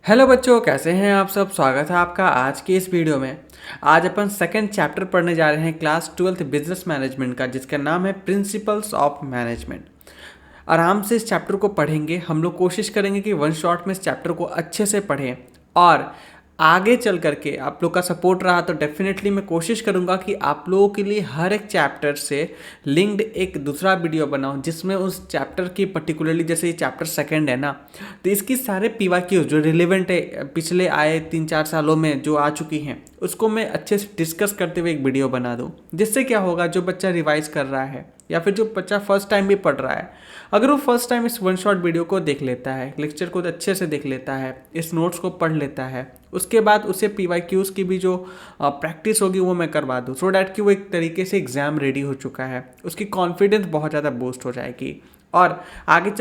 Hello बच्चों, कैसे हैं आप सब। स्वागत है आपका आज की इस वीडियो में। आज अपन सेकंड चैप्टर पढ़ने जा रहे हैं क्लास 12th बिजनेस मैनेजमेंट का, जिसका नाम है प्रिंसिपल्स ऑफ मैनेजमेंट। आराम से इस चैप्टर को पढ़ेंगे। हम लोग कोशिश करेंगे कि वन शॉट में इस चैप्टर को अच्छे से पढ़ें, और आगे चल करके आप लोग का सपोर्ट रहा तो डेफिनेटली मैं कोशिश करूंगा कि आप लोगों के लिए हर एक चैप्टर से लिंक्ड एक दूसरा वीडियो बनाऊं, जिसमें उस चैप्टर की पर्टिकुलरली, जैसे ये चैप्टर सेकंड है ना, तो इसकी सारे पीवाईक्यूज जो रिलेवेंट है पिछले आए 3-4 सालों में जो आ चुकी हैं, उसको मैं अच्छे से डिस्कस करते हुए एक वीडियो बना दूं। जिससे क्या होगा, जो बच्चा रिवाइज कर रहा है या फिर जो बच्चा फर्स्ट टाइम भी पढ़ रहा है, अगर वो फर्स्ट टाइम इस वन शॉट वीडियो को देख लेता है, लेक्चर को अच्छे से देख लेता है, इस नोट्स को पढ़ लेता है, उसके बाद उसे पीवाईक्यूज़ की भी जो प्रैक्टिस होगी वो मैं करवा दूँ, सो डैट कि वो एक तरीके से एग्ज़ाम रेडी हो चुका है, उसकी कॉन्फिडेंस बहुत ज़्यादा बूस्ट हो जाएगी। और आगे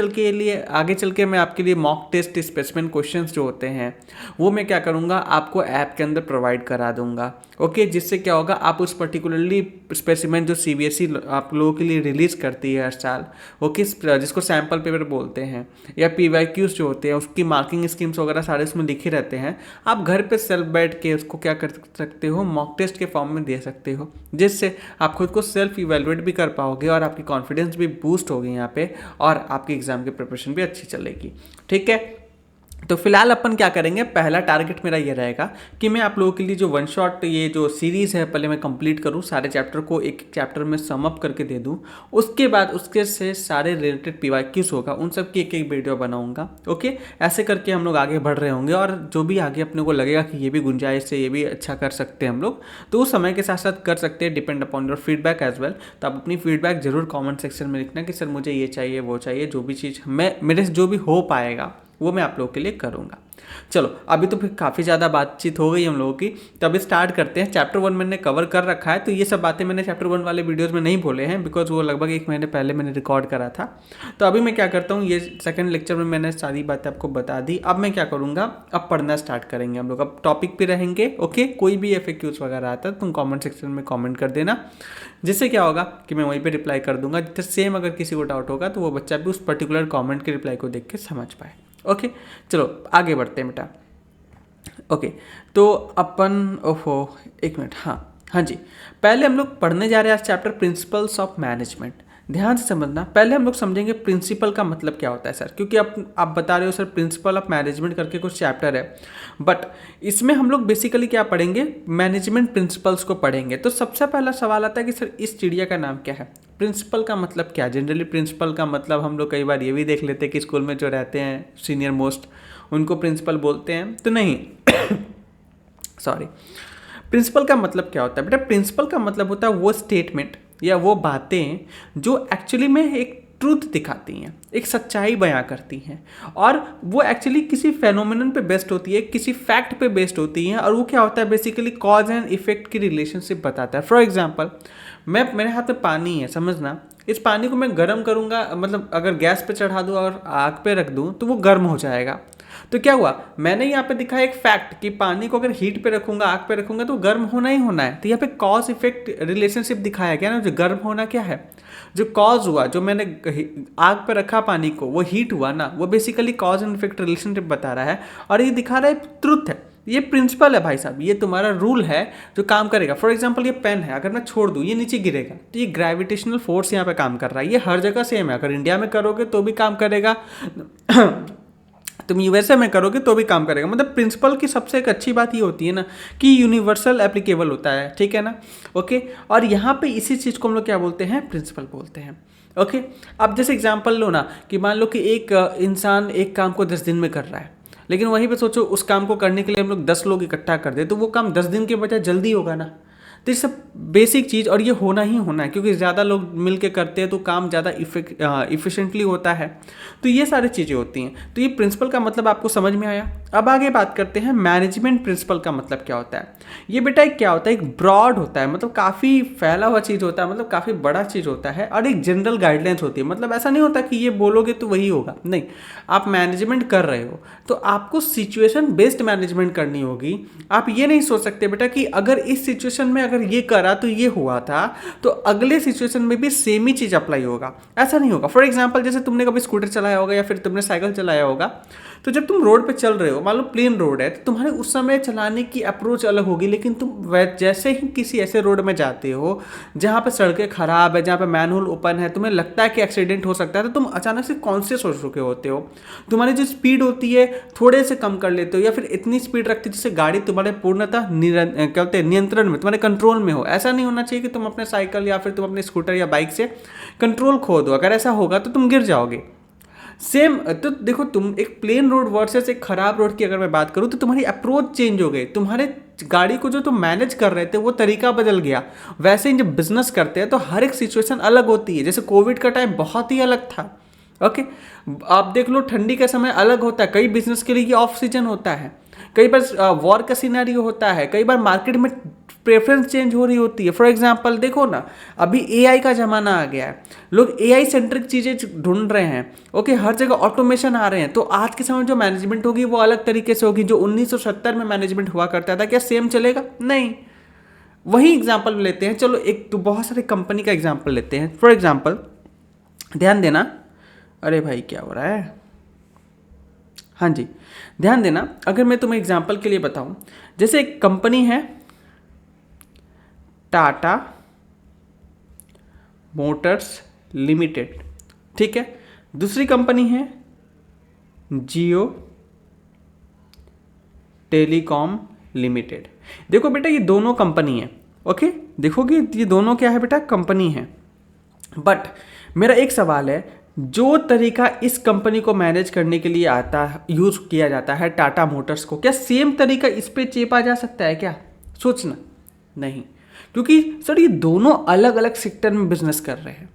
चल के मैं आपके लिए मॉक टेस्ट स्पेसिमेन क्वेश्चंस जो होते हैं वो मैं क्या करूँगा, आपको ऐप के अंदर प्रोवाइड करा दूंगा। ओके, जिससे क्या होगा, आप उस पर्टिकुलरली स्पेसिमेन जो सीबीएसई आप लोगों के लिए रिलीज करती है हर साल, ओके, जिसको सैम्पल पेपर बोलते हैं, या पीवाईक्यूज जो होते हैं, उसकी मार्किंग स्कीम्स वगैरह सारे उसमें लिखे रहते हैं। आप घर पे सेल्फ बैठ के उसको क्या कर सकते हो, मॉक टेस्ट के फॉर्म में दे सकते हो, जिससे आप खुद को सेल्फ इवेलुएट भी कर पाओगे और आपकी कॉन्फिडेंस भी बूस्ट होगी यहाँ पे, और आपकी एग्जाम की प्रिपरेशन भी अच्छी चलेगी। ठीक है, तो फिलहाल अपन क्या करेंगे, पहला टारगेट मेरा ये रहेगा कि मैं आप लोगों के लिए जो वन शॉट ये जो सीरीज़ है पहले मैं कंप्लीट करूँ, सारे चैप्टर को एक एक चैप्टर में सम अप करके दे दूँ। उसके बाद उसके से सारे रिलेटेड पीवाईक्यूज होगा, उन सब की एक एक वीडियो बनाऊंगा। ओके, ऐसे करके हम लोग आगे बढ़ रहे होंगे, और जो भी आगे अपने को लगेगा कि ये भी गुंजाइश है, ये भी अच्छा कर सकते हैं हम लोग, तो उस समय के साथ साथ कर सकते हैं, depend upon your feedback as well. तो आप अपनी फीडबैक जरूर कॉमेंट सेक्शन में लिखना कि सर मुझे ये चाहिए वो चाहिए, जो भी चीज़ मैं मेरे से जो भी हो पाएगा वो मैं आप लोगों के लिए करूँगा। चलो, अभी तो फिर काफ़ी ज़्यादा बातचीत हो गई हम लोगों की, तो अभी स्टार्ट करते हैं। चैप्टर 1 मैंने कवर कर रखा है, तो ये सब बातें मैंने चैप्टर 1 वाले वीडियोस में नहीं बोले हैं, बिकॉज वो लगभग 1 महीने पहले मैंने रिकॉर्ड करा था। तो अभी मैं क्या करता हूँ, ये सेकंड लेक्चर में मैंने सारी बातें आपको बता दी। अब मैं क्या करूँगा, अब पढ़ना स्टार्ट करेंगे हम लोग, अब टॉपिक पे रहेंगे। ओके, कोई भी FAQs वगैरह आता है तुम कॉमेंट सेक्शन में कॉमेंट कर देना, जिससे क्या होगा कि मैं वहीं पे रिप्लाई कर दूंगा। जिससे सेम अगर किसी को डाउट होगा तो वो बच्चा भी उस पर्टिकुलर कमेंट के रिप्लाई को देख के समझ पाए। ओके, चलो आगे बढ़ते हैं बेटा। ओके, तो अपन ओहो एक मिनट, हाँ जी, पहले हम लोग पढ़ने जा रहे हैं आज चैप्टर प्रिंसिपल्स ऑफ मैनेजमेंट। ध्यान से समझना, पहले हम लोग समझेंगे प्रिंसिपल का मतलब क्या होता है सर, क्योंकि आप बता रहे हो सर प्रिंसिपल ऑफ मैनेजमेंट करके कुछ चैप्टर है, बट इसमें हम लोग बेसिकली क्या पढ़ेंगे, मैनेजमेंट प्रिंसिपल्स को पढ़ेंगे। तो सबसे पहला सवाल आता है कि सर इस चिड़िया का नाम क्या है, प्रिंसिपल का मतलब क्या है। जनरली प्रिंसिपल का मतलब हम लोग कई बार ये भी देख लेते हैं कि स्कूल में जो रहते हैं सीनियर मोस्ट, उनको प्रिंसिपल बोलते हैं, तो नहीं सॉरी, प्रिंसिपल का मतलब क्या होता है बेटा, प्रिंसिपल का मतलब होता है वो स्टेटमेंट या वो बातें जो एक्चुअली में एक ट्रूथ दिखाती हैं, एक सच्चाई बयां करती हैं, और वो एक्चुअली किसी फेनोमेनन पे बेस्ड होती है, किसी फैक्ट पे बेस्ड होती हैं, और वो क्या होता है बेसिकली कॉज एंड इफेक्ट की रिलेशनशिप बताता है। फॉर एग्जांपल, मेरे हाथ में पानी है, समझना, इस पानी को मैं गर्म करूँगा, मतलब अगर गैस पे चढ़ा दूँ और आग पे रख दूँ तो वो गर्म हो जाएगा। तो क्या हुआ, मैंने यहाँ पे दिखाया एक फैक्ट कि पानी को अगर हीट पे रखूंगा, आग पे रखूंगा तो गर्म होना ही होना है। तो यहाँ पे कॉज इफेक्ट रिलेशनशिप दिखाया गया ना, जो गर्म होना क्या है, जो कॉज हुआ, जो मैंने आग पे रखा पानी को, वो हीट हुआ ना, वो basically cause and effect relationship बता रहा है, और ये दिखा रहा है ट्रुथ है, ये प्रिंसिपल है भाई साहब, ये तुम्हारा रूल है जो काम करेगा। फॉर एग्जांपल ये पेन है, अगर मैं छोड़ दूँ ये नीचे गिरेगा, तो ये ग्रेविटेशनल फोर्स यहाँ पे काम कर रहा है, ये हर जगह सेम है, अगर इंडिया में करोगे तो भी काम करेगा तुम यूएसए में करोगे तो भी काम करेगा। मतलब प्रिंसिपल की सबसे एक अच्छी बात ये होती है ना कि यूनिवर्सल एप्लीकेबल होता है, ठीक है ना। ओके, और यहाँ पे इसी चीज़ को हम लोग क्या बोलते हैं, प्रिंसिपल बोलते हैं। ओके, अब जैसे एग्जांपल लो ना कि मान लो कि एक इंसान एक काम को 10 दिन में कर रहा है, लेकिन वहीं पे सोचो उस काम को करने के लिए हम लोग 10 लोग इकट्ठा कर दे, तो वो काम 10 दिन के बजाय जल्दी होगा ना। तो ये सब बेसिक चीज़, और ये होना ही होना है, क्योंकि ज़्यादा लोग मिल के करते हैं तो काम ज़्यादा इफिशिएंटली होता है। तो ये सारी चीज़ें होती हैं। तो ये प्रिंसिपल का मतलब आपको समझ में आया। अब आगे बात करते हैं मैनेजमेंट प्रिंसिपल का मतलब क्या होता है। ये बेटा एक क्या होता है, एक ब्रॉड होता है, मतलब काफ़ी फैला हुआ चीज़ होता है, मतलब काफ़ी बड़ा चीज़ होता है, और एक जनरल गाइडलाइंस होती है। मतलब ऐसा नहीं होता कि ये बोलोगे तो वही होगा, नहीं। आप मैनेजमेंट कर रहे हो तो आपको सिचुएशन बेस्ड मैनेजमेंट करनी होगी। आप ये नहीं सोच सकते बेटा कि अगर इस सिचुएशन में अगर ये करा तो ये हुआ था, तो अगले सिचुएशन में भी सेम ही चीज़ अप्लाई होगा, ऐसा नहीं होगा। फॉर एग्जांपल, जैसे तुमने कभी स्कूटर चलाया होगा या फिर तुमने साइकिल चलाया होगा, तो जब तुम रोड पे चल रहे हो, मान लो प्लेन रोड है, तो तुम्हारे उस समय चलाने की अप्रोच अलग होगी। लेकिन तुम जैसे ही किसी ऐसे रोड में जाते हो जहाँ पे सड़कें खराब है, जहाँ पे मैनहोल ओपन है, तुम्हें लगता है कि एक्सीडेंट हो सकता है, तो तुम अचानक से कॉन्शियस हो चुके होते हो। तुम्हारी जो स्पीड होती है थोड़े से कम कर लेते हो, या फिर इतनी स्पीड रखते हो जिससे गाड़ी तुम्हारे पूर्णतः क्या बोलते हैं नियंत्रण में, तुम्हारे कंट्रोल में हो। ऐसा नहीं होना चाहिए कि तुम अपने साइकिल या फिर तुम अपने स्कूटर या बाइक से कंट्रोल खो दो। अगर ऐसा होगा तो तुम गिर जाओगे। सेम तो देखो, तुम एक प्लेन रोड वर्सेस एक खराब रोड की अगर मैं बात करूं तो तुम्हारी अप्रोच चेंज हो गई। तुम्हारे गाड़ी को जो तुम मैनेज कर रहे थे वो तरीका बदल गया। वैसे ही जब बिजनेस करते हैं तो हर एक सिचुएशन अलग होती है। जैसे कोविड का टाइम बहुत ही अलग था। ओके, आप देख लो ठंडी का समय अलग होता है, कई बिजनेस के लिए ये ऑफ सीजन होता है, कई बार वॉर का सिनेरियो होता है, कई बार मार्केट में प्रेफरेंस चेंज हो रही होती है। फॉर एग्जांपल देखो ना, अभी एआई का ज़माना आ गया है, लोग एआई सेंट्रिक चीज़ें ढूंढ रहे हैं। ओके, हर जगह ऑटोमेशन आ रहे हैं, तो आज के समय में जो मैनेजमेंट होगी वो अलग तरीके से होगी। जो 1970 में मैनेजमेंट हुआ करता था, क्या सेम चलेगा? नहीं। वही एग्जाम्पल लेते हैं, चलो एक तो बहुत सारे कंपनी का एग्जाम्पल लेते हैं। फॉर एग्जाम्पल ध्यान देना, अरे भाई क्या हो रहा है, हाँ जी ध्यान देना। अगर मैं तुम्हें एग्जाम्पल के लिए बताऊं, जैसे एक कंपनी है टाटा मोटर्स लिमिटेड, ठीक है। दूसरी कंपनी है जियो टेलीकॉम लिमिटेड। देखो बेटा, ये दोनों कंपनी है। ओके, देखोगे ये दोनों क्या है बेटा, कंपनी है। बट मेरा एक सवाल है, जो तरीका इस कंपनी को मैनेज करने के लिए आता है, यूज किया जाता है टाटा मोटर्स को, क्या सेम तरीका इस पे चेपा जा सकता है क्या? सोचना। नहीं, क्योंकि सर ये दोनों अलग अलग सेक्टर में बिजनेस कर रहे हैं।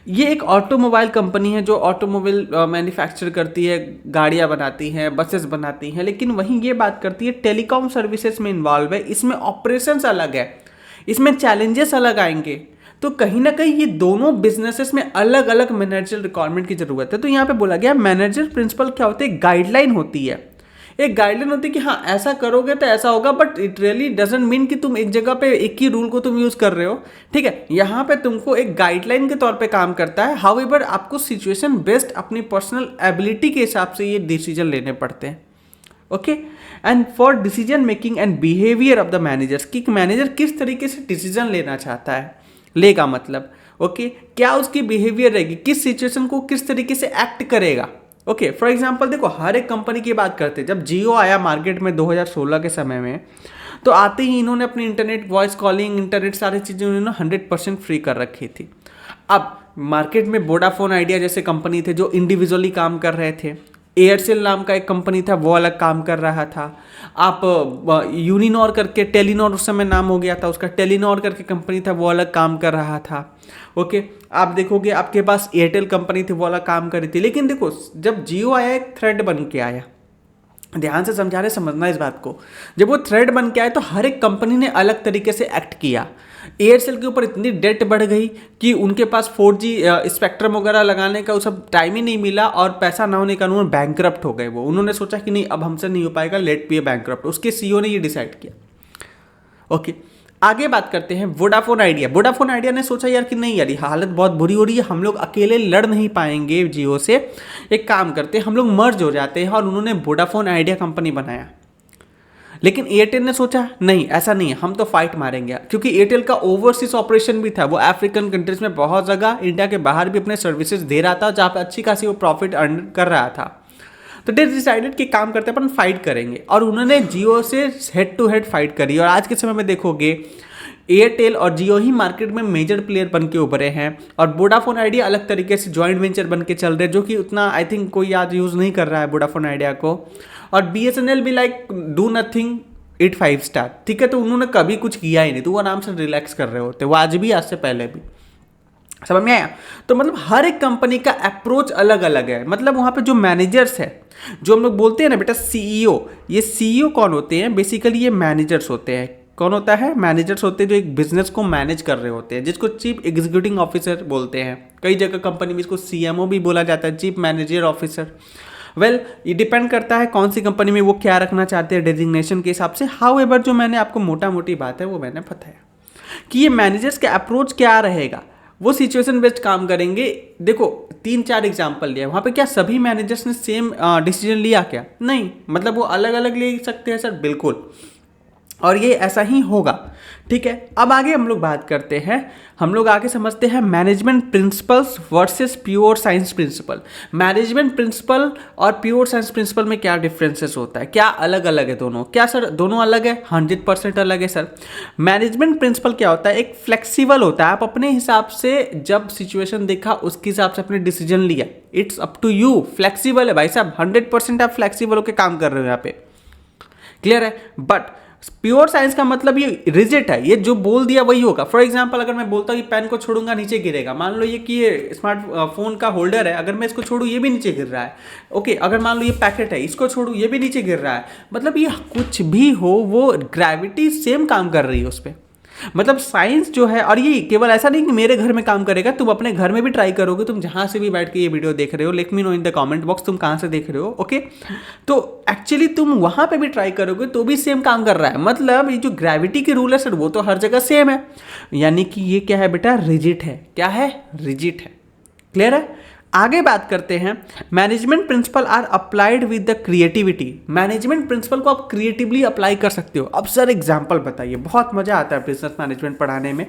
ये एक ऑटोमोबाइल कंपनी है जो ऑटोमोबाइल मैन्युफैक्चर करती है, गाड़ियाँ बनाती है, बसेस बनाती हैं। लेकिन वहीं ये बात करती है टेलीकॉम सर्विसेज में इन्वॉल्व है, इसमें ऑपरेशंस अलग है, इसमें चैलेंजेस अलग आएंगे। तो कहीं ना कहीं ये दोनों बिजनेसेस में अलग अलग मैनेजर रिक्वायरमेंट की जरूरत है। तो यहाँ पे बोला गया मैनेजर प्रिंसिपल क्या होते हैं, गाइडलाइन होती है। एक गाइडलाइन होती है कि हाँ ऐसा करोगे तो ऐसा होगा, but it really doesn't mean कि तुम एक जगह पे एक ही रूल को तुम यूज कर रहे हो। ठीक है, यहाँ पे तुमको एक गाइडलाइन के तौर पे काम करता है। हाउएवर आपको सिचुएशन बेस्ड अपनी पर्सनल एबिलिटी के हिसाब से ये डिसीजन लेने पड़ते हैं। Okay, and for decision making and behaviour of the managers, कि मैनेजर किस तरीके से डिसीजन लेना चाहता है, लेगा मतलब ओके क्या उसकी बिहेवियर रहेगी, किस सिचुएशन को किस तरीके से एक्ट करेगा। ओके, फॉर एग्जांपल देखो, हर एक कंपनी की बात करते हैं। जब जियो आया मार्केट में 2016 के समय में, तो आते ही इन्होंने अपनी इंटरनेट, वॉइस कॉलिंग, इंटरनेट सारी चीज़ें उन्होंने 100% फ्री कर रखी थी। अब मार्केट में वोडाफोन आइडिया जैसे कंपनी थे जो इंडिविजुअली काम कर रहे थे। एयरसेल नाम का एक कंपनी था, वो अलग काम कर रहा था। आप यूनिनॉर करके, टेलीनॉर उस समय नाम हो गया था उसका, टेलीनॉर करके कंपनी था, वो अलग काम कर रहा था। ओके, आप देखोगे आपके पास एयरटेल कंपनी थी, वो अलग काम कर रही थी। लेकिन देखो, जब जियो आया एक थ्रेड बन के आया, ध्यान से समझा रहे, समझना इस बात को। जब वो थ्रेड बन के आया तो हर एक कंपनी ने अलग तरीके से एक्ट किया। एयरसेल के ऊपर इतनी डेट बढ़ गई कि उनके पास 4G स्पेक्ट्रम वगैरह लगाने का वो सब टाइम ही नहीं मिला, और पैसा ना होने के कारण बैंकरप्ट हो गए। वो उन्होंने सोचा कि नहीं अब हमसे नहीं हो पाएगा, लेट बी ए बैंकरप्ट। उसके सीईओ ने ये डिसाइड किया। ओके, आगे बात करते हैं वोडाफोन आइडिया। वोडाफोन आइडिया ने सोचा यार कि नहीं यार, हालत बहुत बुरी हो रही है, हम लोग अकेले लड़ नहीं पाएंगे जियो से, एक काम करते हैं हम लोग मर्ज हो जाते हैं, और उन्होंने वोडाफोन आइडिया कंपनी बनाया। लेकिन एयरटेल ने सोचा नहीं ऐसा नहीं है, हम तो फाइट मारेंगे, क्योंकि एयरटेल का ओवरसीज ऑपरेशन भी था। वो अफ्रीकन कंट्रीज में बहुत जगह, इंडिया के बाहर भी अपने सर्विसेज दे रहा था, जहाँ पे अच्छी खासी वो प्रॉफिट अर्न कर रहा था। तो दे डिसाइडेड कि काम करते अपन फाइट करेंगे, और उन्होंने जियो से हेड टू हेड फाइट करी। और आज के समय में देखोगे एयरटेल और जियो ही मार्केट में मेजर प्लेयर बन के उभरे हैं, और वोडाफोन आइडिया अलग तरीके से जॉइंट वेंचर बन के चल रहे हैं, जो कि उतना आई थिंक कोई आज यूज़ नहीं कर रहा है वोडाफोन आइडिया को। और BSNL भी like do nothing, it 5 star, ठीक है। तो उन्होंने कभी कुछ किया ही नहीं, तो वो आराम से रिलैक्स कर रहे होते, वो आज भी, आज से पहले भी। समझ में आया? तो मतलब हर एक कंपनी का अप्रोच अलग अलग है। मतलब वहाँ पे जो मैनेजर्स है, जो हम लोग बोलते हैं ना बेटा CEO, ये CEO कौन होते हैं? बेसिकली ये मैनेजर्स होते हैं। कौन होता है? मैनेजर्स होते हैं जो एक बिजनेस को मैनेज कर रहे होते हैं, जिसको चीफ एग्जीक्यूटिव ऑफिसर बोलते हैं। कई जगह कंपनी में इसको CMO भी बोला जाता है, चीफ मैनेजर ऑफिसर। वेल, ये डिपेंड करता है कौन सी कंपनी में वो क्या रखना चाहते हैं डेजिग्नेशन के हिसाब से। हाउएवर जो मैंने आपको मोटा मोटी बात है वो मैंने बताया कि ये मैनेजर्स का अप्रोच क्या रहेगा, वो सिचुएशन बेस्ड काम करेंगे। देखो 3-4 एग्जाम्पल लिया, वहाँ पे क्या सभी मैनेजर्स ने सेम डिसीजन लिया क्या? नहीं, मतलब वो अलग अलग ले सकते हैं सर, बिल्कुल, और ये ऐसा ही होगा। ठीक है, अब आगे हम लोग बात करते हैं, हम लोग आगे समझते हैं management principles versus pure science principle. Management principle और प्योर साइंस प्रिंसिपल में क्या डिफरेंसेस होता है, क्या अलग अलग है दोनों? क्या सर दोनों अलग है? 100% अलग है सर। मैनेजमेंट प्रिंसिपल क्या होता है? एक फ्लेक्सिबल होता है, आप अपने हिसाब से जब सिचुएशन देखा उसके हिसाब से अपने डिसीजन लिया। It's up to you, flexible है भाई साहब, 100% आप फ्लेक्सिबल होकर काम कर रहे हो यहाँ पे, क्लियर है। बट प्योर साइंस का मतलब ये रिजिड है, ये जो बोल दिया वही होगा। फॉर एग्जांपल अगर मैं बोलता हूँ कि पेन को छोड़ूंगा नीचे गिरेगा, मान लो ये कि ये स्मार्टफोन का होल्डर है, अगर मैं इसको छोड़ूँ ये भी नीचे गिर रहा है। ओके, अगर मान लो ये पैकेट है, इसको छोड़ूँ ये भी नीचे गिर रहा है, मतलब ये कुछ भी हो वो ग्रेविटी सेम काम कर रही है उस पर। मतलब साइंस जो है, और ये केवल ऐसा नहीं कि मेरे घर में काम करेगा, तुम अपने घर में भी ट्राई करोगे, तुम जहां से भी बैठ के ये वीडियो देख रहे हो, let me know in the comment box तुम कहां से देख रहे हो। ओके, तो एक्चुअली तुम वहां पे भी ट्राई करोगे तो भी सेम काम कर रहा है। मतलब ये जो ग्रेविटी के रूल है सर वो तो हर जगह सेम है, यानी कि ये क्या है बेटा? रिजिड है। क्या है? रिजिड है। क्लियर है। आगे बात करते हैं, management principle are applied with the creativity. Management principle को आप क्रिएटिवली अप्लाई कर सकते हो। अब सर एग्जांपल बताइए, बहुत मजा आता है बिजनेस मैनेजमेंट पढ़ाने में,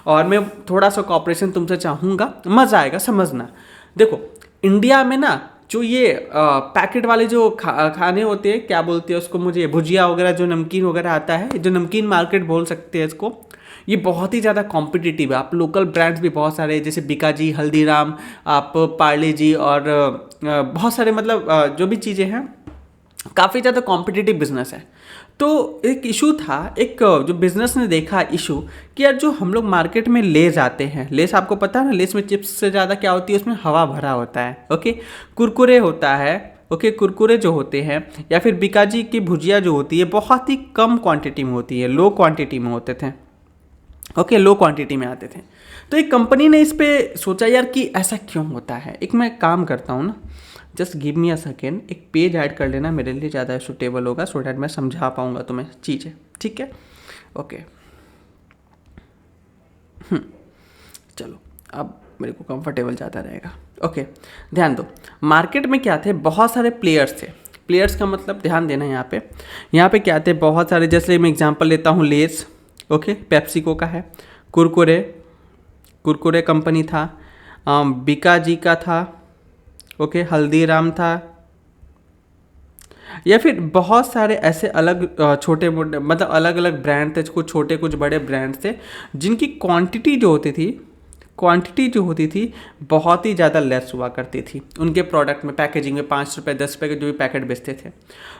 और मैं थोड़ा सा कॉपरेशन तुमसे चाहूँगा, मजा आएगा, समझना। देखो इंडिया में ना जो ये पैकेट वाले जो खाने होते हैं, क्या बोलते हैं उसको, मुझे भुजिया वगैरह, जो नमकीन वगैरह आता है, जो नमकीन मार्केट बोल सकते हैं इसको, ये बहुत ही ज़्यादा कॉम्पिटिटिव है। आप लोकल ब्रांड्स भी बहुत सारे, जैसे बीकाजी, हल्दीराम, आप पार्ले जी, और बहुत सारे, मतलब जो भी चीज़ें हैं, काफ़ी ज़्यादा कॉम्पिटिटिव बिजनेस है। तो एक इशू था, एक जो बिजनेस ने देखा इशू कि यार जो हम लोग मार्केट में लेस आते हैं, लेस आपको पता है ना, लेस में चिप्स से ज़्यादा क्या होती है, उसमें हवा भरा होता है। ओके, कुरकुरे होता है, ओके, कुरकुरे जो होते हैं, या फिर बीकाजी की भुजिया जो होती है, बहुत ही कम क्वांटिटी में होती है, लो क्वांटिटी में होते थे। ओके, लो क्वांटिटी में आते थे। तो एक कंपनी ने इस पे सोचा यार कि ऐसा क्यों होता है। एक मैं काम करता हूँ ना, just give me a second, एक पेज ऐड कर लेना, मेरे लिए ज़्यादा सूटेबल होगा, सो डैट मैं समझा पाऊँगा तुम्हें चीज़ें। ठीक है, ओके। चलो अब मेरे को कंफर्टेबल ज़्यादा रहेगा। ओके, ध्यान दो, मार्केट में क्या थे, बहुत सारे प्लेयर्स थे। प्लेयर्स का मतलब ध्यान देना, यहाँ पे क्या थे, बहुत सारे, जैसे मैं एग्जांपल लेता हूँ लेस, ओके, पेप्सिको का है, कुरकुरे कंपनी था, बीकाजी का था, ओके, हल्दीराम था, या फिर बहुत सारे ऐसे अलग छोटे मोटे, मतलब अलग अलग ब्रांड थे, कुछ छोटे कुछ बड़े ब्रांड थे, जिनकी क्वांटिटी जो होती थी बहुत ही ज़्यादा लेस हुआ करती थी उनके प्रोडक्ट में, पैकेजिंग में 5 रुपये 10 रुपये के जो भी पैकेट बेचते थे।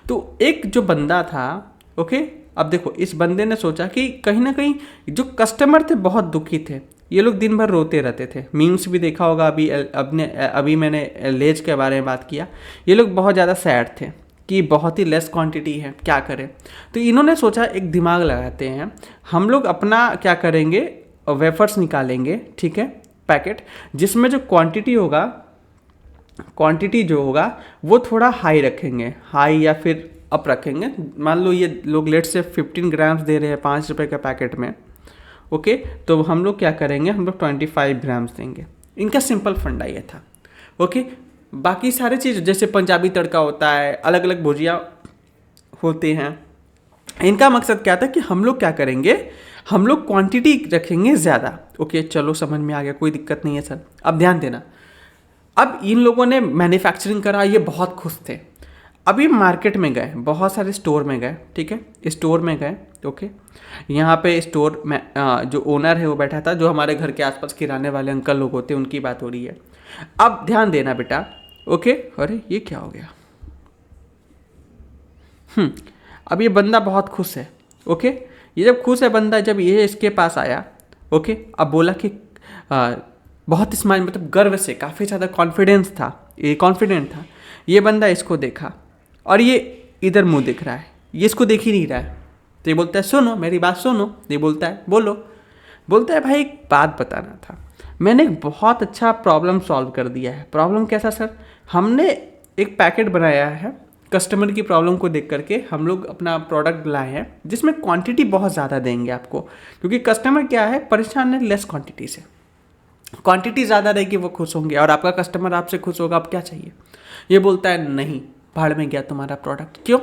तो एक जो बंदा था, ओके, अब देखो इस बंदे ने सोचा कि कहीं ना कहीं जो कस्टमर थे बहुत दुखी थे, ये लोग दिन भर रोते रहते थे। मीम्स भी देखा होगा, अभी मैंने लेज के बारे में बात किया, ये लोग बहुत ज़्यादा सैड थे कि बहुत ही लेस क्वांटिटी है, क्या करें। तो इन्होंने सोचा एक दिमाग लगाते हैं, हम लोग अपना क्या करेंगे, वेफर्स निकालेंगे, ठीक है, पैकेट, जिसमें जो क्वांटिटी जो होगा वो थोड़ा हाई रखेंगे, हाई या फिर अप रखेंगे। मान लो ये लोग लेट से 15 ग्राम्स दे रहे हैं 5 रुपये के पैकेट में, ओके, तो हम लोग क्या करेंगे, हम लोग 25 ग्राम्स देंगे। इनका सिंपल फंडा ये था। ओके, बाकी सारे चीज़ जैसे पंजाबी तड़का होता है, अलग अलग भुजिया होते हैं, इनका मकसद क्या था कि हम लोग क्या करेंगे, हम लोग क्वांटिटी रखेंगे ज़्यादा। ओके, चलो समझ में आ गया, कोई दिक्कत नहीं है सर। अब ध्यान देना, अब इन लोगों ने मैन्युफैक्चरिंग करा, ये बहुत खुश थे। अभी मार्केट में गए, बहुत सारे स्टोर में गए, ठीक है, स्टोर में गए, ओके, यहाँ पे स्टोर में जो ओनर है वो बैठा था, जो हमारे घर के आसपास किराने वाले अंकल लोग होते हैं उनकी बात हो रही है। अब ध्यान देना बेटा, ओके, अरे ये क्या हो गया, अब ये बंदा बहुत खुश है, ओके, ये जब खुश है बंदा, जब ये इसके पास आया, ओके, अब बोला कि बहुत स्माइल, मतलब गर्व से, काफ़ी ज़्यादा कॉन्फिडेंट था। ये बंदा इसको देखा और ये इधर मुंह दिख रहा है, ये इसको देख ही नहीं रहा है। तो ये बोलता है सुनो मेरी बात सुनो, ये बोलता है बोलो, बोलता है भाई एक बात बताना था, मैंने एक बहुत अच्छा प्रॉब्लम सॉल्व कर दिया है। प्रॉब्लम कैसा सर? हमने एक पैकेट बनाया है, कस्टमर की प्रॉब्लम को देख करके हम लोग अपना प्रोडक्ट लाए हैं जिसमें क्वांटिटी बहुत ज़्यादा देंगे आपको, क्योंकि कस्टमर क्या है, परेशान है लेस क्वांटिटी से। क्वांटिटी ज़्यादा रहेगी वो खुश होंगे और आपका कस्टमर आपसे खुश होगा। अब क्या चाहिए? ये बोलता है नहीं, भाड़ में गया तुम्हारा प्रोडक्ट। क्यों?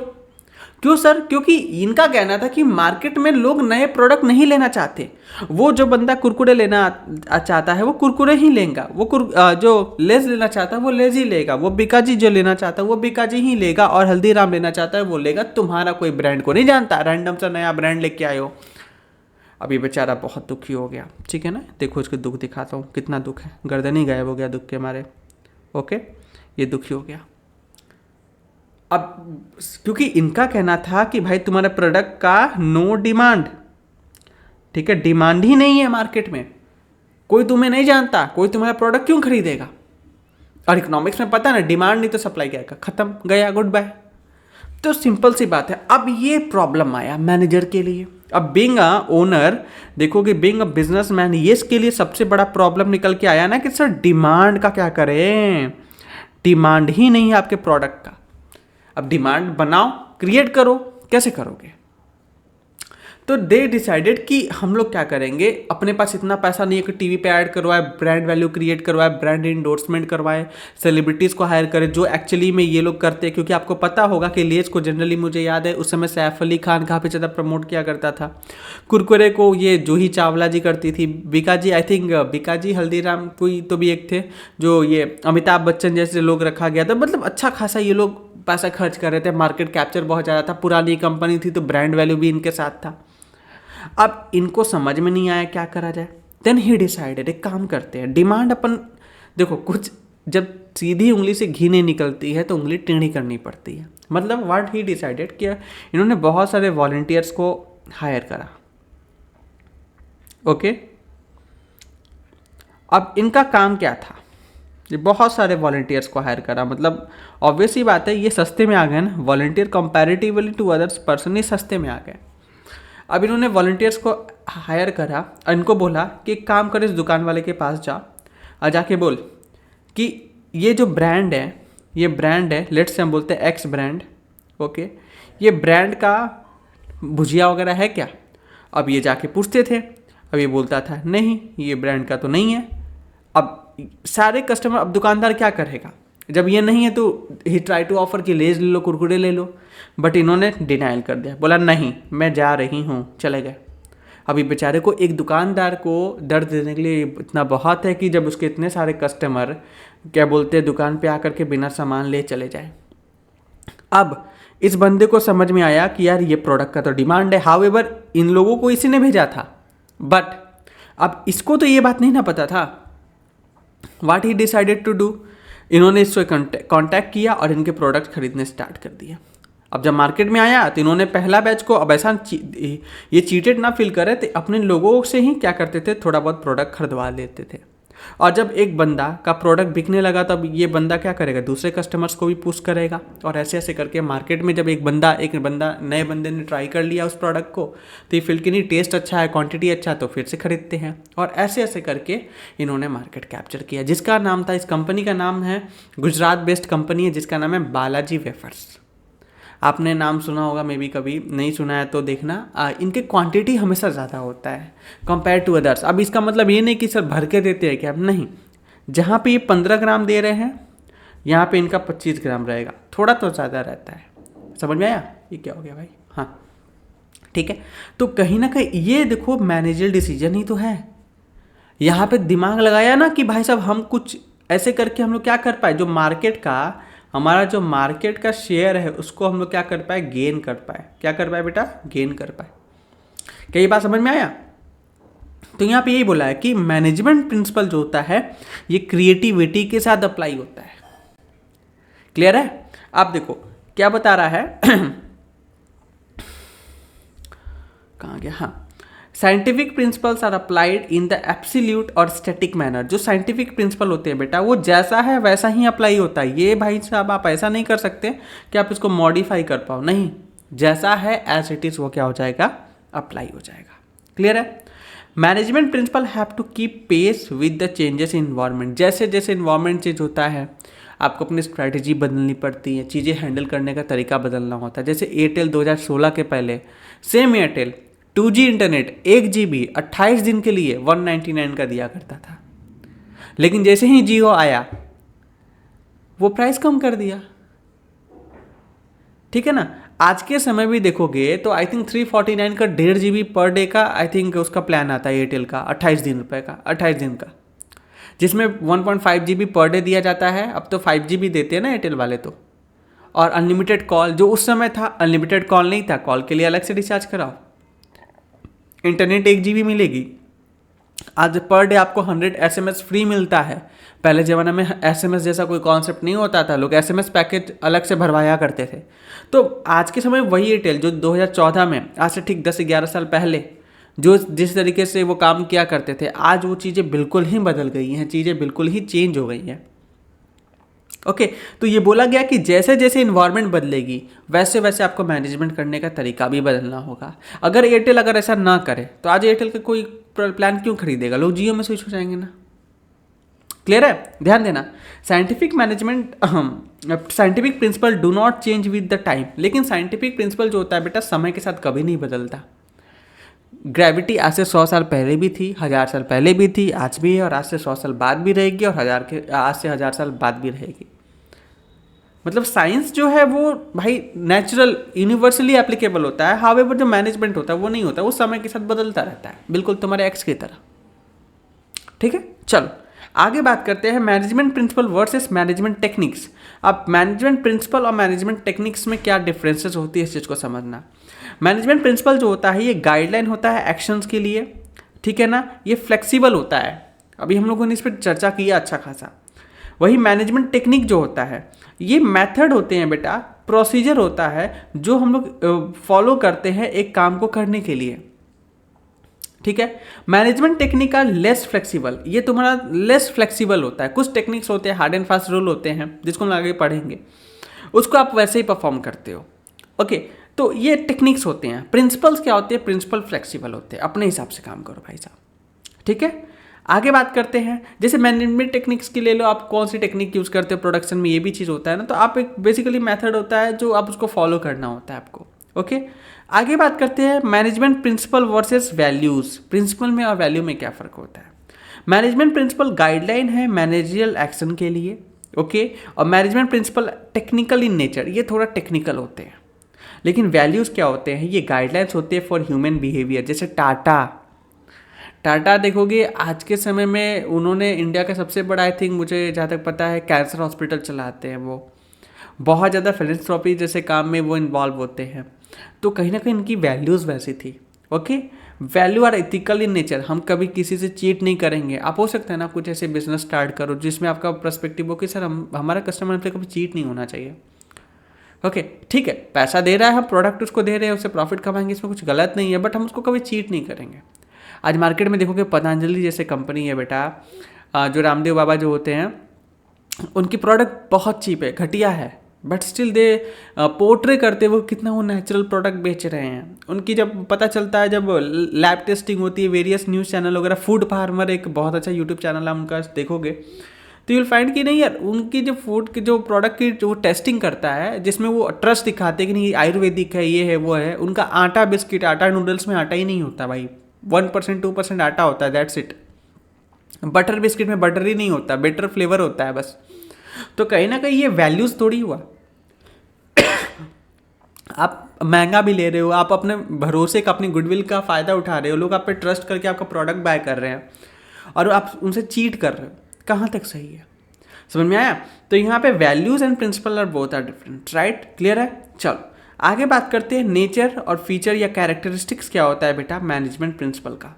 क्यों सर? क्योंकि इनका कहना था कि मार्केट में लोग नए प्रोडक्ट नहीं लेना चाहते। वो जो बंदा कुरकुरे लेना चाहता है वो कुरकुरे ही लेगा, वो जो लेज लेना चाहता है वो लेज ही लेगा, वो बीकाजी जो लेना चाहता है वो बीकाजी ही लेगा, और हल्दीराम लेना चाहता है वो लेगा। तुम्हारा कोई ब्रांड को नहीं जानता, रैंडम सा नया ब्रांड लेके आए हो। अब ये बेचारा बहुत दुखी हो गया, ठीक है ना। देखो इसके दुख दिखाता हूँ, कितना दुख है, गर्दन ही गायब हो गया दुख के मारे। ओके, ये दुखी हो गया। अब क्योंकि इनका कहना था कि भाई तुम्हारे प्रोडक्ट का नो डिमांड, ठीक है, डिमांड ही नहीं है मार्केट में, कोई तुम्हें नहीं जानता, कोई तुम्हारा प्रोडक्ट क्यों खरीदेगा। और इकोनॉमिक्स में पता है ना, डिमांड नहीं तो सप्लाई क्या का, खत्म, गया, गुड बाय। तो सिंपल सी बात है। अब ये प्रॉब्लम आया मैनेजर के लिए। अब बीइंग अ ओनर, देखो कि बीइंग अ बिजनेसमैन, ये इसके लिए सबसे बड़ा प्रॉब्लम निकल के आया ना कि सर डिमांड का क्या करें, डिमांड ही नहीं है आपके प्रोडक्ट का। अब डिमांड बनाओ, क्रिएट करो, कैसे करोगे? तो दे डिसाइडेड कि हम लोग क्या करेंगे, अपने पास इतना पैसा नहीं है कि टीवी पे ऐड करवाए, ब्रांड वैल्यू क्रिएट करवाए, ब्रांड इंडोर्समेंट करवाए, सेलिब्रिटीज़ को हायर करें जो एक्चुअली में ये लोग करते हैं। क्योंकि आपको पता होगा कि लेज को जनरली, मुझे याद है उस समय सैफ अली खान काफ़ी ज़्यादा प्रमोट किया करता था। कुरकुरे को ये जूही चावला जी करती थी, बीकाजी, आई थिंक बीकाजी, हल्दीराम कोई तो भी एक थे जो ये अमिताभ बच्चन जैसे लोग रखा गया था। मतलब अच्छा खासा ये लोग पैसा खर्च कर रहे थे, मार्केट कैप्चर बहुत ज़्यादा था, पुरानी कंपनी थी तो ब्रांड वैल्यू भी इनके साथ था। अब इनको समझ में नहीं आया क्या करा जाए। देन ही डिसाइडेड, एक काम करते हैं, डिमांड अपन, देखो कुछ जब सीधी उंगली से घी नहीं निकलती है तो उंगली टेढ़ी करनी पड़ती है। मतलब व्हाट ही डिसाइडेड किया, इन्होंने बहुत सारे वॉलंटियर्स को हायर करा। ओके, अब इनका काम क्या था, ये बहुत सारे वॉलंटियर्स को हायर करा। मतलब ऑब्वियस ही बात है, ये सस्ते में आ गए ना, volunteer comparatively to others person ये सस्ते में आ गए। अब इन्होंने वॉलंटियर्स को हायर करा और इनको बोला कि एक काम कर, इस दुकान वाले के पास जा और जाके बोल कि ये जो ब्रांड है, ये ब्रांड है, लेट्स से हम बोलते हैं एक्स ब्रांड, ओके, ये ब्रांड का भुजिया वगैरह है क्या? अब ये जाके पूछते थे, अब ये बोलता था नहीं, ये ब्रांड का तो नहीं है। अब सारे कस्टमर, अब दुकानदार क्या करेगा, जब ये नहीं है तो ही ट्राई टू ऑफर कि लेज ले लो, कुरकुरे ले लो, बट इन्होंने डिनाइल कर दिया, बोला नहीं मैं जा रही हूँ, चले गए। अभी बेचारे को, एक दुकानदार को दर्द देने के लिए इतना बहुत है कि जब उसके इतने सारे कस्टमर क्या बोलते हैं दुकान पे आकर के बिना सामान ले चले जाए। अब इस बंदे को समझ में आया कि यार ये प्रोडक्ट का तो डिमांड है, हाउएवर इन लोगों को इसी ने भेजा था, बट अब इसको तो ये बात नहीं ना पता था। What he decided to do, इन्होंने इससे कांटेक्ट किया और इनके प्रोडक्ट खरीदने स्टार्ट कर दिया। अब जब मार्केट में आया तो इन्होंने पहला बैच को, अब ऐसा ये चीटेड ना फील करे तो अपने लोगों से ही क्या करते थे, थोड़ा बहुत प्रोडक्ट खरीदवा लेते थे। और जब एक बंदा का प्रोडक्ट बिकने लगा तब ये बंदा क्या करेगा, दूसरे कस्टमर्स को भी पुश करेगा। और ऐसे ऐसे करके मार्केट में जब एक बंदा नए बंदे ने ट्राई कर लिया उस प्रोडक्ट को, तो ये फील कि नहीं टेस्ट अच्छा है, क्वांटिटी अच्छा, तो फिर से खरीदते हैं। और ऐसे ऐसे करके इन्होंने मार्केट कैप्चर किया, जिसका नाम था, इस कंपनी का नाम है, गुजरात बेस्ड कंपनी है जिसका नाम है बालाजी वेफर्स। आपने नाम सुना होगा, मे बी कभी नहीं सुना है तो देखना। इनके क्वांटिटी हमेशा ज़्यादा होता है कंपेयर टू अदर्स। अब इसका मतलब ये नहीं कि सर भर के देते हैं क्या, नहीं, जहाँ पे ये 15 ग्राम दे रहे हैं यहाँ पे इनका 25 ग्राम रहेगा, थोड़ा तो ज़्यादा रहता है। समझ में आया? ये क्या हो गया भाई? हाँ ठीक है। तो कहीं ना कहीं ये देखो मैनेजर डिसीजन ही तो है। यहाँ पे दिमाग लगाया ना कि भाई साहब हम कुछ ऐसे करके हम लोग क्या कर पाए, जो मार्केट का, हमारा जो मार्केट का शेयर है उसको हम लोग क्या कर पाए, गेन कर पाए। क्या कर पाए बेटा? गेन कर पाए। क्या ये बात समझ में आया? तो यहाँ पे यही बोला है कि मैनेजमेंट प्रिंसिपल जो होता है ये क्रिएटिविटी के साथ अप्लाई होता है। क्लियर है? आप देखो क्या बता रहा है कहाँ गया, हाँ, scientific principles are applied in the absolute और स्टैटिक मैनर। जो साइंटिफिक प्रिंसिपल होते हैं बेटा वो जैसा है वैसा ही अप्लाई होता है। ये भाई साहब आप ऐसा नहीं कर सकते कि आप इसको मॉडिफाई कर पाओ, नहीं, जैसा है एज इट इज वो क्या हो जाएगा, अप्लाई हो जाएगा। क्लियर है? Management principle have to keep pace with the changes in environment. जैसे जैसे इन्वायरमेंट चेंज होता है आपको अपनी स्ट्रैटेजी बदलनी पड़ती है, चीज़ें हैंडल करने का तरीका बदलना होता है। जैसे एयरटेल 2016 के पहले, same Airtel 2G internet 1 GB 28 दिन के लिए 199 का दिया करता था। लेकिन जैसे ही जियो आया वो प्राइस कम कर दिया, ठीक है ना। आज के समय भी देखोगे तो आई थिंक 349 का 1.5 GB पर डे का आई थिंक उसका प्लान आता है एयरटेल का, 28 दिन का, 28 दिन का, जिसमें 1.5 GB पर डे दिया जाता है। अब तो 5 GB देते हैं ना एयरटेल वाले तो। और अनलिमिटेड कॉल, जो उस समय था अनलिमिटेड कॉल नहीं था, कॉल के लिए अलग से रिचार्ज कराओ। इंटरनेट 1 GB मिलेगी। आज पर डे आपको 100 SMS फ्री मिलता है। पहले ज़माने में SMS जैसा कोई कॉन्सेप्ट नहीं होता था, लोग SMS पैकेज अलग से भरवाया करते थे। तो आज के समय वही एयरटेल जो 2014 में, आज से ठीक 10-11 साल पहले जो जिस तरीके से वो काम किया करते थे, आज वो चीज़ें बिल्कुल ही बदल गई हैं, चीज़ें बिल्कुल ही चेंज हो गई हैं। ओके, तो ये बोला गया कि जैसे जैसे इन्वायरमेंट बदलेगी वैसे वैसे आपको मैनेजमेंट करने का तरीका भी बदलना होगा। अगर एयरटेल अगर ऐसा ना करे तो आज एयरटेल का कोई प्लान क्यों खरीदेगा, लोग जियो में स्विच हो जाएंगे ना। क्लियर है, ध्यान देना। Scientific management scientific principle do not change with the time, लेकिन साइंटिफिक प्रिंसिपल जो होता है बेटा समय के साथ कभी नहीं बदलता। ग्रेविटी आज से 100 साल पहले भी थी, 1000 साल पहले भी थी, आज भी है, और आज से 100 साल बाद भी रहेगी, और आज से 1000 साल बाद भी रहेगी। मतलब साइंस जो है वो भाई नेचुरल यूनिवर्सली एप्लीकेबल होता है। हावेवर जो मैनेजमेंट होता है वो नहीं होता, वो समय के साथ बदलता रहता है, बिल्कुल तुम्हारे एक्स की तरह। ठीक है, चलो आगे बात करते हैं management principle versus management techniques. अब मैनेजमेंट प्रिंसिपल और मैनेजमेंट टेक्निक्स में क्या डिफरेंसेस होती है इस चीज़ को समझना। मैनेजमेंट प्रिंसिपल जो होता है ये गाइडलाइन होता है एक्शंस के लिए, ठीक है ना, ये फ्लेक्सिबल होता है। अभी हम लोगों ने इस पर चर्चा किया अच्छा खासा। वही मैनेजमेंट टेक्निक जो होता है ये मेथड होते हैं बेटा, प्रोसीजर होता है जो हम लोग फॉलो करते हैं एक काम को करने के लिए, ठीक है। मैनेजमेंट टेक्निक का लेस फ्लेक्सिबल, ये तुम्हारा लेस फ्लेक्सिबल होता है। कुछ टेक्निक्स होते हैं, हार्ड एंड फास्ट रूल होते हैं जिसको हम आगे पढ़ेंगे, उसको आप वैसे ही परफॉर्म करते हो। ओके, तो ये टेक्निक्स होते हैं। प्रिंसिपल्स क्या होते हैं, प्रिंसिपल फ्लेक्सिबल होते हैं, अपने हिसाब से काम करो भाई साहब, ठीक है। आगे बात करते हैं, जैसे मैनेजमेंट टेक्निक्स की ले लो, आप कौन सी टेक्निक यूज़ करते हो प्रोडक्शन में, ये भी चीज़ होता है ना। तो आप एक बेसिकली मेथड होता है जो आप उसको फॉलो करना होता है आपको। ओके, आगे बात करते हैं management principle versus values. Principle में और वैल्यू में क्या फ़र्क होता है। मैनेजमेंट प्रिंसिपल गाइडलाइन है मैनेजरियल एक्शन के लिए, ओके, और management principle technical in nature, ये थोड़ा टेक्निकल होते हैं। लेकिन वैल्यूज़ क्या होते हैं, ये गाइडलाइंस होते हैं फॉर ह्यूमन बिहेवियर। जैसे टाटा देखोगे आज के समय में उन्होंने इंडिया का सबसे बड़ा, आई थिंक मुझे जहाँ तक पता है, कैंसर हॉस्पिटल चलाते हैं। वो बहुत ज़्यादा फिलैंथ्रोपी जैसे काम में वो इन्वॉल्व होते हैं। तो कहीं ना कहीं इनकी वैल्यूज़ वैसी थी। Okay, value are ethical in nature, हम कभी किसी से चीट नहीं करेंगे। आप हो सकता है ना कुछ ऐसे बिजनेस स्टार्ट करो जिसमें आपका पर्सपेक्टिव हो कि सर हमारा कस्टमर हमसे कभी चीट नहीं होना चाहिए। ओके, ठीक है, पैसा दे रहा है, हम प्रोडक्ट उसको दे रहे हैं, उससे प्रॉफिट कमाएंगे, इसमें कुछ गलत नहीं है, बट हम उसको कभी चीट नहीं करेंगे। आज मार्केट में देखोगे पतंजलि जैसे कंपनी है बेटा, जो रामदेव बाबा जो होते हैं, उनकी प्रोडक्ट बहुत चीप है, घटिया है, बट स्टिल दे पोर्ट्रे करते वो कितना वो नेचुरल प्रोडक्ट बेच रहे हैं। उनकी जब पता चलता है, जब लैब टेस्टिंग होती है, वेरियस न्यूज़ चैनल वगैरह, फूड फार्मर एक बहुत अच्छा यूट्यूब चैनल है उनका, देखोगे तो यूल फाइंड कि नहीं यार, उनकी जो फूड की जो प्रोडक्ट की जो टेस्टिंग करता है, जिसमें वो ट्रस्ट दिखाते हैं कि नहीं आयुर्वेदिक है, ये है वो है। उनका आटा बिस्किट, आटा नूडल्स में आटा ही नहीं होता भाई, 1% 2% आटा होता है, दैट्स इट। बटर बिस्किट में बटर ही नहीं होता, बेटर फ्लेवर होता है बस। तो कहीं ना कहीं ये वैल्यूज़ थोड़ी हुआ। आप महंगा भी ले रहे हो, आप अपने भरोसे का, अपनी गुडविल का फ़ायदा उठा रहे हो, लोग आप पे ट्रस्ट करके आपका प्रोडक्ट बाय कर रहे हैं और आप उनसे चीट कर रहे हो। कहाँ तक सही है, समझ में आया। तो यहाँ पे values and principle are both are different, right, clear है। चलो आगे बात करते हैं नेचर और फीचर या कैरेक्टरिस्टिक्स क्या होता है बेटा मैनेजमेंट प्रिंसिपल का।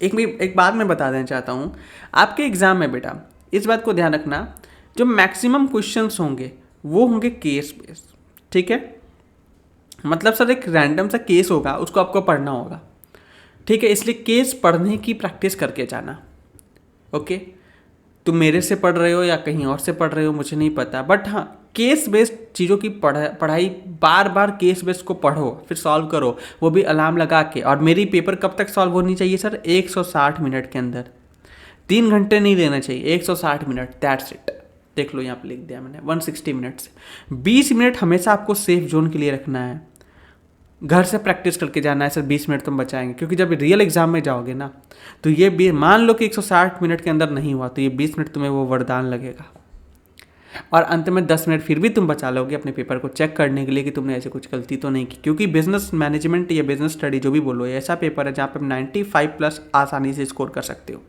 एक बात मैं बता देना चाहता हूँ, आपके एग्जाम में बेटा इस बात को ध्यान रखना, जो मैक्सिमम क्वेश्चंस होंगे वो होंगे केस बेस्ड, ठीक है। मतलब सर एक रैंडम सा केस होगा, उसको आपको पढ़ना होगा, ठीक है। इसलिए केस पढ़ने की प्रैक्टिस करके जाना, ओके। तुम मेरे से पढ़ रहे हो या कहीं और से पढ़ रहे हो मुझे नहीं पता, बट हाँ केस बेस्ड चीज़ों की पढ़ाई बार बार केस बेस्ड को पढ़ो, फिर सॉल्व करो, वो भी अलार्म लगा के। और मेरी पेपर कब तक सॉल्व होनी चाहिए सर, 160 मिनट के अंदर, 3 घंटे नहीं लेना चाहिए, 160 मिनट, दैट्स इट। देख लो यहाँ पे लिख दिया मैंने 160 मिनट से 20 मिनट हमेशा आपको सेफ जोन के लिए रखना है। घर से प्रैक्टिस करके जाना है सर, 20 मिनट तुम बचाएंगे, क्योंकि जब रियल एग्जाम में जाओगे ना तो ये भी मान लो कि 160 मिनट के अंदर नहीं हुआ तो ये 20 मिनट तुम्हें वो वरदान लगेगा, और अंत में 10 मिनट फिर भी तुम बचा लोगे अपने पेपर को चेक करने के लिए कि तुमने ऐसे कुछ गलती तो नहीं की। क्योंकि बिजनेस मैनेजमेंट या बिजनेस स्टडी जो भी बोलो, ये ऐसा पेपर है जहाँ पे 95+ आसानी से स्कोर कर सकते हो।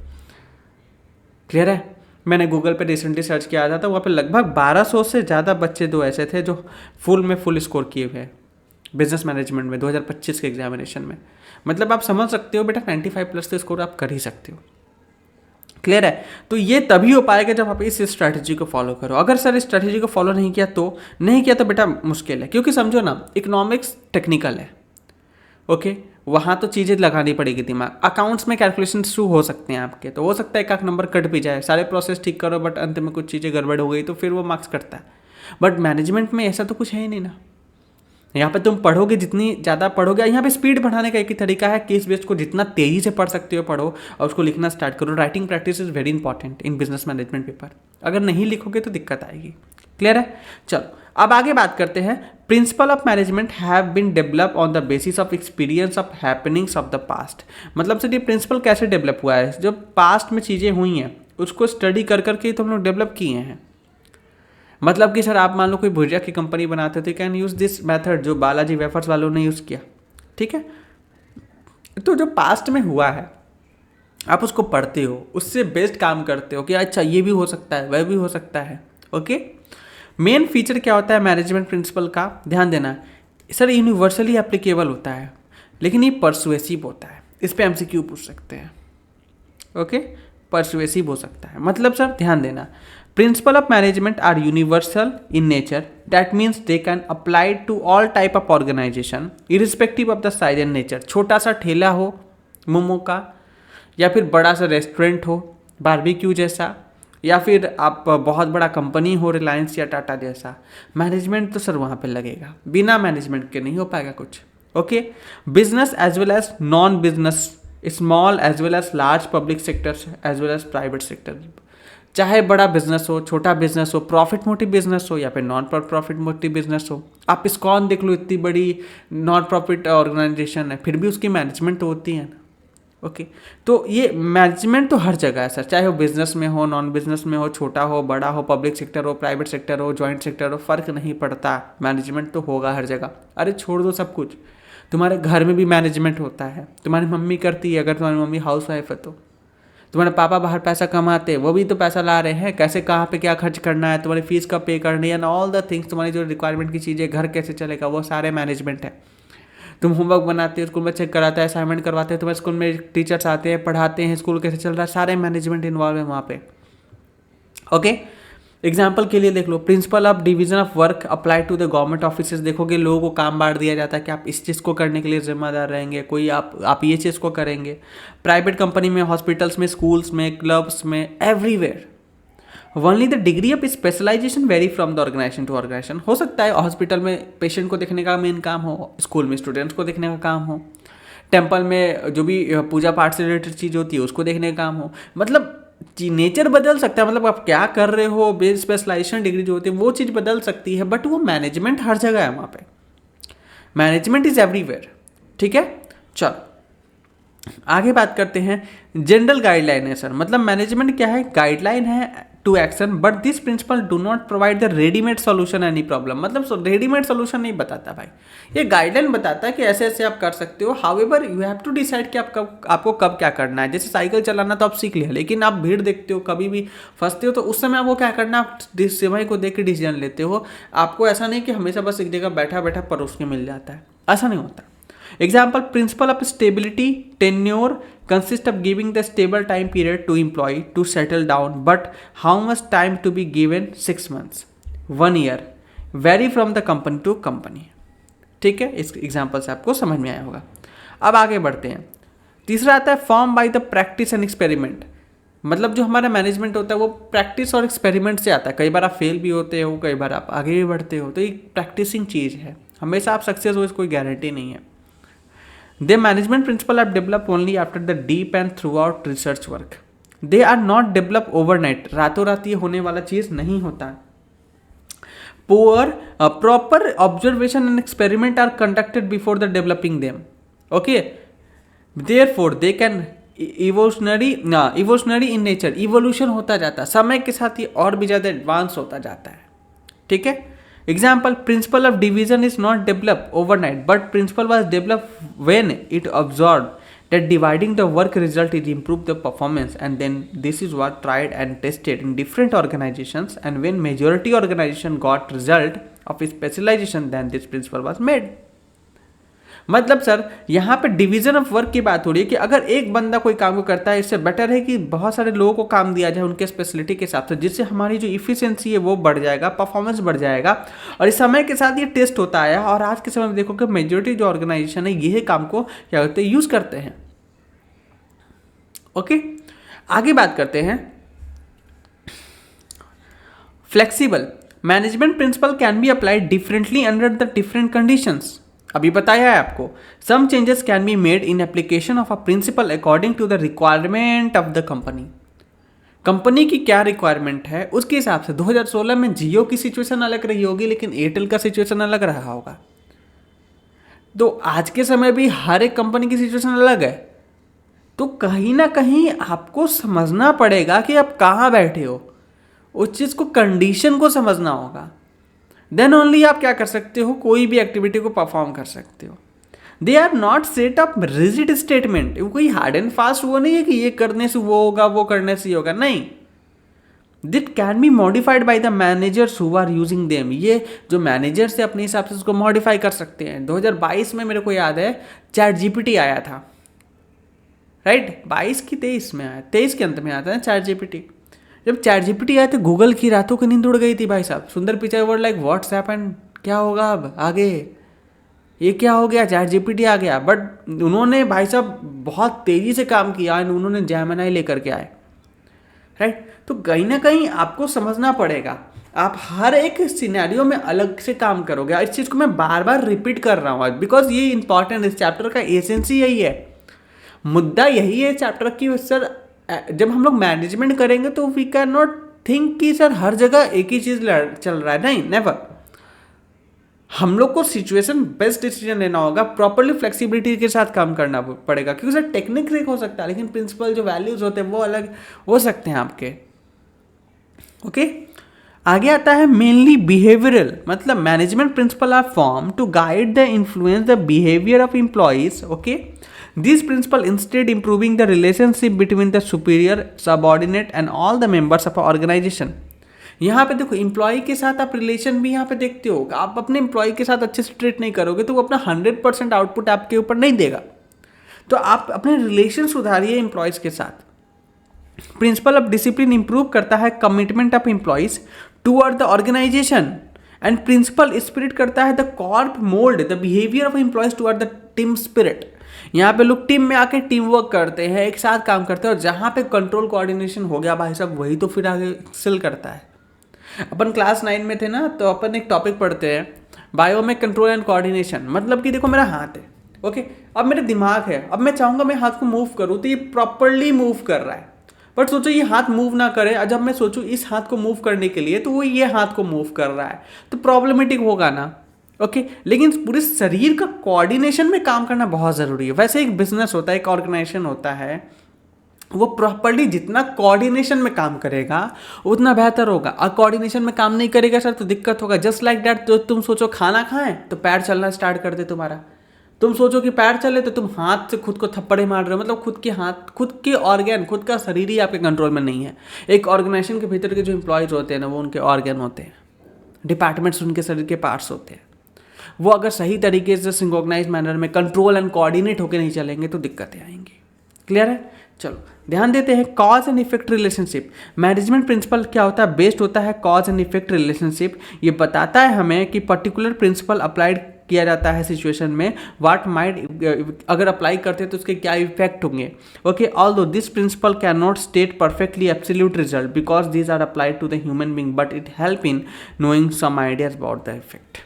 क्लियर है? मैंने गूगल पे रिसेंटली सर्च किया था, वहाँ पे लगभग 1200 से ज़्यादा बच्चे दो ऐसे थे जो फुल स्कोर किए हुए हैं बिजनेस मैनेजमेंट में 2025 के एग्जामिनेशन में। मतलब आप समझ सकते हो बेटा 95+ तो स्कोर आप कर ही सकते हो। क्लियर है? तो ये तभी हो पाएगा जब आप इस स्ट्रैटेजी को फॉलो करो। अगर सर इस स्ट्रैटेजी को फॉलो नहीं किया तो बेटा मुश्किल है, क्योंकि समझो ना इकोनॉमिक्स टेक्निकल है, ओके, वहाँ तो चीज़ें लगानी पड़ेगी दिमाग। अकाउंट्स में कैलकुलेशन थ्रू हो सकते हैं आपके, तो हो सकता है एक नंबर कट भी जाए, सारे प्रोसेस ठीक करो बट अंत में कुछ चीज़ें गड़बड़ हो गई तो फिर वो मार्क्स कटता है। बट मैनेजमेंट में ऐसा तो कुछ है ही नहीं ना। यहाँ पे तुम पढ़ोगे, जितनी ज़्यादा पढ़ोगे, यहाँ पे स्पीड बढ़ाने का एक ही तरीका है, केस बेस्ड को जितना तेज़ी से पढ़ सकते हो पढ़ो और उसको लिखना स्टार्ट करो। Writing practice is very important in business management paper. अगर नहीं लिखोगे तो दिक्कत आएगी। क्लियर है? चलो अब आगे बात करते हैं। Principle of management have been develop on the basis of experience of happenings of the past. मतलब सर ये प्रिंसिपल कैसे डेवलप हुआ है? जो पास्ट में चीज़ें हुई हैं उसको स्टडी कर करके तो हम लोग डेवलप किए हैं। मतलब कि सर आप मान लो कोई भुजिया की कंपनी बनाते थे, कैन यूज़ दिस मेथड जो बालाजी वेफर्स वालों ने यूज़ किया। ठीक है, तो जो पास्ट में हुआ है आप उसको पढ़ते हो, उससे बेस्ट काम करते हो कि अच्छा ये भी हो सकता है, वह भी हो सकता है। ओके, मेन फीचर क्या होता है मैनेजमेंट प्रिंसिपल का? ध्यान देना सर, यूनिवर्सली एप्लीकेबल होता है लेकिन ये परसुएसिव होता है। इस पर MCQ पूछ सकते हैं। ओके, परसुएसिव हो सकता है। मतलब सर ध्यान देना, principle of management are universal in nature, that means they can apply to all type of organisation irrespective of the size and nature. छोटा सा ठेला हो मोमो का, या फिर बड़ा सा रेस्टोरेंट हो बारबेक्यू जैसा, या फिर आप बहुत बड़ा कंपनी हो रिलायंस या टाटा जैसा, मैनेजमेंट तो सर वहाँ पे लगेगा। बिना मैनेजमेंट के नहीं हो पाएगा कुछ। Okay, business as well as non business, small as well as large public sectors as well as private sector, चाहे बड़ा बिजनेस हो, छोटा बिजनेस हो, प्रॉफिट मोटिव बिजनेस हो या फिर नॉन प्रॉफिट मोटिव बिजनेस हो। आप इस्कॉन देख लो, इतनी बड़ी नॉन प्रॉफिट ऑर्गेनाइजेशन है, फिर भी उसकी मैनेजमेंट तो होती है ना। ओके, तो ये मैनेजमेंट तो हर जगह है सर, चाहे वो बिजनेस में हो, नॉन बिजनेस में हो, छोटा हो, बड़ा हो, पब्लिक सेक्टर हो, प्राइवेट सेक्टर हो, जॉइंट सेक्टर हो, फर्क नहीं पड़ता, मैनेजमेंट तो होगा हर जगह। अरे छोड़ दो सब कुछ, तुम्हारे घर में भी मैनेजमेंट होता है। तुम्हारी मम्मी करती है, अगर तुम्हारी मम्मी हाउस वाइफ है तो। तुम्हारे पापा बाहर पैसा कमाते, वो भी तो पैसा ला रहे हैं, कैसे कहाँ पे क्या खर्च करना है, तुम्हारी फीस कब पे करनी है, एंड ऑल द थिंग्स, तुम्हारी जो रिक्वायरमेंट की चीज़ें, घर कैसे चलेगा, वो सारे मैनेजमेंट है। तुम होमवर्क बनाते हो, स्कूल में चेक कराता है, असाइनमेंट करवाते हैं, तुम्हारे स्कूल में टीचर्स आते हैं, पढ़ाते हैं, स्कूल कैसे चल रहा है, सारे मैनेजमेंट इन्वॉल्व है वहाँ पे। ओके, एग्जाम्पल के लिए देख लो, principle of division of work apply to the government offices. देखोगे लोगों को काम बांट दिया जाता है कि आप इस चीज़ को करने के लिए जिम्मेदार रहेंगे, कोई आप ये चीज़ को करेंगे। प्राइवेट कंपनी में, हॉस्पिटल्स में, स्कूल्स में, क्लब्स में, everywhere. Only the degree of specialisation vary from the organisation to organisation. हो सकता है हॉस्पिटल में पेशेंट को देखने का मेन काम हो, स्कूल में स्टूडेंट्स को देखने का काम हो, टेम्पल में जो भी पूजा पाठ से रिलेटेड चीज़ होती है उसको देखने का काम हो। मतलब नेचर बदल सकता है, मतलब आप क्या कर रहे हो, बेस स्पेशलाइजेशन डिग्री जो होती है वो चीज़ बदल सकती है, बट वो मैनेजमेंट हर जगह है वहाँ पे। Management is everywhere. ठीक है, चलो आगे बात करते हैं। जनरल गाइडलाइन है सर, मतलब मैनेजमेंट क्या है? गाइडलाइन है to action, but this principle do not provide the readymade solution any problem. मतलब रेडीमेड सॉल्यूशन नहीं बताता भाई, ये गाइडलाइन बताता है कि ऐसे ऐसे आप कर सकते हो। However you have to decide कि आपको कब क्या करना है। जैसे साइकिल चलाना तो आप सीख लिया, लेकिन आप भीड़ देखते हो, कभी भी फंसते हो, तो उस समय आपको क्या करना है? आप समय को देख के डिसीजन लेते हो। आपको ऐसा नहीं कि हमेशा बस एक जगह बैठा बैठा परोस के मिल जाता है, ऐसा नहीं होता। Example, principle of stability tenure consists of giving the stable time period to employee to settle down, but how much time to be given? 6 months, 1 year, vary from the company to company। ठीक है, इस example से आपको समझ में आया होगा। अब आगे बढ़ते हैं। तीसरा आता है form by the practice and experiment. मतलब जो हमारा मैनेजमेंट होता है वो प्रैक्टिस और एक्सपेरिमेंट से आता है। कई बार आप फेल भी होते हो, कई बार आप आगे भी बढ़ते हो, तो ये प्रैक्टिसिंग चीज़ है। हमेशा आप सक्सेस हो, इसकी कोई गारंटी नहीं है। The management principle are developed only after the deep and throughout research work. They are not developed overnight. रातों रात ये होने वाला चीज़ नहीं होता। poor proper observation and experiment are conducted before the developing them. Okay, therefore they can evolutionary in nature, evolution होता जाता है समय के साथ, ये और भी ज़्यादा एडवांस होता जाता है. ठीक है. Example, principle of division is not develop overnight, but principle was develop when it observe that dividing the work result is improve the performance, and then this is what tried and tested in different organizations, and when majority organization got result of specialization, then this principle was made. मतलब sir यहाँ पे division of work की बात हो रही है कि अगर एक बंदा कोई काम को करता है, इससे बेटर है कि बहुत सारे लोगों को काम दिया जाए उनके स्पेशलिटी के हिसाब से, जिससे हमारी जो इफिशियंसी है वो बढ़ जाएगा, परफॉर्मेंस बढ़ जाएगा. और इस समय के साथ ये टेस्ट होता है, और आज के समय में देखो कि मेजोरिटी जो ऑर्गेनाइजेशन है ये काम को क्या करते हैं, यूज करते हैं. ओके, आगे बात करते हैं. Flexible management principle can be applied differently under the different conditions. अभी बताया है आपको. Some changes can be made in application of a principle according to the requirement of the company. Company की क्या रिक्वायरमेंट है उसके हिसाब से. 2016 में जियो की सिचुएशन अलग रही होगी, लेकिन एयरटेल का सिचुएशन अलग रहा होगा. तो आज के समय भी हर एक कंपनी की सिचुएशन अलग है. तो कहीं ना कहीं आपको समझना पड़ेगा कि आप कहाँ बैठे हो, उस चीज़ को, कंडीशन को समझना होगा. देन ओनली आप क्या कर सकते हो, कोई भी एक्टिविटी को परफॉर्म कर सकते हो. They are not set up rigid statement. कोई हार्ड एंड फास्ट वो नहीं है कि ये करने से वो होगा, वो करने से ये होगा. नहीं, it can be modified by the managers who are using them. ये जो मैनेजर्स है अपने हिसाब से उसको मॉडिफाई कर सकते हैं. 2022 में मेरे को याद है चैट जीपीटी आया था, राइट. 22 की 23 में आया, 23 के अंत में आता है चैट जीपीटी. जब चैट जीपीटी आया तो गूगल की रातों की नींद उड़ गई थी भाई साहब. सुंदर Pichai word like WhatsApp and क्या होगा अब आगे, ये क्या हो गया, चैट जीपीटी आ गया. बट उन्होंने भाई साहब बहुत तेज़ी से काम किया एंड उन्होंने जेमिनी लेकर के आए, राइट. तो कहीं ना कहीं आपको समझना पड़ेगा, आप हर एक सिनेरियो में अलग से काम करोगे. इस चीज़ को मैं बार बार रिपीट कर रहा हूँ आज, बिकॉज ये इंपॉर्टेंट, इस चैप्टर का एसेंस यही है, मुद्दा यही है चैप्टर की. सर जब हम लोग मैनेजमेंट करेंगे तो वी कैन नॉट थिंक कि सर हर जगह एक ही चीज़ चल रहा है. नहीं, नेवर. हम लोग को सिचुएशन बेस्ट डिसीजन लेना होगा, प्रॉपरली फ्लेक्सिबिलिटी के साथ काम करना पड़ेगा. क्योंकि सर टेक्निक एक हो सकता है, लेकिन प्रिंसिपल जो वैल्यूज होते हैं वो अलग हो सकते हैं आपके. ओके, आगे आता है मेनली बिहेवियरल. मतलब management principle are form to guide the influence the behaviour of employees. Okay, this principle instead improving the relationship between the superior, subordinate and all the members of organisation. यहाँ पे देखो, employ के साथ आप relation भी यहाँ पे देखते हो. आप अपने एम्प्लॉय के साथ अच्छे से ट्रीट नहीं करोगे तो वो अपना 100% आउटपुट आपके ऊपर नहीं देगा. तो आप अपने रिलेशन सुधारिए एम्प्लॉयज़ के साथ. प्रिंसिपल ऑफ डिसिप्लिन इंप्रूव करता है commitment of employees toward the organisation, and principle spirit करता है the corps mould the behaviour of employees toward the team spirit. यहाँ पे लोग टीम में आके टीम वर्क करते हैं, एक साथ काम करते हैं, और जहाँ पे कंट्रोल कोऑर्डिनेशन हो गया भाई साहब, वही तो फिर आगे एक्सेल करता है. अपन क्लास 9 में थे ना, तो अपन एक टॉपिक पढ़ते हैं बायो में कंट्रोल एंड कोऑर्डिनेशन. मतलब कि देखो मेरा हाथ है, ओके, अब मेरे दिमाग है, अब मैं चाहूँगा मैं हाथ को मूव करूँ तो ये प्रॉपरली मूव कर रहा है. बट सोचो ये हाथ मूव ना करे, जब मैं सोचूं इस हाथ को मूव करने के लिए तो वो ये हाथ को मूव कर रहा है, तो प्रॉब्लमेटिक होगा ना. ओके, लेकिन पूरे शरीर का कोऑर्डिनेशन में काम करना बहुत ज़रूरी है. वैसे एक बिजनेस होता है, एक ऑर्गेनाइजेशन होता है, वो प्रॉपर्ली जितना कोऑर्डिनेशन में काम करेगा उतना बेहतर होगा. और कोऑर्डिनेशन में काम नहीं करेगा सर तो दिक्कत होगा. जस्ट लाइक दैट, तो तुम सोचो खाना खाएं तो पैर चलना स्टार्ट कर दे तुम्हारा. तुम सोचो कि पैर चले तो तुम हाथ से खुद को थप्पड़े मार रहे हो. मतलब खुद के हाथ, खुद के ऑर्गन, खुद का शरीर ही आपके कंट्रोल में नहीं है. एक ऑर्गेनाइजेशन के भीतर के जो एम्प्लॉयज होते हैं ना, वो उनके ऑर्गन होते हैं, डिपार्टमेंट्स उनके शरीर के पार्ट्स होते हैं. वो अगर सही तरीके से सिंक्रोनाइज मैनर में कंट्रोल एंड कोऑर्डिनेट होकर नहीं चलेंगे तो दिक्कतें आएंगी. क्लियर है? चलो ध्यान देते हैं. Cause and effect relationship. Management principle क्या होता है? बेस्ड होता है कॉज एंड इफेक्ट रिलेशनशिप. ये बताता है हमें कि पर्टिकुलर प्रिंसिपल अप्लाइड किया जाता है सिचुएशन में, व्हाट माइट, अगर अप्लाई करते हैं तो उसके क्या इफेक्ट होंगे. Okay, although this principle can not state perfectly absolute result because these are applied to the human being, but it help in knowing some ideas about the effect.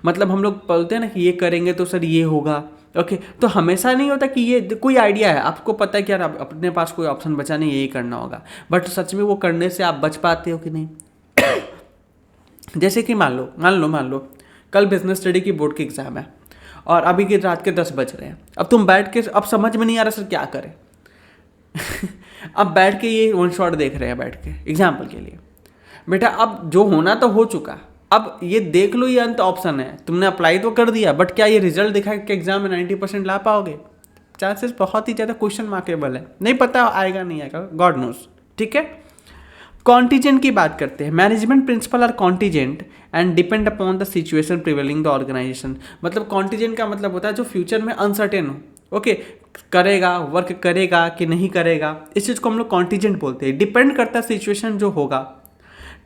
मतलब हम लोग बोलते हैं ना कि ये करेंगे तो सर ये होगा. ओके, तो हमेशा नहीं होता कि ये कोई आइडिया है, आपको पता है कि यार अपने पास कोई ऑप्शन बचा नहीं, यही करना होगा, बट सच में वो करने से आप बच पाते हो कि नहीं. जैसे कि मान लो कल बिजनेस स्टडी की बोर्ड की एग्ज़ाम है और अभी की रात के 10 बज रहे हैं। अब तुम बैठ के, अब समझ में नहीं आ रहा सर क्या करें। अब बैठ के ये वन शॉट देख रहे हैं बैठ के एग्जाम्पल के लिए। बेटा अब जो होना तो हो चुका, अब ये देख लो, ये अंत ऑप्शन है, तुमने अप्लाई तो कर दिया, बट क्या ये रिजल्ट दिखा कि एग्जाम में 90% ला पाओगे? चांसेस बहुत ही ज़्यादा क्वेश्चन मार्केबल है, नहीं पता आएगा नहीं आएगा, गॉड नोस। ठीक है, कॉन्टीजेंट की बात करते हैं। Management principle are contingent and depend upon the situation prevailing the organisation. मतलब कॉन्टीजेंट का मतलब होता है जो फ्यूचर में अनसर्टेन हो। ओके, करेगा, वर्क करेगा कि नहीं करेगा, इस चीज़ को हम लोग कॉन्टीजेंट बोलते हैं। डिपेंड करता है सिचुएशन जो होगा।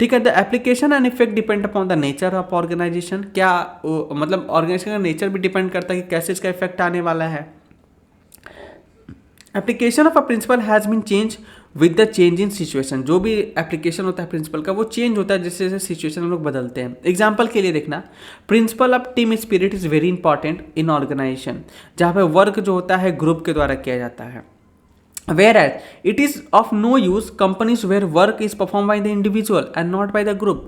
ठीक है, the application and effect depend upon the nature of organisation. क्या मतलब ऑर्गेनाइजेशन का नेचर भी डिपेंड करता है कि कैसे इसका इफेक्ट आने वाला है। Application of a principle has been change with the change in situation. जो भी एप्लीकेशन होता है प्रिंसिपल का वो चेंज होता है जैसे जैसे सिचुएशन हम लोग बदलते हैं। एग्जाम्पल के लिए देखना, principle of team spirit is very important in organisation, जहाँ पे वर्क जो होता है ग्रुप के द्वारा किया जाता है। Whereas it is of no use companies where work is performed by the individual and not by the group।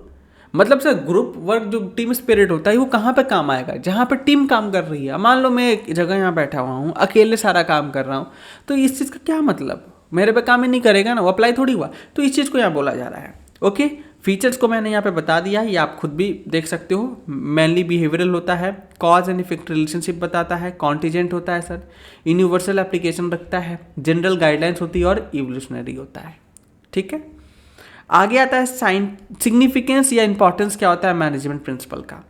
मतलब सर ग्रुप वर्क जो टीम स्पिरिट होता है वो कहाँ पे काम आएगा? जहाँ पे टीम काम कर रही है। मान लो मैं एक जगह यहाँ बैठा हुआ हूँ, अकेले सारा काम कर रहा हूँ, तो इस चीज़ का क्या मतलब? मेरे पे काम ही नहीं करेगा ना, वो अप्लाई थोड़ी हुआ। तो इस चीज़ को यहाँ बोला जा रहा है। ओके, फीचर्स को मैंने यहाँ पे बता दिया है, ये आप खुद भी देख सकते हो। मेनली बिहेवियरल होता है, कॉज एंड इफेक्ट रिलेशनशिप बताता है, कॉन्टीजेंट होता है सर, यूनिवर्सल एप्लीकेशन रखता है, जनरल गाइडलाइंस होती है और इवोल्यूशनरी होता है। ठीक है, आगे आता है सिग्निफिकेंस या इंपॉर्टेंस क्या होता है मैनेजमेंट प्रिंसिपल का।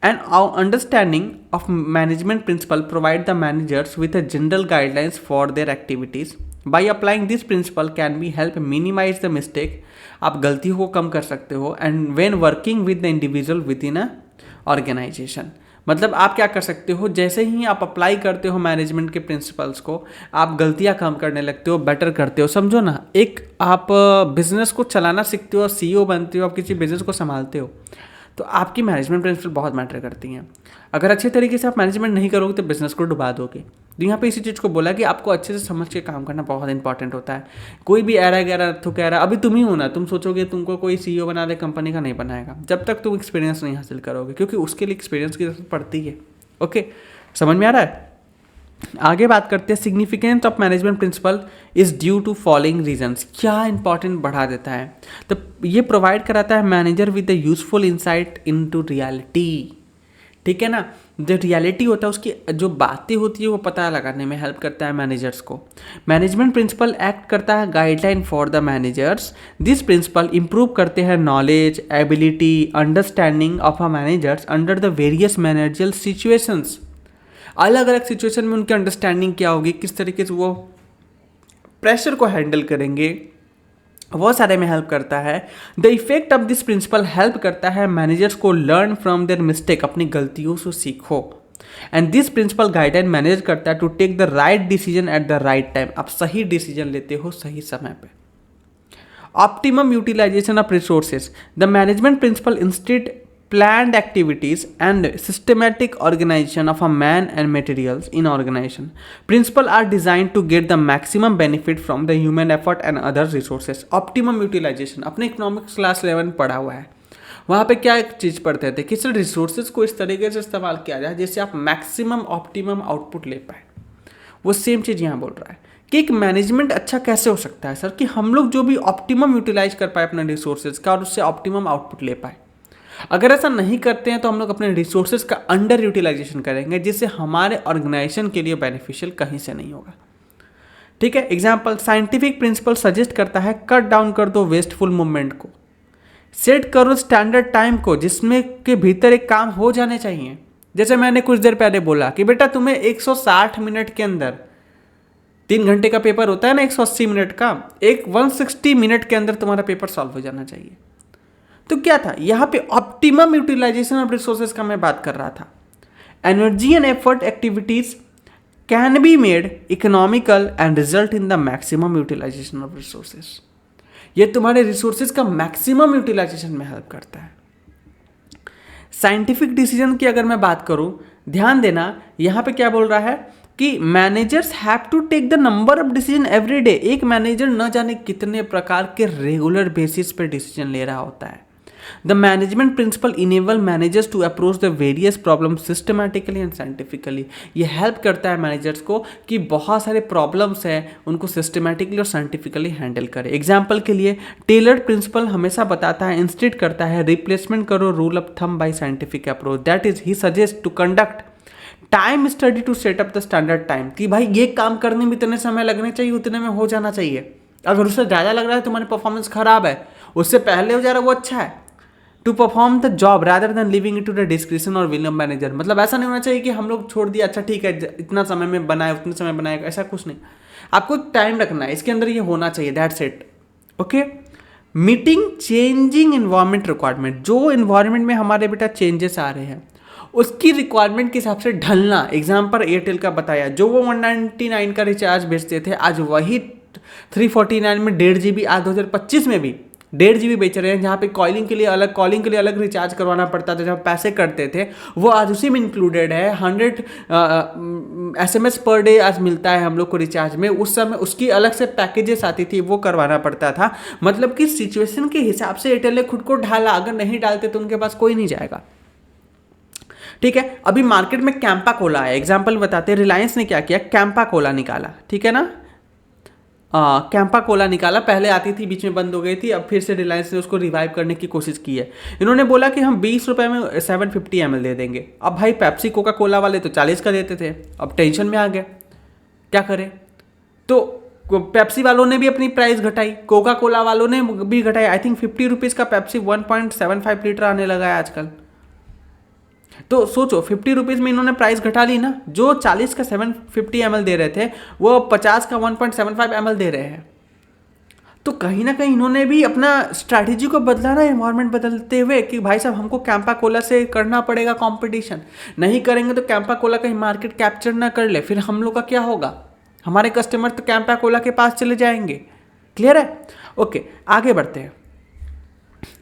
And our understanding of management principle provide the managers with a general guidelines for their activities. By applying this principle can be help minimise the mistake. आप गलतियों को कम कर सकते हो। And when working with the individual within a organisation, मतलब आप क्या कर सकते हो, जैसे ही आप अप्लाई करते हो मैनेजमेंट के प्रिंसिपल्स को, आप गलतियां कम करने लगते हो, बेटर करते हो। समझो ना, एक आप बिजनेस को चलाना सीखते हो, सीईओ बनते हो, आप किसी बिजनेस को संभालते हो, तो आपकी मैनेजमेंट प्रिंसिपल बहुत मैटर करती हैं। अगर अच्छे तरीके से आप मैनेजमेंट नहीं करोगे तो बिजनेस को डुबा दोगे। तो यहाँ पे इसी चीज़ को बोला कि आपको अच्छे से समझ के काम करना बहुत इंपॉर्टेंट होता है। कोई भी एरा गैरा तो कह रहा, अभी तुम ही हो ना, तुम सोचोगे तुमको कोई सीईओ बना दे कंपनी का, नहीं बनाएगा जब तक तुम एक्सपीरियंस नहीं हासिल करोगे, क्योंकि उसके लिए एक्सपीरियंस की जरूरत पड़ती है। ओके, समझ में आ रहा है? आगे बात करते हैं, significance of management principle is due to following reasons. क्या इंपॉर्टेंट बढ़ा देता है? तो ये प्रोवाइड कराता है manager with the useful insight into reality. ठीक है ना, जो रियलिटी होता है उसकी जो बातें होती है वो पता लगाने में हेल्प करता है मैनेजर्स को। मैनेजमेंट प्रिंसिपल एक्ट करता है guideline for the managers. This principle improve करते हैं knowledge, ability, understanding of a managers under the various managerial situations. अलग अलग सिचुएशन में उनकी अंडरस्टैंडिंग क्या होगी, किस तरीके से वो प्रेशर को हैंडल करेंगे, वो सारे में हेल्प करता है। The effect of this principle help करता है मैनेजर्स को लर्न फ्रॉम देयर मिस्टेक, अपनी गलतियों से सीखो। And this principle guideline manage करता है to take the right decision at the right time. आप सही डिसीजन लेते हो सही समय पे। Optimum utilisation of resources, the management principle instead planned activities and systematic organization of a man and materials in organization. Principles are designed to get the maximum benefit from the human effort and other resources. Optimum utilization अपने economics class 11 पढ़ा हुआ है, वहाँ पे क्या एक चीज़ पढ़ते थे कि सिर्फ रिसोर्सेज को इस तरीके से इस्तेमाल किया जाए जिससे आप मैक्सिमम ऑप्टिमम आउटपुट ले पाए। वो सेम चीज़ यहाँ बोल रहा है कि एक मैनेजमेंट अच्छा कैसे हो सकता है सर, कि हम लोग जो भी ऑप्टिमम यूटिलाइज कर पाए अपने रिसोर्सेज का और उससे ऑप्टिमम आउटपुट ले पाए। अगर ऐसा नहीं करते हैं तो हम लोग अपने रिसोर्सेज का अंडर यूटिलाइजेशन करेंगे जिससे हमारे ऑर्गेनाइजेशन के लिए बेनिफिशियल कहीं से नहीं होगा। ठीक है, एग्जाम्पल, साइंटिफिक प्रिंसिपल सजेस्ट करता है कट डाउन कर दो वेस्टफुल मूवमेंट को, सेट करो स्टैंडर्ड टाइम को जिसमें के भीतर एक काम हो जाने चाहिए। जैसे मैंने कुछ देर पहले बोला कि बेटा तुम्हें 160 मिनट के अंदर, 3 घंटे का पेपर होता है ना 180 मिनट का, एक 160 मिनट के अंदर तुम्हारा पेपर सॉल्व हो जाना चाहिए। तो क्या था यहाँ पे ऑप्टिमम यूटिलाइजेशन ऑफ रिसोर्सेज का मैं बात कर रहा था। Energy and effort activities can be made economical and result in the maximum utilisation of resources. ये तुम्हारे रिसोर्सेज का मैक्सिमम यूटिलाइजेशन में हेल्प करता है। साइंटिफिक डिसीजन की अगर मैं बात करूं, ध्यान देना यहाँ पे क्या बोल रहा है कि managers have to take the number of decision every day. एक मैनेजर न जाने कितने प्रकार के रेगुलर बेसिस पे डिसीजन ले रहा होता है। The management principle enable managers to approach the various problem systematically and scientifically. ये हेल्प करता है मैनेजर्स को कि बहुत सारे प्रॉब्लम्स हैं उनको सिस्टमैटिकली और साइंटिफिकली हैंडल करें। एग्जाम्पल के लिए टेलर्ड प्रिंसिपल हमेशा बताता है, इंस्टेट करता है, रिप्लेसमेंट करो rule of thumb by scientific approach. That is he suggest to conduct time study to set up the standard time, कि भाई ये काम करने में इतने समय लगने चाहिए, उतने में हो जाना चाहिए। अगर उससे ज़्यादा लग रहा है तुम्हारी परफॉर्मेंस खराब है, उससे पहले हो जा रहा है वो अच्छा है। To perform the job rather than leaving it to the description और विल ऑफ मैनेजर। मतलब ऐसा नहीं होना चाहिए कि हम लोग छोड़ दिया, अच्छा ठीक है इतना समय में बनाए उतने समय बनाएगा, ऐसा कुछ नहीं। आपको एक टाइम रखना है, इसके अंदर ये होना चाहिए, that's it. Okay, meeting changing environment requirement. जो इन्वायरमेंट में हमारे बेटा चेंजेस आ रहे हैं उसकी रिक्वायरमेंट के हिसाब से ढलना। एग्जाम्पल एयरटेल का बताया, जो वो 199 का रिचार्ज बेचते थे आज वही 349 में 1.5 GB, आज 2025 में भी 1.5 GB बेच रहे हैं। जहाँ पे कॉलिंग के लिए अलग रिचार्ज करवाना पड़ता था, जब पैसे कटते थे, वो आज उसी में इंक्लूडेड है। 100 SMS पर डे आज मिलता है हम लोग को रिचार्ज में। उस समय उसकी अलग से पैकेजेस आती थी, वो करवाना पड़ता था। मतलब कि सिचुएशन के हिसाब से एयरटेल ने खुद को ढाला, अगर नहीं डालते तो उनके पास कोई नहीं जाएगा। ठीक है, अभी मार्केट में कैंपा कोला है, एग्जाम्पल बताते हैं। रिलायंस ने क्या किया, कैंपा कोला निकाला, ठीक है ना, कैंपा कोला निकाला। पहले आती थी, बीच में बंद हो गई थी, अब फिर से रिलायंस ने उसको रिवाइव करने की कोशिश की है। इन्होंने बोला कि हम 20 रुपये में 750 ml दे देंगे। अब भाई पेप्सी कोका कोला वाले तो 40 का देते थे, अब टेंशन में आ गए, क्या करें। तो पेप्सी वालों ने भी अपनी प्राइस घटाई, कोका कोला वालों ने भी घटाई। आई थिंक 50 रुपीज़ का पेप्सी 1.75 लीटर आने लगा है आजकल। तो सोचो 50 रुपीज़ में इन्होंने प्राइस घटा ली ना। जो 40 का 750 ml दे रहे थे वो 50 का 1.75 ml दे रहे हैं। तो कहीं ना कहीं इन्होंने भी अपना स्ट्रैटेजी को बदला ना, एनवायरनमेंट बदलते हुए, कि भाई साहब हमको कैंपा कोला से करना पड़ेगा कंपटीशन। नहीं करेंगे तो कैंपा कोला कहीं मार्केट कैप्चर ना कर ले, फिर हम लोग का क्या होगा, हमारे कस्टमर तो कैंपा कोला के पास चले जाएंगे। क्लियर है? ओके, आगे बढ़ते हैं।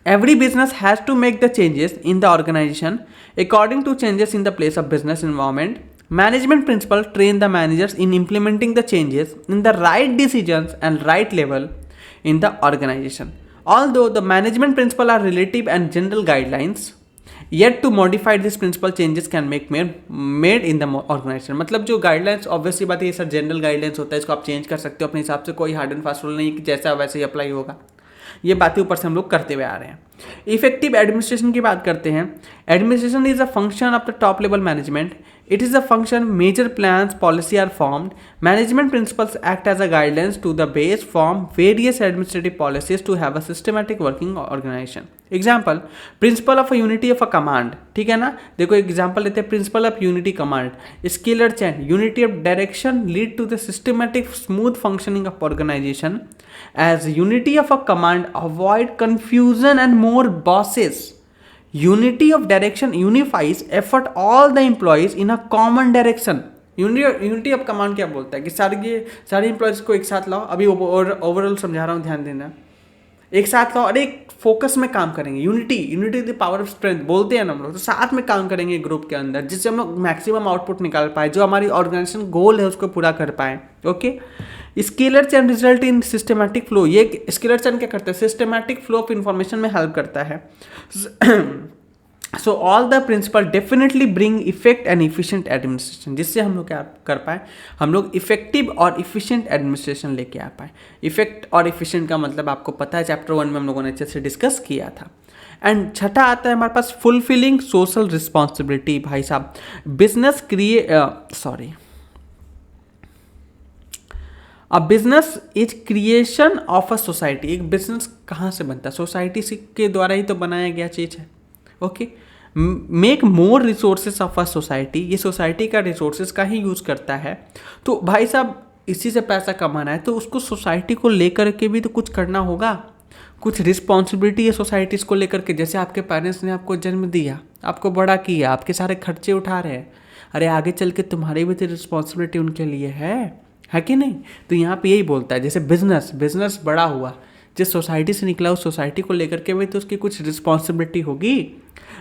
Every business has to make the changes in the organization according to changes in the place of business environment. Management principles train the managers in implementing the changes in the right decisions and right level in the organization. Although the management principles are relative and general guidelines, yet to modify this principle changes can make made in the organization. मतलब जो guidelines, obviously बात है ये sir general guidelines होता है, इसको आप change कर सकते हो अपने हिसाब से, कोई हार्ड एंड फास्ट रूल नहीं कि जैसा वैसे ही अप्लाई होगा। ये बातें ऊपर से हम लोग करते हुए आ रहे हैं। इफेक्टिव एडमिनिस्ट्रेशन की बात करते हैं। Administration is a function of the top level management. It is a function major plans policy are formed. Management principles act as a guidelines to the base form various administrative policies to have a systematic working organisation. Example, principle of a unity of a command, ठीक है ना। देखो example लेते हैं, principle of unity command, scalar chain, unity of direction lead to the systematic smooth functioning of organisation. As unity of a command, avoid confusion and more bosses. Unity of direction unifies effort all the employees in a common direction. Unity of command क्या बोलता है कि सारे employees को एक साथ लाओ। अभी ओवरऑल समझा रहा हूँ, ध्यान देना। एक साथ लाओ और एक फोकस में काम करेंगे। Unity the power of strength बोलते हैं ना हम लोग, तो साथ में काम करेंगे ग्रुप के अंदर, जिससे हम लोग मैक्सिमम आउटपुट निकाल पाए, जो हमारी ऑर्गेनाइजेशन गोल है उसको पूरा कर पाए। Okay, scalar chain result in systematic flow. ये स्केलर चैन क्या करता है, सिस्टमैटिक फ्लो ऑफ इंफॉर्मेशन में हेल्प करता है। So all the principle definitely bring effect and efficient administration, जिससे हम लोग क्या कर पाए, हम लोग इफेक्टिव और इफिशिएंट एडमिनिस्ट्रेशन लेके आ पाए। इफेक्ट और इफिशिएंट का मतलब आपको पता है, चैप्टर 1 में हम लोगों ने अच्छे से डिस्कस किया था। एंड छठा आता है हमारे पास फुलफिलिंग सोशल रिस्पॉन्सिबिलिटी। भाई साहब, business business is creation of a society. एक बिजनेस कहाँ से बनता है, सोसाइटी के द्वारा ही तो बनाया गया चीज़ है। Okay, make more resources of a society, ये सोसाइटी का रिसोर्सेज का ही यूज़ करता है। तो भाई साहब इसी से पैसा कमाना है तो उसको सोसाइटी को लेकर के भी तो कुछ करना होगा, कुछ रिस्पॉन्सिबिलिटी है सोसाइटीज़ को लेकर के। जैसे आपके पेरेंट्स ने आपको जन्म दिया, आपको बड़ा किया, आपके सारे खर्चे उठा रहे हैं, अरे आगे चल के तुम्हारी भी तो रिस्पॉन्सिबिलिटी उनके लिए है कि नहीं। तो यहाँ पे यही बोलता है, जैसे बिजनेस बड़ा हुआ, जिस सोसाइटी से निकला उस सोसाइटी को लेकर के भी तो उसकी कुछ रिस्पॉन्सिबिलिटी होगी।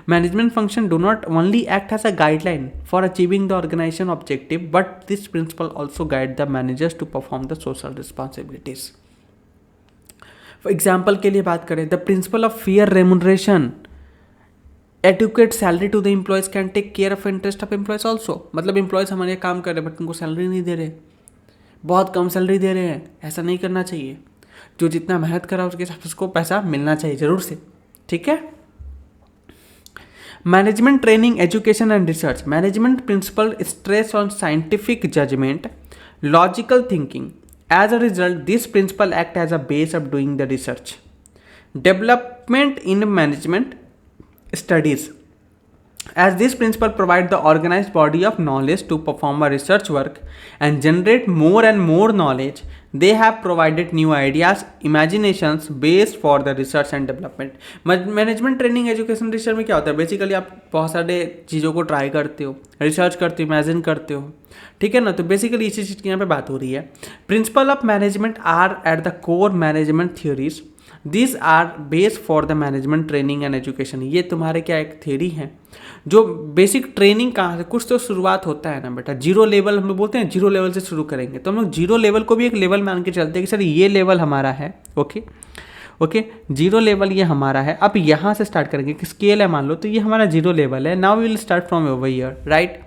Management function do not only act as a guideline for achieving the organisation objective, but this principle also guide the managers to perform the social responsibilities. Example के लिए बात करें, the principle of fair remuneration, adequate salary to the employees can take care of interest of employees also. मतलब employees हमारे काम कर रहे हैं बट उनको सैलरी नहीं दे रहे, बहुत कम सैलरी दे रहे हैं, ऐसा नहीं करना चाहिए। जो जितना मेहनत करा उसके हिसाब से उसको पैसा मिलना चाहिए जरूर से, ठीक है। Management training, education and research, management principle stress on scientific judgement, logical thinking. As a result this principle act as a base of doing the research. Development in management studies, as this principle provide the organized body of knowledge to perform a research work and generate more and more knowledge. They have provided new ideas, imaginations based for the research and development. Management training education research में क्या होता है, basically आप बहुत सारे चीज़ों को try करते हो, रिसर्च करते हो, इमेजिन करते हो, ठीक है ना। तो बेसिकली इसी चीज़ की यहाँ पे बात हो रही है। Principle of management are at the core management theories, this are base for the management training and education. ये तुम्हारे क्या एक थ्योरी है जो बेसिक ट्रेनिंग कहाँ से, कुछ तो शुरुआत होता है ना बेटा, जीरो लेवल हम लोग बोलते हैं, जीरो लेवल से शुरू करेंगे। तो हम लोग जीरो लेवल को भी एक लेवल मान के चलते हैं कि सर ये लेवल हमारा है, ओके जीरो लेवल ये हमारा है। अब यहाँ से स्टार्ट करेंगे कि स्केल है मान लो, तो ये हमारा जीरो लेवल है, now we will start from over here, right.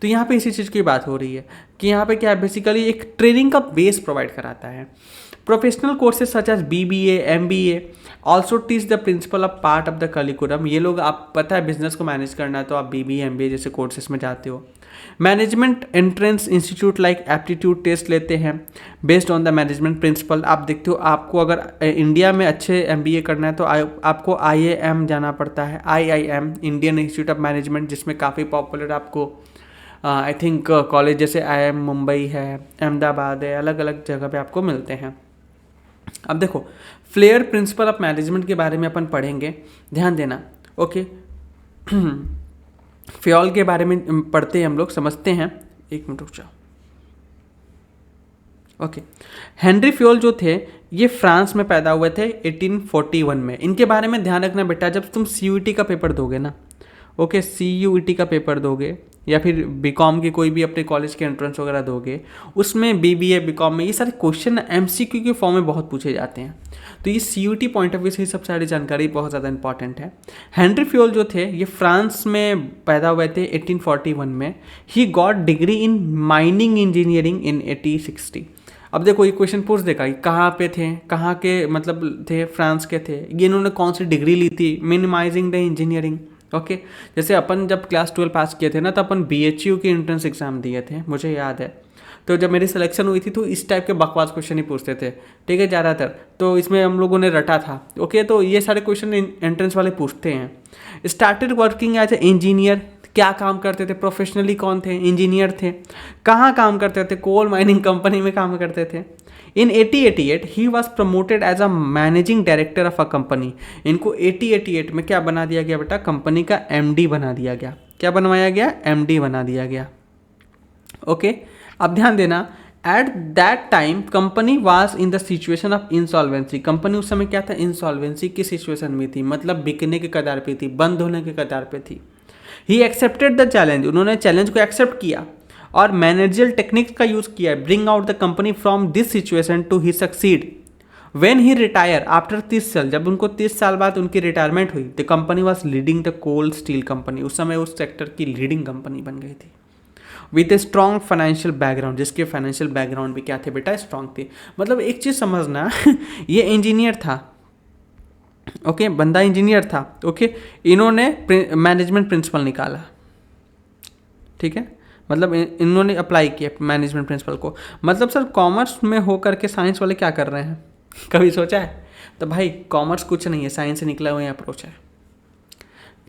तो यहाँ पे इसी चीज़ की बात हो रही है कि यहाँ पे क्या है, बेसिकली एक ट्रेनिंग का बेस प्रोवाइड कराता है। Professional courses such as BBA, MBA also teach the principle of part of the curriculum. ये लोग, आप पता है बिजनेस को मैनेज करना है तो आप BBA, MBA जैसे कोर्सेज में जाते हो। Management entrance institute like aptitude test लेते हैं based on the management principle. आप देखते हो, आपको अगर इंडिया में अच्छे MBA करना है तो आपको IIM जाना पड़ता है, IIM Indian institute of management, जिसमें काफ़ी पॉपुलर आपको आई थिंक कॉलेज जैसे IIM मुंबई है, अहमदाबाद है, अलग अलग जगह पे आपको मिलते हैं। अब देखो, फ्लेयर प्रिंसिपल ऑफ मैनेजमेंट के बारे में अपन पढ़ेंगे, ध्यान देना, ओके। फ्योल के बारे में पढ़ते हैं हम लोग, समझते हैं, एक मिनट रुक जाओ, ओके। हेनरी फ्योल जो थे ये फ्रांस में पैदा हुए थे 1841 में। इनके बारे में ध्यान रखना बेटा, जब तुम CUET का पेपर दोगे ना, ओके, CUET का पेपर दोगे या फिर BCom की कोई भी अपने कॉलेज के एंट्रेंस वगैरह दोगे, उसमें BBA, BCom में ये सारे क्वेश्चन MCQ के फॉर्म में बहुत पूछे जाते हैं। तो ये CUET पॉइंट ऑफ व्यू से ये सब सारी जानकारी बहुत ज़्यादा इंपॉर्टेंट है। हेनरी फ्योल जो थे ये फ्रांस में पैदा हुए थे 1841 में। He got degree in mining engineering in 1860। अब देखो ये क्वेश्चन पूछ देगा कि कहाँ पे थे, कहाँ के मतलब थे, फ्रांस के थे, ये इन्होंने कौन सी डिग्री ली थी, मिनिमाइजिंग द इंजीनियरिंग, ओके। जैसे अपन जब क्लास 12 पास किए थे ना, तो अपन BHU की एंट्रेंस एग्जाम दिए थे, मुझे याद है। तो जब मेरी सिलेक्शन हुई थी तो इस टाइप के बकवास क्वेश्चन ही पूछते थे, ठीक है, ज़्यादातर। तो इसमें हम लोगों ने रटा था, ओके। तो ये सारे क्वेश्चन एंट्रेंस वाले पूछते हैं। Started working as a engineer, क्या काम करते थे, प्रोफेशनली कौन थे, इंजीनियर थे। कहाँ काम करते थे, कोल माइनिंग कंपनी में काम करते थे। In 1888 he was promoted as a managing director of a company. इनको 1888 में क्या बना दिया गया बेटा, कंपनी का MD बना दिया गया। क्या बनवाया गया, MD बना दिया गया, ओके। अब ध्यान देना, at that time company was in the situation of insolvency. Company उस समय क्या था, इंसॉल्वेंसी की सिचुएशन में थी, मतलब बिकने के कगार पे थी, बंद होने के कगार पे थी। ही एक्सेप्टेड द चैलेंज, उन्होंने चैलेंज को एक्सेप्ट किया और मैनेजरियल टेक्निक्स का यूज किया, bring out the company from this situation to he succeed. When he retire after 30 साल, जब उनको 30 साल बाद उनकी रिटायरमेंट हुई, the company was leading the coal steel company. उस समय उस सेक्टर की लीडिंग कंपनी बन गई थी with a strong financial background, जिसके फाइनेंशियल बैकग्राउंड भी क्या थे बेटा, स्ट्रॉन्ग थे। मतलब एक चीज़ समझना, ये इंजीनियर था, ओके, बंदा इंजीनियर था, ओके। इन्होंने मैनेजमेंट प्रिंसिपल निकाला, ठीक है, मतलब इन्होंने अप्लाई किया मैनेजमेंट प्रिंसिपल को। मतलब सर कॉमर्स में होकर के साइंस वाले क्या कर रहे हैं, कभी सोचा है? तो भाई कॉमर्स कुछ नहीं है, साइंस से निकला हुआ अप्रोच है,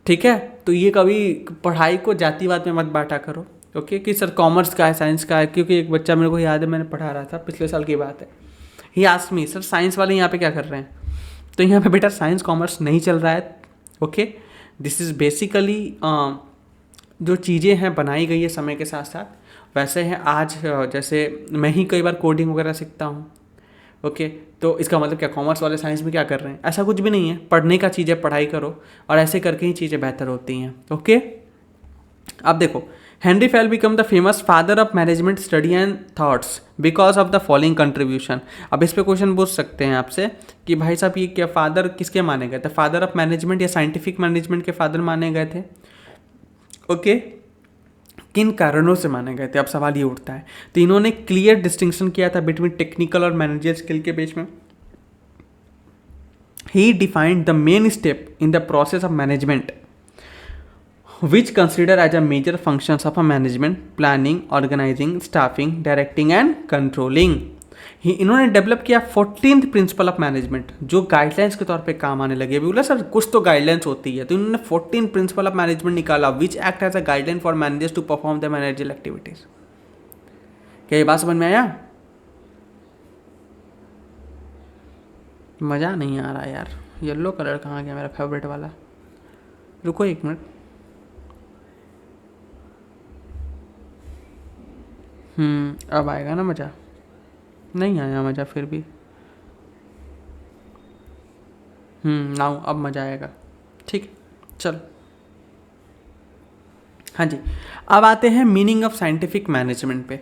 ठीक है। तो ये कभी पढ़ाई को जातिवाद में मत बांटा करो, ओके, कि सर कॉमर्स का है, साइंस का है। क्योंकि एक बच्चा, मेरे को याद है, मैंने पढ़ा रहा था, पिछले साल की बात है, he asked me, sir science वाले यहाँ पे क्या कर रहे हैं? तो यहाँ पे बेटा साइंस कॉमर्स नहीं चल रहा है, ओके। दिस इज़ बेसिकली जो चीज़ें हैं बनाई गई है समय के साथ साथ वैसे हैं। आज जैसे मैं ही कई बार कोडिंग वगैरह सीखता हूँ, ओके। तो इसका मतलब क्या कॉमर्स वाले साइंस में क्या कर रहे हैं? ऐसा कुछ भी नहीं है, पढ़ने का चीज़ है, पढ़ाई करो और ऐसे करके ही चीज़ें बेहतर होती हैं, ओके। अब देखो Henry fail become the famous father of management study and thoughts because of the following contribution. अब इस पे क्वेश्चन पूछ सकते हैं आपसे कि भाई साहब ये क्या फादर किसके माने गए थे, फादर ऑफ मैनेजमेंट या साइंटिफिक मैनेजमेंट के फादर माने गए थे। ओके, किन कारणों से माने गए थे, अब सवाल ये उठता है। तो इन्होंने क्लियर डिस्टिंक्शन किया था बिटवीन टेक्निकल और मैनेजर स्किल के बीच में। He defined the main step in the process of management which consider as a major functions of a management: planning, organizing, staffing, directing and controlling। इन्होंने develop किया 14th principal of management, जो guidelines के तौर पे काम आने लगे। अभी बोला सर कुछ तो गाइडलाइंस होती है, तो इन्होंने 14 प्रिंसिपल ऑफ मैनेजमेंट निकाला which act as a guideline for managers to perform the managerial activities. क्या ये बात समझ में आया? मज़ा नहीं आ रहा यार, येलो कलर कहाँ गया मेरा फेवरेट वाला, रुको एक मिनट। अब आएगा ना मज़ा? नहीं आया मज़ा फिर भी। नाउ अब मज़ा आएगा, ठीक, चलो। हाँ जी, अब आते हैं मीनिंग ऑफ साइंटिफिक मैनेजमेंट पे।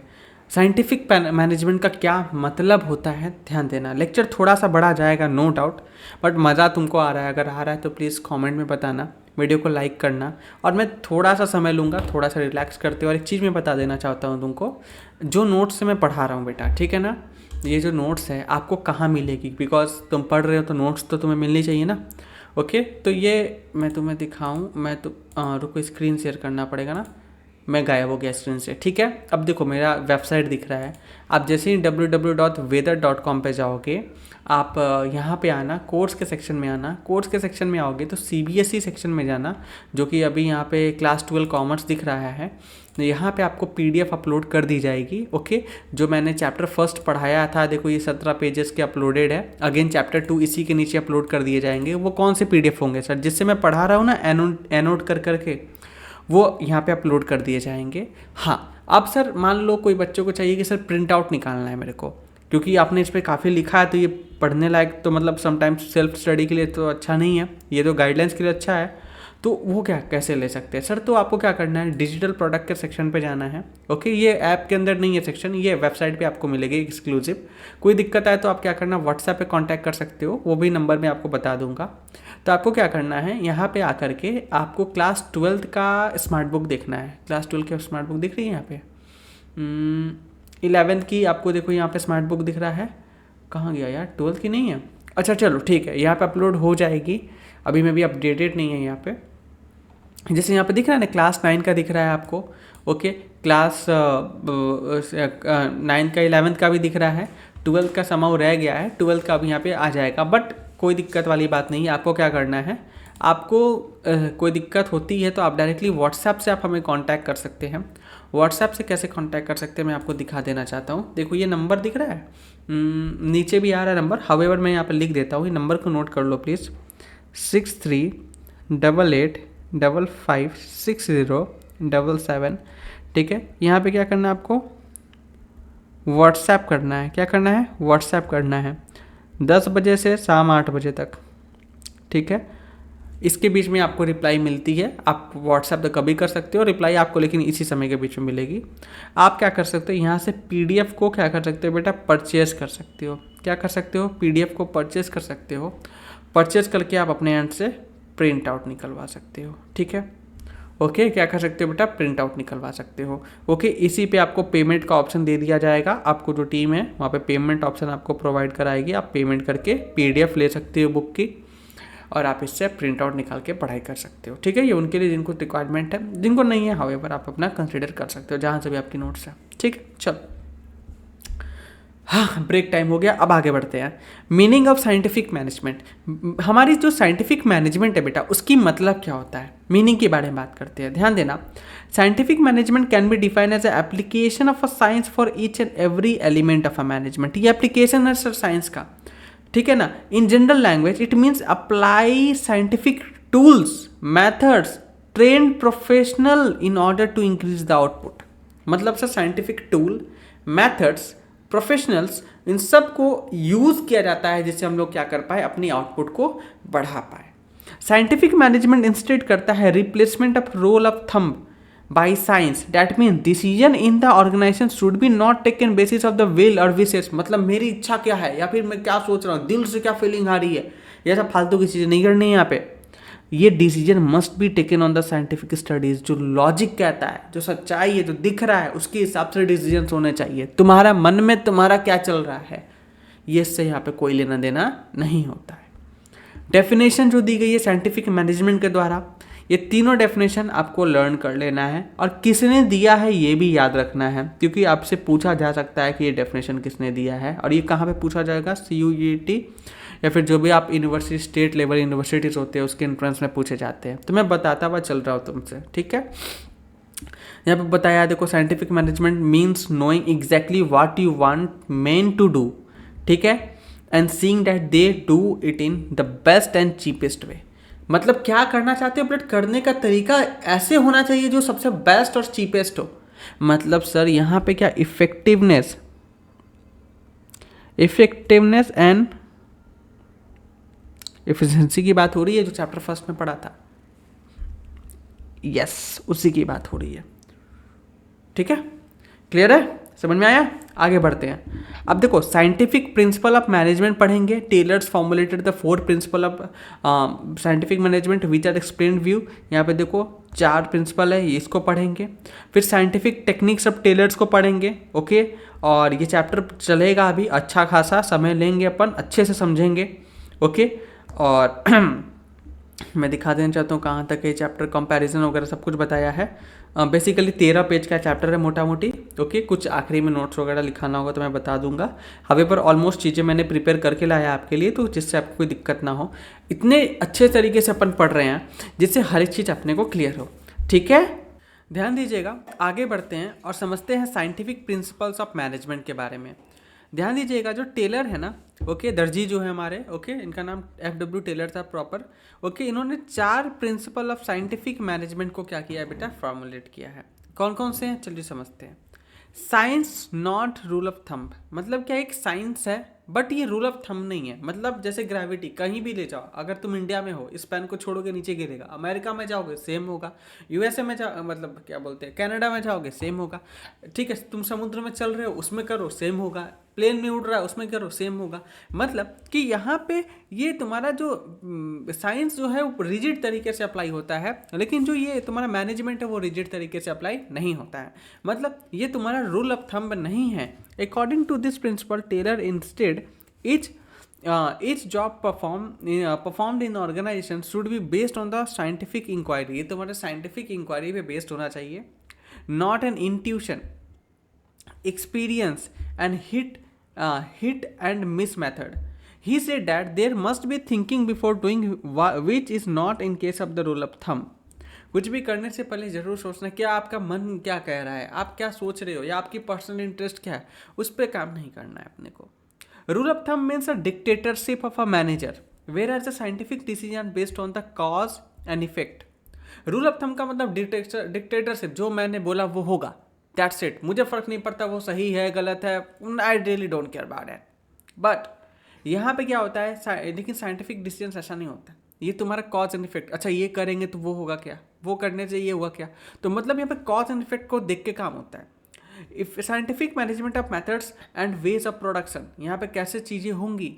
साइंटिफिक मैनेजमेंट का क्या मतलब होता है, ध्यान देना। लेक्चर थोड़ा सा बड़ा जाएगा नो डाउट, बट मज़ा तुमको आ रहा है, अगर आ रहा है तो प्लीज़ कमेंट में बताना, वीडियो को लाइक करना। और मैं थोड़ा सा समय लूँगा, थोड़ा सा रिलैक्स करते, और एक चीज़ मैं बता देना चाहता हूँ तुमको, जो नोट्स से मैं पढ़ा रहा हूँ बेटा, ठीक है ना, ये जो नोट्स है आपको कहाँ मिलेगी, बिकॉज तुम पढ़ रहे हो तो नोट्स तो तुम्हें मिलनी चाहिए ना। ओके, तो ये मैं तुम्हें दिखाऊँ, मैं तो रुको स्क्रीन शेयर करना पड़ेगा ना, मैं गायब हो गया स्क्रीन से, ठीक है। अब देखो मेरा वेबसाइट दिख रहा है, आप जैसे ही www.vedar.com पे जाओगे, आप यहाँ पे आना, कोर्स के सेक्शन में आना, कोर्स के सेक्शन में आओगे तो CBSE सेक्शन में जाना, जो कि अभी यहाँ पे क्लास 12 कॉमर्स दिख रहा है। यहाँ पे आपको PDF अपलोड कर दी जाएगी। ओके, जो मैंने चैप्टर फर्स्ट पढ़ाया था, देखो ये 17 पेजेस के अपलोडेड है। अगेन चैप्टर 2 इसी के नीचे अपलोड कर दिए जाएंगे। वो कौन से PDF होंगे सर? जिससे मैं पढ़ा रहा हूँ ना, एनोट कर करके, वो यहाँ पे अपलोड कर दिए जाएंगे। हाँ, अब सर मान लो कोई बच्चों को चाहिए कि सर प्रिंट आउट निकालना है मेरे को, क्योंकि आपने इस पर काफ़ी लिखा है, तो ये पढ़ने लायक तो मतलब समटाइम्स सेल्फ स्टडी के लिए तो अच्छा नहीं है, ये तो गाइडलाइंस के लिए अच्छा है। तो वो क्या कैसे ले सकते हैं सर? तो आपको क्या करना है, डिजिटल प्रोडक्ट के सेक्शन पे जाना है। ओके, ये ऐप के अंदर नहीं है सेक्शन, ये वेबसाइट पे आपको मिलेगी एक्सक्लूसिव। कोई दिक्कत आए तो आप क्या करना, व्हाट्सएप पे कांटेक्ट कर सकते हो, वो भी नंबर मैं आपको बता दूंगा। तो आपको क्या करना है, यहाँ पे आकर के आपको क्लास 12 का स्मार्ट बुक देखना है। क्लास 12 की स्मार्ट बुक दिख रही है यहाँ पे, 11th की आपको देखो यहाँ पे स्मार्ट बुक दिख रहा है। कहाँ गया यार, 12th की नहीं है। अच्छा चलो ठीक है, यहाँ पे अपलोड हो जाएगी, अभी मैं भी अपडेटेड नहीं है यहाँ पे। जैसे यहाँ पे दिख रहा है ना, क्लास 9 का दिख रहा है आपको। ओके, क्लास 9 का 11th का भी दिख रहा है, 12th का समाव रह गया है, 12th का अभी यहाँ पे आ जाएगा। बट कोई दिक्कत वाली बात नहीं है। आपको क्या करना है, आपको कोई दिक्कत होती है तो आप डायरेक्टली व्हाट्सएप से आप हमें कांटेक्ट कर सकते हैं। व्हाट्सएप से कैसे कांटेक्ट कर सकते हैं मैं आपको दिखा देना चाहता हूँ। देखो ये नंबर दिख रहा है, नीचे भी आ रहा है नंबर, हावेवर मैं यहाँ पर लिख देता हूँ, ये नंबर को नोट कर लो प्लीज़, 6388556077। ठीक है, यहाँ पे क्या करना है आपको, व्हाट्सएप करना है। क्या करना है, व्हाट्सएप करना है 10 बजे से शाम 8 बजे तक। ठीक है, इसके बीच में आपको रिप्लाई मिलती है। आप व्हाट्सएप तो कभी कर सकते हो रिप्लाई आपको, लेकिन इसी समय के बीच में मिलेगी। आप क्या कर सकते हो, यहाँ से PDF को क्या कर सकते हो बेटा, परचेज कर सकते हो। क्या कर सकते हो, PDF को परचेज कर सकते हो। परचेज करके आप अपने एंड से प्रिंट आउट निकलवा सकते हो। ठीक है, ओके, क्या कर सकते हो बेटा, प्रिंट आउट निकलवा सकते हो। ओके, इसी पे आपको पेमेंट का ऑप्शन दे दिया जाएगा। आपको जो टीम है वहाँ पे पेमेंट ऑप्शन आपको प्रोवाइड कराएगी। आप पेमेंट करके PDF ले सकते हो बुक की, और आप इससे प्रिंट आउट निकाल के पढ़ाई कर सकते हो। ठीक है, ये उनके लिए जिनको रिक्वायरमेंट है, जिनको नहीं है हावेवर आप अपना कंसिडर कर सकते हो जहाँ से भी आपकी नोट्स है। ठीक है, चलो, हाँ ब्रेक टाइम हो गया, अब आगे बढ़ते हैं। मीनिंग ऑफ साइंटिफिक मैनेजमेंट, हमारी जो साइंटिफिक मैनेजमेंट है बेटा, उसकी मतलब क्या होता है, मीनिंग के बारे में बात करते हैं। ध्यान देना, scientific management can be define as application of a science for each and every element of a management. ये एप्लीकेशन है सर साइंस का, ठीक है ना। In general language it means apply scientific tools, methods, trained professional in order to increase the output. मतलब sir scientific tool, methods, professionals, इन सब को यूज़ किया जाता है जिससे हम लोग क्या कर पाए, अपनी आउटपुट को बढ़ा पाए। साइंटिफिक मैनेजमेंट इंस्टेड करता है replacement of role of thumb by science. That means decision in the organization should be not taken basis of the will or wishes. मतलब मेरी इच्छा क्या है या फिर मैं क्या सोच रहा हूँ, दिल से क्या फीलिंग आ रही है, ये सब फालतू की चीज़ें नहीं करनी है यहाँ पे. ये decision must be taken on the scientific studies. जो लॉजिक कहता है, जो सच्चाई है, जो दिख रहा है, उसके हिसाब से डिसीजन होने चाहिए. तुम्हारा मन में तुम्हारा क्या चल रहा है, ये इससे यहाँ पे कोई लेना देना नहीं होता है. डेफिनेशन जो दी गई है साइंटिफिक मैनेजमेंट के द्वारा, ये तीनों डेफिनेशन आपको लर्न कर लेना है. और किसने दिया है ये भी याद रखना है, क्योंकि आपसे पूछा जा सकता है कि ये डेफिनेशन किसने दिया है. और ये कहाँ पे पूछा जाएगा, CUET या फिर जो भी आप यूनिवर्सिटी, स्टेट लेवल यूनिवर्सिटीज़ होते हैं उसके एंट्रेंस में पूछे जाते हैं. तो मैं बताता हुआ चल रहा हूँ तुमसे, ठीक है. यहाँ पे बताया, देखो, scientific management means knowing exactly what you want men to do, ठीक है, and seeing that they do it in the best and cheapest way. मतलब क्या करना चाहते हो, बट करने का तरीका ऐसे होना चाहिए जो सबसे बेस्ट और चीपेस्ट हो. मतलब सर यहाँ पे क्या इफेक्टिवनेस एंड एफिशिएंसी की बात हो रही है, जो चैप्टर फर्स्ट में पढ़ा था. यस, उसी की बात हो रही है. ठीक है, क्लियर है, समझ में आया. आगे बढ़ते हैं. अब देखो, साइंटिफिक प्रिंसिपल ऑफ मैनेजमेंट पढ़ेंगे. Taylor's formulated the 4 principle of scientific management which are explain view. यहाँ पे देखो 4 प्रिंसिपल है, ये इसको पढ़ेंगे. फिर साइंटिफिक टेक्निक्स ऑफ टेलर्स को पढ़ेंगे. ओके, और ये चैप्टर चलेगा अभी अच्छा खासा, समय लेंगे अपन, अच्छे से समझेंगे. ओके, और मैं दिखा देना चाहता हूँ कहाँ तक ये चैप्टर कंपैरिजन वगैरह सब कुछ बताया है. बेसिकली 13 पेज का चैप्टर है मोटा मोटी. ओके, कुछ आखिरी में नोट्स वगैरह लिखाना होगा तो मैं बता दूंगा. हवे ऑलमोस्ट चीज़ें मैंने प्रिपेयर करके लाया आपके लिए, तो जिससे आपको कोई दिक्कत ना हो. इतने अच्छे तरीके से अपन पढ़ रहे हैं जिससे हर एक चीज़ अपने को क्लियर हो. ठीक है, ध्यान दीजिएगा. आगे बढ़ते हैं और समझते हैं साइंटिफिक प्रिंसिपल्स ऑफ मैनेजमेंट के बारे में. ध्यान दीजिएगा, जो टेलर है ना, ओके, दर्जी जो है हमारे, ओके, इनका नाम FW टेलर था प्रॉपर. ओके, इन्होंने 4 प्रिंसिपल ऑफ साइंटिफिक मैनेजमेंट को क्या किया है बेटा, फॉर्मुलेट किया है. कौन कौन से हैं, चलिए समझते हैं. Science not rule of thumb. मतलब क्या, एक साइंस है बट ये रूल ऑफ थंब नहीं है. मतलब जैसे ग्रेविटी, कहीं भी ले जाओ, अगर तुम इंडिया में हो इस पेन को छोड़ोगे नीचे गिरेगा, अमेरिका में जाओगे सेम होगा, USA में जाओ, मतलब क्या बोलते हैं, कनाडा में जाओगे सेम होगा. ठीक है, तुम समुद्र में चल रहे हो उसमें करो सेम होगा, प्लेन में उड़ रहा है उसमें करो सेम होगा. मतलब कि यहाँ पे ये तुम्हारा जो साइंस जो है वो रिजिड तरीके से अप्लाई होता है, लेकिन जो ये तुम्हारा मैनेजमेंट है वो रिजिड तरीके से अप्लाई नहीं होता है. मतलब ये तुम्हारा रूल ऑफ थंब नहीं है. According to this principle, Taylor instead each job performed in organization should be based on the scientific inquiry. ये तुम्हारे साइंटिफिक इंक्वायरी पे बेस्ड होना चाहिए, not an intuition, experience and hit and miss method. He said that there must be thinking before doing, which is not in case of the rule of thumb. कुछ भी करने से पहले जरूर सोचना क्या आपका मन क्या कह रहा है, आप क्या सोच रहे हो, या आपकी पर्सनल इंटरेस्ट क्या है, उस पर काम नहीं करना है अपने को. Rule of thumb means a dictatorship of a manager, where are the scientific decision based on the cause and effect. Rule of thumb का मतलब डिक्टेटरशिप, जो मैंने बोला वो होगा, दैट्स इट, मुझे फ़र्क नहीं पड़ता वो सही है गलत है, I really don't care about it. But यहाँ पे क्या होता है, लेकिन साइंटिफिक डिसीजन ऐसा नहीं होता. ये तुम्हारा कॉज एंड इफेक्ट, अच्छा ये करेंगे तो वो होगा क्या, वो करने से ये हुआ क्या, तो मतलब यहाँ पे कॉज एंड इफेक्ट को देख के काम होता है. If scientific management of methods and ways of production, यहाँ पे कैसे चीज़ें होंगी.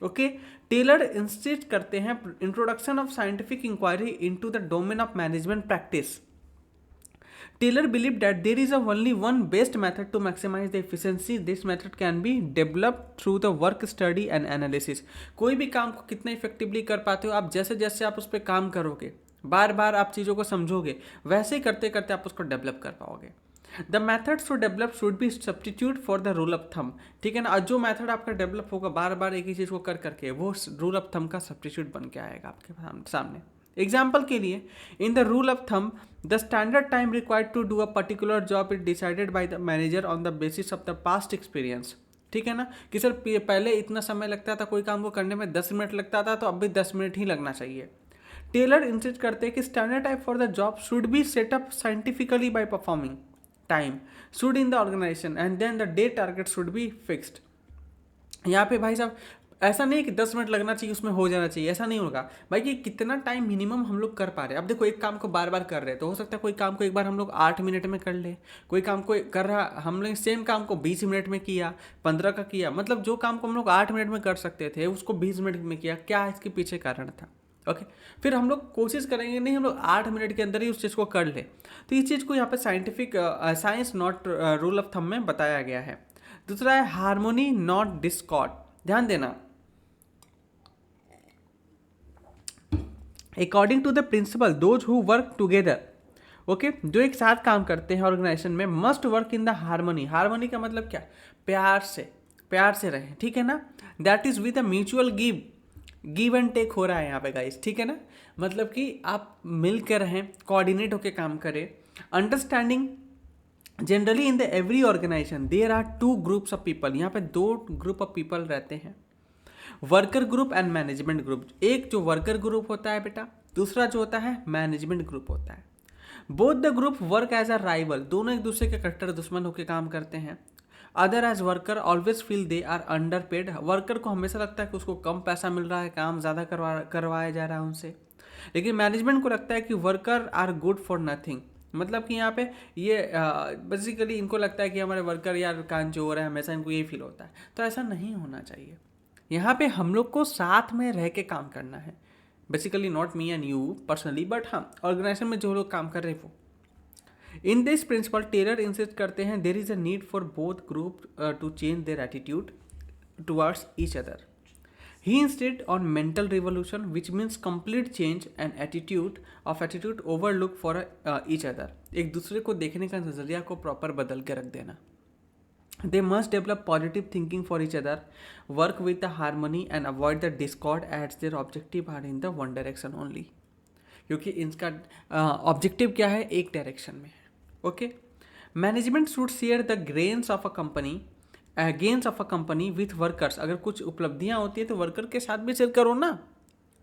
ओके, टेलर इंसिस्ट करते हैं introduction of scientific inquiry into the domain of management practice. Taylor believed that there is only one best method to maximize the efficiency. This method can be developed through the work study and analysis. कोई भी काम को कितना effectively कर पाते हो आप, जैसे जैसे आप उस पर काम करोगे, बार बार आप चीज़ों को समझोगे, वैसे ही करते करते आप उसको डेवलप कर पाओगे. The methods to develop should be substitute for the rule of thumb. ठीक है ना, जो मैथड आपका डेवलप होगा बार बार एक ही चीज़ को कर करके, वो रूल ऑफ थंब का सब्सटीट्यूट बन के आएगा आपके सामने. एग्जाम्पल के लिए, in the rule of thumb, the standard time required to do a particular job is decided by the manager on the basis of the past experience. ठीक है ना, कि सर पहले इतना समय लगता था कोई काम को करने में, 10 मिनट लगता था, तो अब भी 10 मिनट ही लगना चाहिए. टेलर इंसिस्ट करते हैं कि standard time for the job should be set up scientifically by performing time should in the organisation and then the day target should be fixed. यहाँ पे भाई साहब ऐसा नहीं कि 10 मिनट लगना चाहिए उसमें हो जाना चाहिए, ऐसा नहीं होगा भाई कि कितना टाइम मिनिमम हम लोग कर पा रहे हैं। अब देखो एक काम को बार बार कर रहे हैं तो हो सकता है कोई काम को एक बार हम लोग 8 मिनट में कर ले, कोई काम को कर रहा हम लोग सेम काम को 20 मिनट में किया, 15 का किया, मतलब जो काम को हम लोग 8 मिनट में कर सकते थे उसको 20 मिनट में किया, क्या इसके पीछे कारण था? ओके फिर हम लोग कोशिश करेंगे नहीं हम लोग 8 मिनट के अंदर ही उस चीज़ को कर ले। तो इस चीज़ को यहाँ पे scientific science not rule of thumb में बताया गया है। दूसरा है हार्मोनी नॉट डिस्कॉर्ड। ध्यान देना, according to the principle those who work together, okay जो एक साथ काम करते हैं ऑर्गेनाइजेशन में, must work in the harmony. Harmony का मतलब क्या? प्यार से रहें, ठीक है ना। That is with a mutual give and take हो रहा है यहाँ पे गाइस, ठीक है ना। मतलब कि आप मिलकर रहें, कोऑर्डिनेट होकर काम करें। Understanding generally in the every organisation there are 2 groups of people. यहाँ पे 2 ग्रुप ऑफ पीपल रहते हैं, worker group and management group. एक जो वर्कर ग्रुप होता है बेटा, दूसरा जो होता है मैनेजमेंट ग्रुप होता है। Both the group work as a rival, दोनों एक दूसरे के कट्टर दुश्मन होकर काम करते हैं। Other as worker always feel they are underpaid, worker को हमेशा लगता है कि उसको कम पैसा मिल रहा है, काम ज़्यादा करवाया जा रहा है उनसे। लेकिन मैनेजमेंट को लगता है कि worker are good for nothing, मतलब कि यहाँ पे ये बेसिकली इनको लगता है कि हमारे वर्कर यार कान चोर है, हमेशा इनको यही फील होता है। तो ऐसा नहीं होना चाहिए। यहाँ पे हम लोग को साथ में रह के काम करना है, basically not me and you personally, but हाँ ऑर्गेनाइजेशन में जो लोग काम कर रहे हैं वो। In this principle Taylor insist करते हैं there is a need for both group to change their attitude towards each other. He instead on mental revolution which means complete change and attitude overlook for each other. एक दूसरे को देखने का नज़रिया को proper बदल के रख देना। They must develop positive thinking for each other, work with the harmony and avoid the discord as their objective are in the one direction only. क्योंकि इनका ऑब्जेक्टिव क्या है? एक डायरेक्शन में है। Okay management should share the gains of a company with workers. अगर कुछ उपलब्धियां होती है तो वर्कर के साथ भी शेयर करो ना।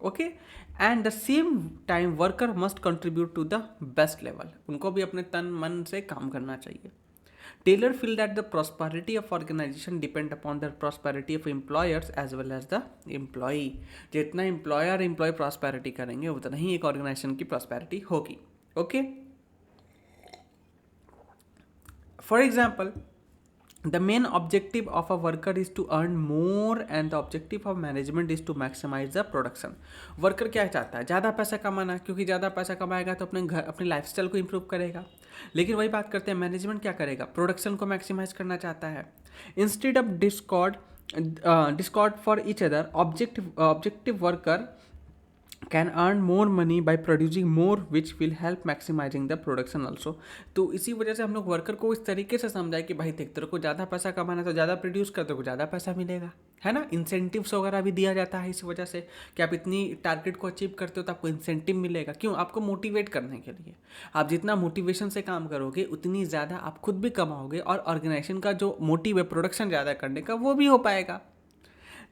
Okay and the same time worker must contribute to the best level, उनको भी अपने तन मन से काम करना चाहिए। Taylor feel that the prosperity of organization depend upon the prosperity of employers as well as the employee. जितना employer prosperity करेंगे उतना ही एक organization की prosperity होगी। Okay? For example, the main objective of a worker is to earn more and the objective of management is to maximize the production. Worker क्या चाहता है? ज़्यादा पैसा कमाना, क्योंकि ज़्यादा पैसा कमाएगा तो अपने लाइफस्टाइल को इम्प्रूव करेगा। लेकिन वही बात करते हैं मैनेजमेंट क्या करेगा? प्रोडक्शन को मैक्सिमाइज करना चाहता है। Instead of discord for each other, objective worker can earn more money by producing more which will help maximising the production also. तो इसी वजह से हम लोग वर्कर को इस तरीके से समझाए कि भाई देख तेरे को ज़्यादा पैसा कमाना है तो ज़्यादा प्रोड्यूस कर, तेरे को ज़्यादा पैसा मिलेगा, है ना। इंसेंटिव्स वगैरह भी दिया जाता है इस वजह से कि आप इतनी टारगेट को अचीव करते हो तो आपको इंसेंटिव मिलेगा। क्यों? आपको मोटिवेट करने के लिए। आप जितना मोटिवेशन से काम करोगे उतनी ज़्यादा आप खुद भी कमाओगे और ऑर्गेनाइजेशन का जो मोटिव है प्रोडक्शन ज़्यादा करने का वो भी हो पाएगा।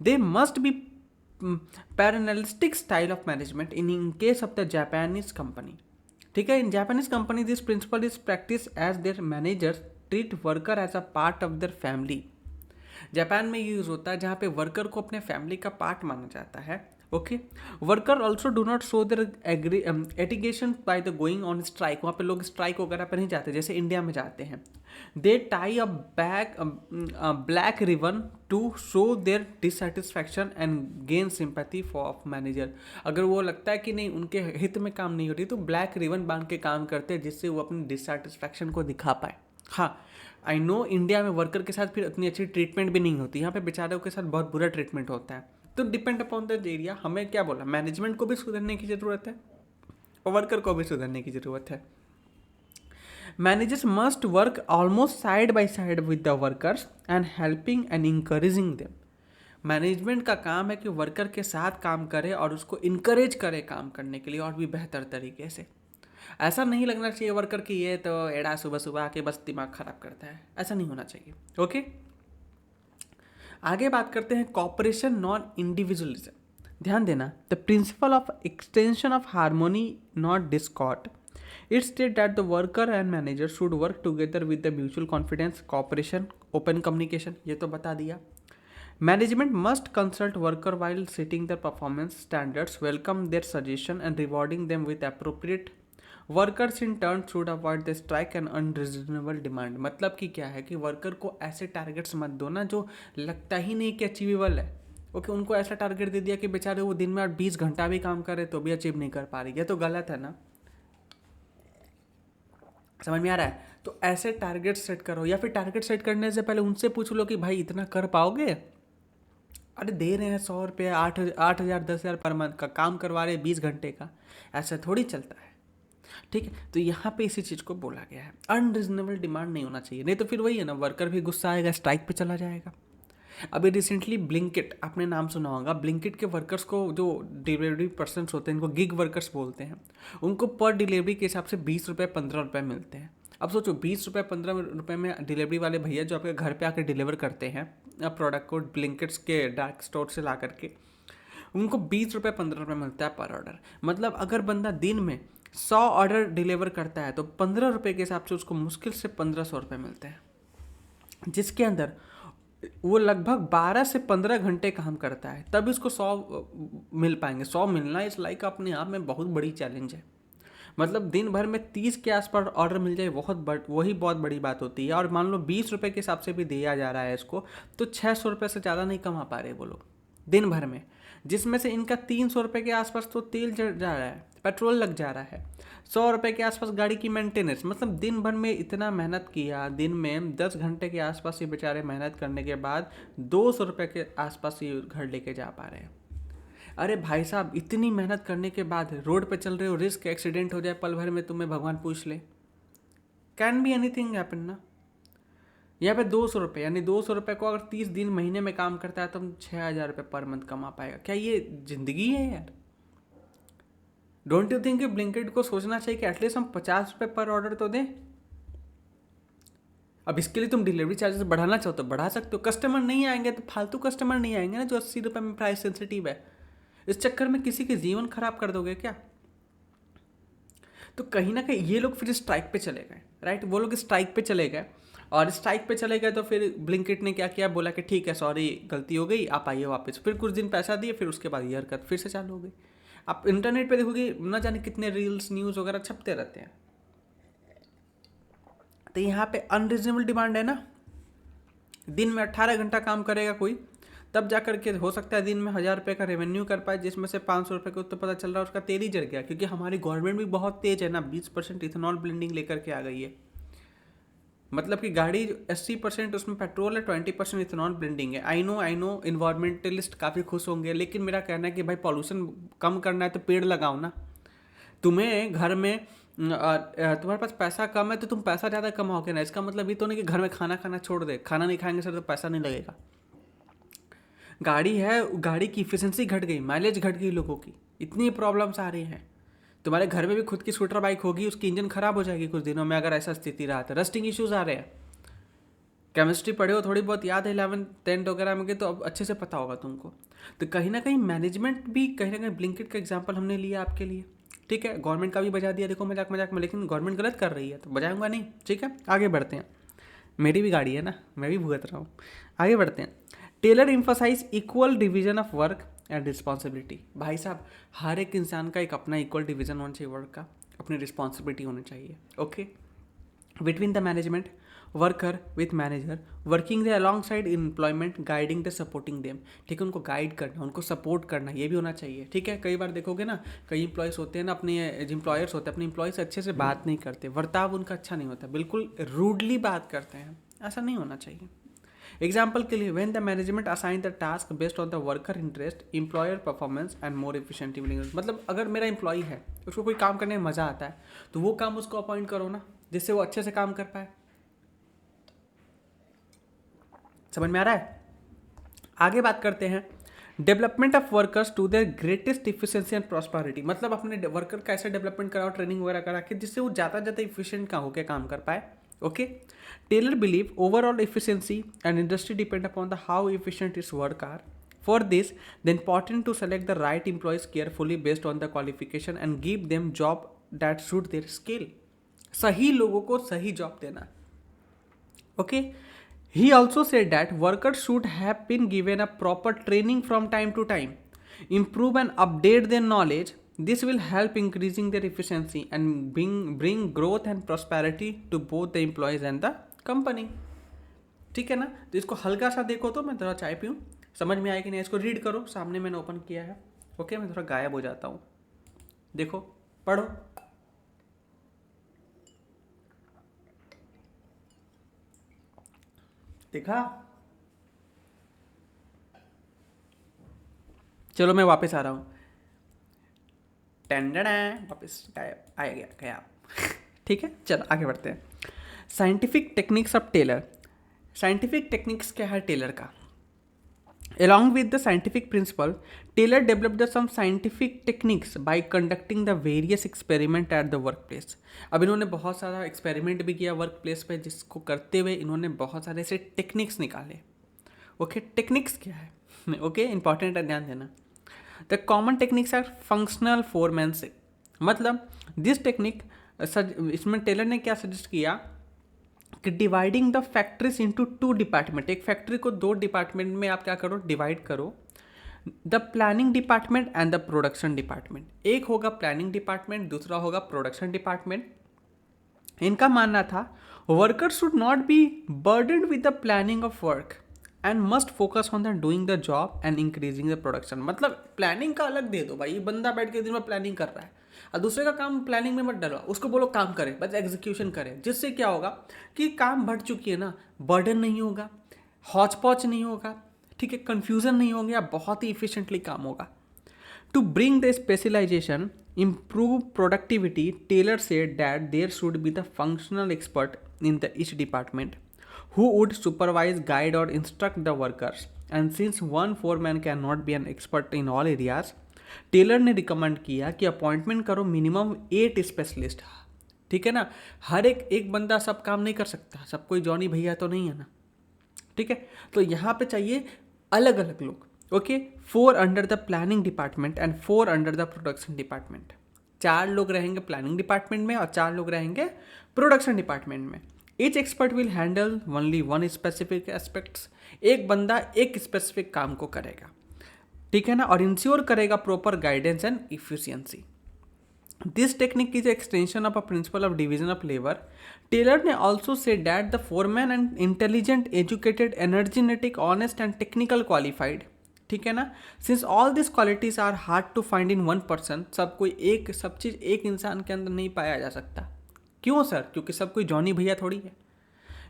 They must be paternalistic style of management in case of the Japanese company. ठीक है, in Japanese company this principle is practice as their managers treat worker as a part of their family. Japan में use होता है जहाँ पे worker को अपने family का पार्ट माना जाता है। Okay worker also do not show their agitation by the going on strike. वहाँ पे लोग स्ट्राइक वगैरह पर नहीं जाते जैसे इंडिया में जाते हैं। They tie a black ribbon to show their dissatisfaction and gain sympathy for manager. अगर वो लगता है कि नहीं उनके हित में काम नहीं हो रही तो ब्लैक रिबन बांध के काम करते हैं जिससे वो अपनी डिससेटिस्फैक्शन को दिखा पाए। हाँ आई नो इंडिया में वर्कर के साथ फिर उतनी अच्छी ट्रीटमेंट भी नहीं होती, यहाँ पे बेचारों के साथ बहुत बुरा ट्रीटमेंट होता है। तो डिपेंड अपॉन द एरिया। हमें क्या बोला, मैनेजमेंट को भी सुधरने की ज़रूरत है और वर्कर को भी सुधरने की ज़रूरत है। Managers must work almost side by side with the workers and helping and encouraging them. Management का काम है कि वर्कर के साथ काम करे और उसको इंकरेज करे काम करने के लिए और भी बेहतर तरीके से। ऐसा नहीं लगना चाहिए वर्कर की ये तो एड़ा सुबह सुबह आके बस दिमाग खराब करता है, ऐसा नहीं होना चाहिए। ओके आगे बात करते हैं कॉपरेशन नॉन इंडिविजुअलिज्म। ध्यान देना, the principle of extension of harmony not discord. It state that the worker and manager should work together with the mutual confidence, cooperation, open communication, ये तो बता दिया। Management must consult worker while setting their performance standards, welcome their suggestion and rewarding them with appropriate. Workers in turn should avoid the strike and unreasonable demand. मतलब कि क्या है कि worker को ऐसे टारगेट्स मत दो ना जो लगता ही नहीं कि अचीवेबल है। ओके, उनको ऐसा टारगेट दे दिया कि बेचारे वो दिन में 20 घंटा भी काम करे तो भी अचीव नहीं कर पा रही है, तो गलत है ना। समझ में आ रहा है? तो ऐसे टारगेट सेट करो, या फिर टारगेट सेट करने से पहले उनसे पूछ लो कि भाई इतना कर पाओगे। अरे दे रहे हैं 100 रुपये, 8,000 10,000 पर मंथ का काम करवा रहे हैं 20 घंटे का, ऐसा थोड़ी चलता है। ठीक है, तो यहाँ पे इसी चीज़ को बोला गया है, अनरिजनेबल डिमांड नहीं होना चाहिए, नहीं तो फिर वही है ना, वर्कर भी गुस्सा आएगा, स्ट्राइक पे चला जाएगा। अभी रिसेंटली ब्लिंकिट, आपने नाम सुना होगा, ब्लिंकिट के वर्कर्स को, जो डिलीवरी पर्सन होते हैं, इनको गिग वर्कर्स बोलते हैं, उनको पर डिलीवरी के हिसाब से 20 रुपये 15 रुपये मिलते हैं। अब सोचो 20 रुपये 15 रुपये में डिलीवरी वाले भैया जो आपके घर पे आके डिलीवर करते हैं प्रोडक्ट को ब्लिंकिट्स के डार्क स्टोर से ला करके, उनको 20 रुपये 15 रुपये मिलता है पर ऑर्डर। मतलब अगर बंदा दिन में 100 ऑर्डर डिलीवर करता है तो 15 रुपये के हिसाब से उसको मुश्किल से 1500 रुपये मिलते हैं, जिसके अंदर वो लगभग 12 से 15 घंटे काम करता है, तभी उसको 100 मिल पाएंगे। 100 मिलना इस लाइक अपने आप में बहुत बड़ी चैलेंज है। मतलब दिन भर में 30 के आसपास ऑर्डर मिल जाए, वही बहुत बड़ी बात होती है। और मान लो 20 रुपये के हिसाब से भी दिया जा रहा है इसको, तो 600 रुपये से ज़्यादा नहीं कमा पा रहे वो लोग दिन भर में, जिसमें से इनका 300 रुपये के आसपास तो तेल जा रहा है, पेट्रोल लग जा रहा है, 100 रुपये के आसपास गाड़ी की मेंटेनेंस। मतलब दिन भर में इतना मेहनत किया, दिन में 10 घंटे के आसपास ये बेचारे मेहनत करने के बाद 200 रुपये के आसपास ये घर लेके जा पा रहे हैं। अरे भाई साहब, इतनी मेहनत करने के बाद रोड पे चल रहे हो, रिस्क एक्सीडेंट हो जाए पल भर में, तुम्हें भगवान पूछ ले, कैन बी एनीथिंग हैपन ना। यहाँ पे 200 रुपये, यानी 200 रुपये को अगर 30 दिन महीने में काम करता है तो हम 6,000 रुपये पर मंथ कमा पाएगा। क्या ये जिंदगी है यार? डोंट यू थिंक कि ब्लिंकिट को सोचना चाहिए कि एटलीस्ट हम 50 रुपये पर ऑर्डर तो दें। अब इसके लिए तुम डिलीवरी चार्जेस बढ़ाना चाहो तो बढ़ा सकते हो, कस्टमर नहीं आएंगे तो फालतू कस्टमर नहीं आएंगे ना, जो 80 रुपये में प्राइस सेंसिटिव है। इस चक्कर में किसी के जीवन खराब कर दोगे क्या? तो कहीं ना कहीं ये लोग फिर स्ट्राइक पे चले गए, राइट? वो लोग स्ट्राइक पे चले गए, और स्ट्राइक पे चले गए तो फिर ब्लिंकिट ने क्या किया, बोला कि ठीक है सॉरी गलती हो गई, आप आइए वापस। फिर कुछ दिन पैसा दिए, फिर उसके बाद ये हरकत फिर से चालू हो गई। आप इंटरनेट पे देखोगे ना, जाने कितने रील्स न्यूज़ वगैरह छपते रहते हैं। तो यहाँ पे अनरीजनेबल डिमांड है ना। दिन में 18 घंटा काम करेगा कोई, तब जा करके हो सकता है दिन में 1,000 रुपये का रेवेन्यू कर पाए, जिसमें से 500 रुपये को तो पता चल रहा है उसका तेल ही जल गया, क्योंकि हमारी गवर्नमेंट भी बहुत तेज है ना, 20% इथेनॉल ब्लेंडिंग लेकर के आ गई है। मतलब कि गाड़ी 80% उसमें पेट्रोल है, 20% इथेनॉल ब्लेंडिंग है। आई नो इन्वायरमेंटलिस्ट काफ़ी खुश होंगे, लेकिन मेरा कहना है कि भाई पॉल्यूशन कम करना है तो पेड़ लगाओ ना। तुम्हें घर में तुम्हारे पास पैसा कम है तो तुम पैसा ज़्यादा कमाओगे ना, इसका मतलब ये तो नहीं कि घर में खाना खाना छोड़ दे, खाना नहीं खाएंगे सर तो पैसा नहीं लगेगा। गाड़ी है, गाड़ी की इफिशिएंसी घट गई, माइलेज घट गई, लोगों की इतनी प्रॉब्लम्स आ रही हैं। तुम्हारे घर में भी खुद की स्कूटर बाइक होगी, उसकी इंजन खराब हो जाएगी कुछ दिनों में, अगर ऐसा स्थिति रहा तो रस्टिंग इश्यूज आ रहे हैं। केमिस्ट्री पढ़े हो, थोड़ी बहुत याद है 11th 10th वगैरह में के, तो अब अच्छे से पता होगा तुमको। तो कहीं ना कहीं मैनेजमेंट भी, कहीं ना कहीं ब्लिंकिट का एग्जाम्पल हमने लिया आपके लिए, ठीक है। गवर्नमेंट का भी बजा दिया, देखो मजाक मजाक में, लेकिन गवर्नमेंट गलत कर रही है तो बजाऊंगा नहीं, ठीक है। आगे बढ़ते हैं, मेरी भी गाड़ी है ना, मैं भी भुगत रहा हूँ। आगे बढ़ते हैं। Taylor emphasise equal division of work and responsibility. भाई साहब, हर एक इंसान का एक अपना इक्वल डिवीजन होना चाहिए वर्क का, अपनी रिस्पॉन्सिबिलिटी होनी चाहिए, okay. Between the management, worker with manager, working the along side employment, guiding the supporting them. ठीक है, उनको गाइड करना, उनको सपोर्ट करना, ये भी होना चाहिए, ठीक है। कई बार देखोगे ना, कई एम्प्लॉयज़ होते हैं ना, अपने एम्प्लॉयर्स होते हैं, अपने एम्प्लॉय से अच्छे से बात नहीं करते, वर्ताव उनका अच्छा नहीं होता, बिल्कुल रूडली बात करते हैं, ऐसा नहीं होना चाहिए। एग्जाम्पल के लिए, when the management assign the task based on the worker interest, employer performance and more efficient. मतलब अगर मेरा एम्प्लॉय है, उसको कोई काम करने में मज़ा आता है, तो वो काम उसको अपॉइंट करो ना, जिससे वो अच्छे से काम कर पाए। समझ में आ रहा है? आगे बात करते हैं, development of workers to their greatest efficiency and prosperity. मतलब अपने वर्कर का ऐसे डेवलपमेंट कराओ, ट्रेनिंग वगैरह करा के, जिससे वो ज़्यादा इफिशिएंट का होकर काम कर पाए, okay. Taylor believe overall efficiency and industry depend upon the how efficient its work are. For this, the important to select the right employees carefully based on the qualification and give them job that suit their skill. सही लोगों को सही job देना, okay. He also said that workers should have been given a proper training from time to time, improve and update their knowledge. This will help increasing their efficiency and bring growth and prosperity to both the employees and the company. ठीक है ना। तो इसको हल्का सा देखो, तो मैं थोड़ा चाय पीऊँ, समझ में आए कि नहीं। इसको रीड करो, सामने मैंने ओपन किया है। ओके, मैं थोड़ा गायब हो जाता हूँ, देखो, पढ़ो। देखा? चलो मैं वापस आ रहा हूँ। टेंडन है, वापस गायब, आ गया गया। ठीक है, चलो आगे बढ़ते हैं। Scientific techniques of Taylor. Scientific techniques क्या है टेलर का? Along with the scientific principle, Taylor developed some scientific techniques by conducting the various experiment at the workplace. अब इन्होंने बहुत सारा एक्सपेरिमेंट भी किया वर्क प्लेस पे, जिसको करते हुए इन्होंने बहुत सारे ऐसे टेक्निक्स निकाले। ओके, टेक्निक्स क्या है? ओके, इंपॉर्टेंट है, ध्यान देना। The common techniques are functional foremanship. मतलब दिस टेक्निक, इसमें टेलर ने क्या सजेस्ट किया कि dividing the factories into 2 department. एक फैक्ट्री को 2 डिपार्टमेंट में आप क्या करो, डिवाइड करो। The planning department and the production department. एक होगा प्लानिंग डिपार्टमेंट, दूसरा होगा प्रोडक्शन डिपार्टमेंट। इनका मानना था workers should not B burdened with the planning of work and must focus on the doing the job and increasing the production. मतलब planning का अलग दे दो भाई, बंदा बैठ के दिन में प्लानिंग कर रहा है और दूसरे का काम प्लानिंग में मत डालो, उसको बोलो काम करे, बस एग्जीक्यूशन करे। जिससे क्या होगा कि काम बढ़ चुकी है ना, बर्डन नहीं होगा, हौच पौच नहीं होगा, ठीक है, कन्फ्यूजन नहीं होगा, बहुत ही इफिशिएंटली काम होगा। To bring the specialisation, improve productivity, Taylor said that there should be the functional expert in the each department who would supervise, guide or instruct the workers. And since one foreman cannot be an expert in all areas, Taylor ने recommend किया कि appointment करो minimum 8 specialist. ठीक है ना, हर एक बंदा सब काम नहीं कर सकता, सब कोई जॉनी भैया तो नहीं है ना। ठीक है, तो यहाँ पे चाहिए अलग अलग लोग। Okay, 4 under the planning department and 4 under the production department. 4 लोग रहेंगे प्लानिंग डिपार्टमेंट में और 4 लोग रहेंगे प्रोडक्शन डिपार्टमेंट में। Each expert will handle only 1 specific aspects. एक बंदा एक स्पेसिफिक काम को करेगा, ठीक है ना, और इंश्योर करेगा proper guidance and efficiency. This technique is extension of a principle of division of labour. Taylor ने also said that the foreman and intelligent, educated, energetic, honest and technical qualified. ठीक है ना, since all this qualities are hard to find in 1 person. सब चीज़ एक इंसान के अंदर नहीं पाया जा सकता। क्यों सर? क्योंकि सब कोई जॉनी भैया थोड़ी है।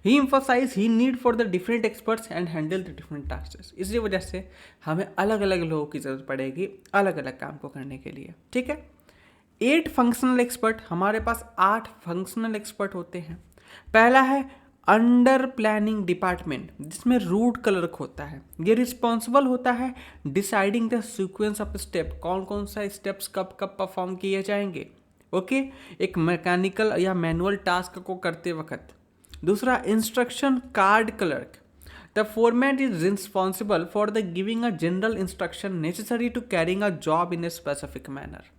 ही emphasized he need for the different experts and handle the different task. इसी वजह से हमें अलग अलग लोगों की जरूरत पड़ेगी अलग अलग काम को करने के लिए। ठीक है, 8 फंक्शनल एक्सपर्ट, हमारे पास 8 फंक्शनल एक्सपर्ट होते हैं। पहला है अंडर प्लानिंग डिपार्टमेंट, जिसमें रूट क्लर्क होता है। ये रिस्पॉन्सिबल होता है deciding the sequence of step, कौन कौन सा स्टेप्स कब कब परफॉर्म किए जाएंगे। ओके, एक मैकेनिकल या मैनुअल टास्क को करते वक्त। दूसरा instruction card clerk, the foreman is responsible for the giving a general instruction necessary to carrying a job in a specific manner.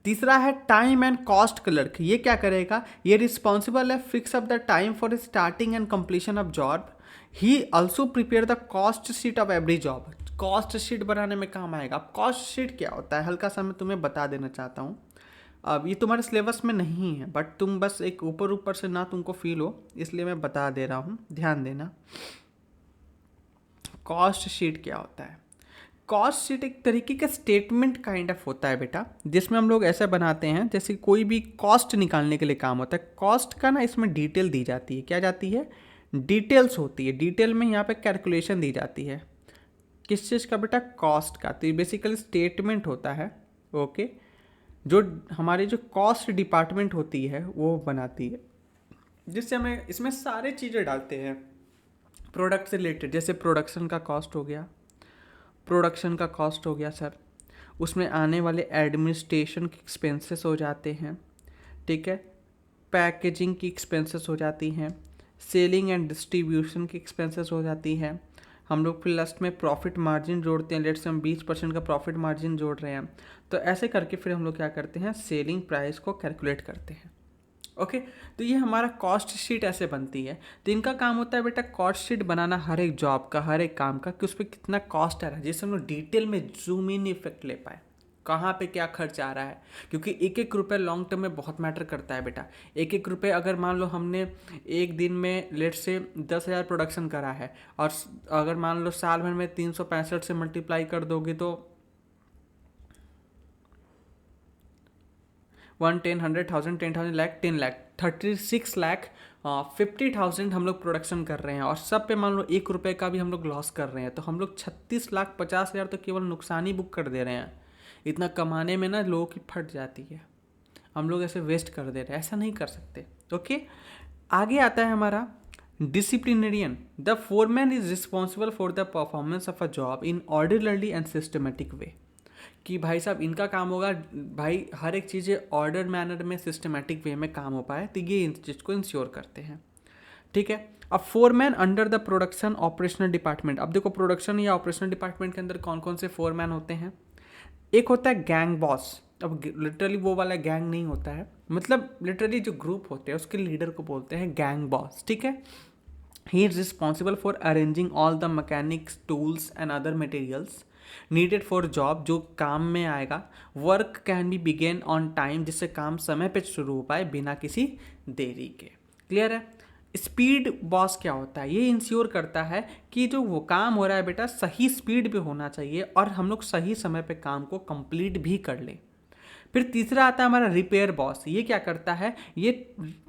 तीसरा है टाइम एंड कॉस्ट क्लर्क। ये क्या करेगा? ये रिस्पॉन्सिबल है fix up the time for starting and completion of job. He also prepare the cost sheet of every job. Cost sheet बनाने में काम आएगा। कॉस्ट शीट क्या होता है, हल्का सा मैं तुम्हें बता देना चाहता हूँ। अब ये तुम्हारे सिलेबस में नहीं है, बट तुम बस एक ऊपर से ना तुमको फील हो, इसलिए मैं बता दे रहा हूँ, ध्यान देना। कॉस्ट शीट क्या होता है? कॉस्ट शीट एक तरीके का स्टेटमेंट काइंड ऑफ होता है बेटा, जिसमें हम लोग ऐसा बनाते हैं जैसे कोई भी कॉस्ट निकालने के लिए काम होता है। कॉस्ट का ना इसमें डिटेल दी जाती है। क्या जाती है? डिटेल्स होती है। डिटेल में यहाँ पे कैलकुलेशन दी जाती है। किस चीज़ का बेटा? कॉस्ट का। तो ये बेसिकली स्टेटमेंट होता है। ओके, जो हमारी जो कॉस्ट डिपार्टमेंट होती है वो बनाती है, जिससे हमें इसमें सारे चीज़ें डालते हैं प्रोडक्ट से रिलेटेड। जैसे प्रोडक्शन का कॉस्ट हो गया, प्रोडक्शन का कॉस्ट हो गया सर, उसमें आने वाले एडमिनिस्ट्रेशन के एक्सपेंसेस हो जाते हैं। ठीक है, पैकेजिंग की एक्सपेंसेस हो जाती हैं, सेलिंग एंड डिस्ट्रीब्यूशन की एक्सपेंसेस हो जाती हैं। हम लोग फिर लास्ट में प्रॉफिट मार्जिन जोड़ते हैं। लेट से हम 20% का प्रॉफिट मार्जिन जोड़ रहे हैं, तो ऐसे करके फिर हम लोग क्या करते हैं, सेलिंग प्राइस को कैलकुलेट करते हैं। ओके। तो ये हमारा कॉस्ट शीट ऐसे बनती है। तो इनका काम होता है बेटा कॉस्ट शीट बनाना हर एक जॉब का, हर एक काम का, कि उस पर कितना कॉस्ट आ रहा है, जिससे हम लोग डिटेल में जूम इन इफेक्ट ले पाए, कहाँ पे क्या खर्च आ रहा है। क्योंकि एक एक रुपये लॉन्ग टर्म में बहुत मैटर करता है बेटा। एक एक रुपये अगर मान लो हमने एक दिन में लेट से 10,000 प्रोडक्शन करा है, और अगर मान लो साल भर में 365 से मल्टीप्लाई कर दोगे तो 1 10 100,000 10,000 लाख 10 लाख 36 लाख 50,000 हम लोग प्रोडक्शन कर रहे हैं, और सब पे मान लो 1 रुपये का भी हम लोग लॉस कर रहे हैं, तो हम लोग 36,50,000 तो केवल नुकसान ही बुक कर दे रहे हैं। इतना कमाने में ना लोगों की फट जाती है, हम लोग ऐसे वेस्ट कर दे रहे हैं, ऐसा नहीं कर सकते। ओके, आगे आता है हमारा disciplinarian. The foreman is responsible for the performance of a job in orderly and systematic way. कि भाई साहब इनका काम होगा भाई हर एक चीज़ें ऑर्डर मैनर में सिस्टमेटिक वे में काम हो पाए, तो ये इन चीज़ को इंश्योर करते हैं। ठीक है। अब foreman under the production operational department. अब देखो प्रोडक्शन या ऑपरेशनल डिपार्टमेंट के अंदर कौन कौन से फोरमैन होते हैं। एक होता है गैंग बॉस। अब लिटरली वो वाला गैंग नहीं होता है, मतलब लिटरली जो ग्रुप होते हैं उसके लीडर को बोलते हैं गैंग बॉस। ठीक है। He is responsible for arranging all the mechanics tools and other materials needed for job, जो काम में आएगा। Work can be begin on time, जिससे काम समय पे शुरू हो पाए बिना किसी देरी के। क्लियर है। स्पीड बॉस क्या होता है, ये इंश्योर करता है कि जो वो काम हो रहा है बेटा सही स्पीड पे होना चाहिए, और हम लोग सही समय पे काम को कंप्लीट भी कर लें। फिर तीसरा आता है हमारा रिपेयर बॉस। ये क्या करता है, ये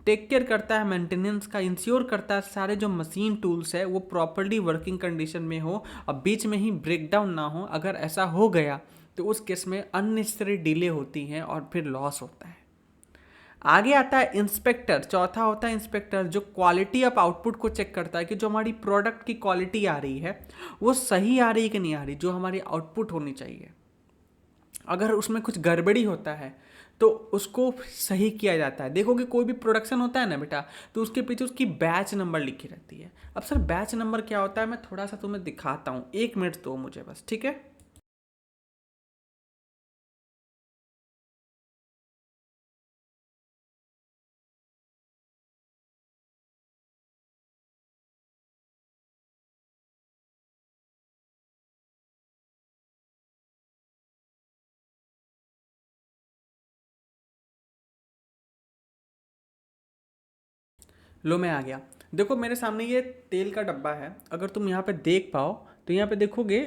टेक केयर करता है मेंटेनेंस का, इंश्योर करता है सारे जो मशीन टूल्स है वो प्रॉपरली वर्किंग कंडीशन में हो और बीच में ही ब्रेकडाउन ना हो। अगर ऐसा हो गया तो उस केस में अननेसेसरी डिले होती हैं और फिर लॉस होता है। आगे आता है इंस्पेक्टर। चौथा होता है इंस्पेक्टर, जो क्वालिटी ऑफ आउटपुट को चेक करता है कि जो हमारी प्रोडक्ट की क्वालिटी आ रही है वो सही आ रही है कि नहीं आ रही, जो हमारी आउटपुट होनी चाहिए। अगर उसमें कुछ गड़बड़ी होता है तो उसको सही किया जाता है। देखो कि कोई भी प्रोडक्शन होता है ना बेटा, तो उसके पीछे उसकी बैच नंबर लिखी रहती है। अब सर बैच नंबर क्या होता है, मैं थोड़ा सा तुम्हें दिखाता हूँ, 1 मिनट दो मुझे बस, ठीक है। लो मैं आ गया। देखो मेरे सामने ये तेल का डब्बा है, अगर तुम यहाँ पे देख पाओ तो यहाँ पे देखोगे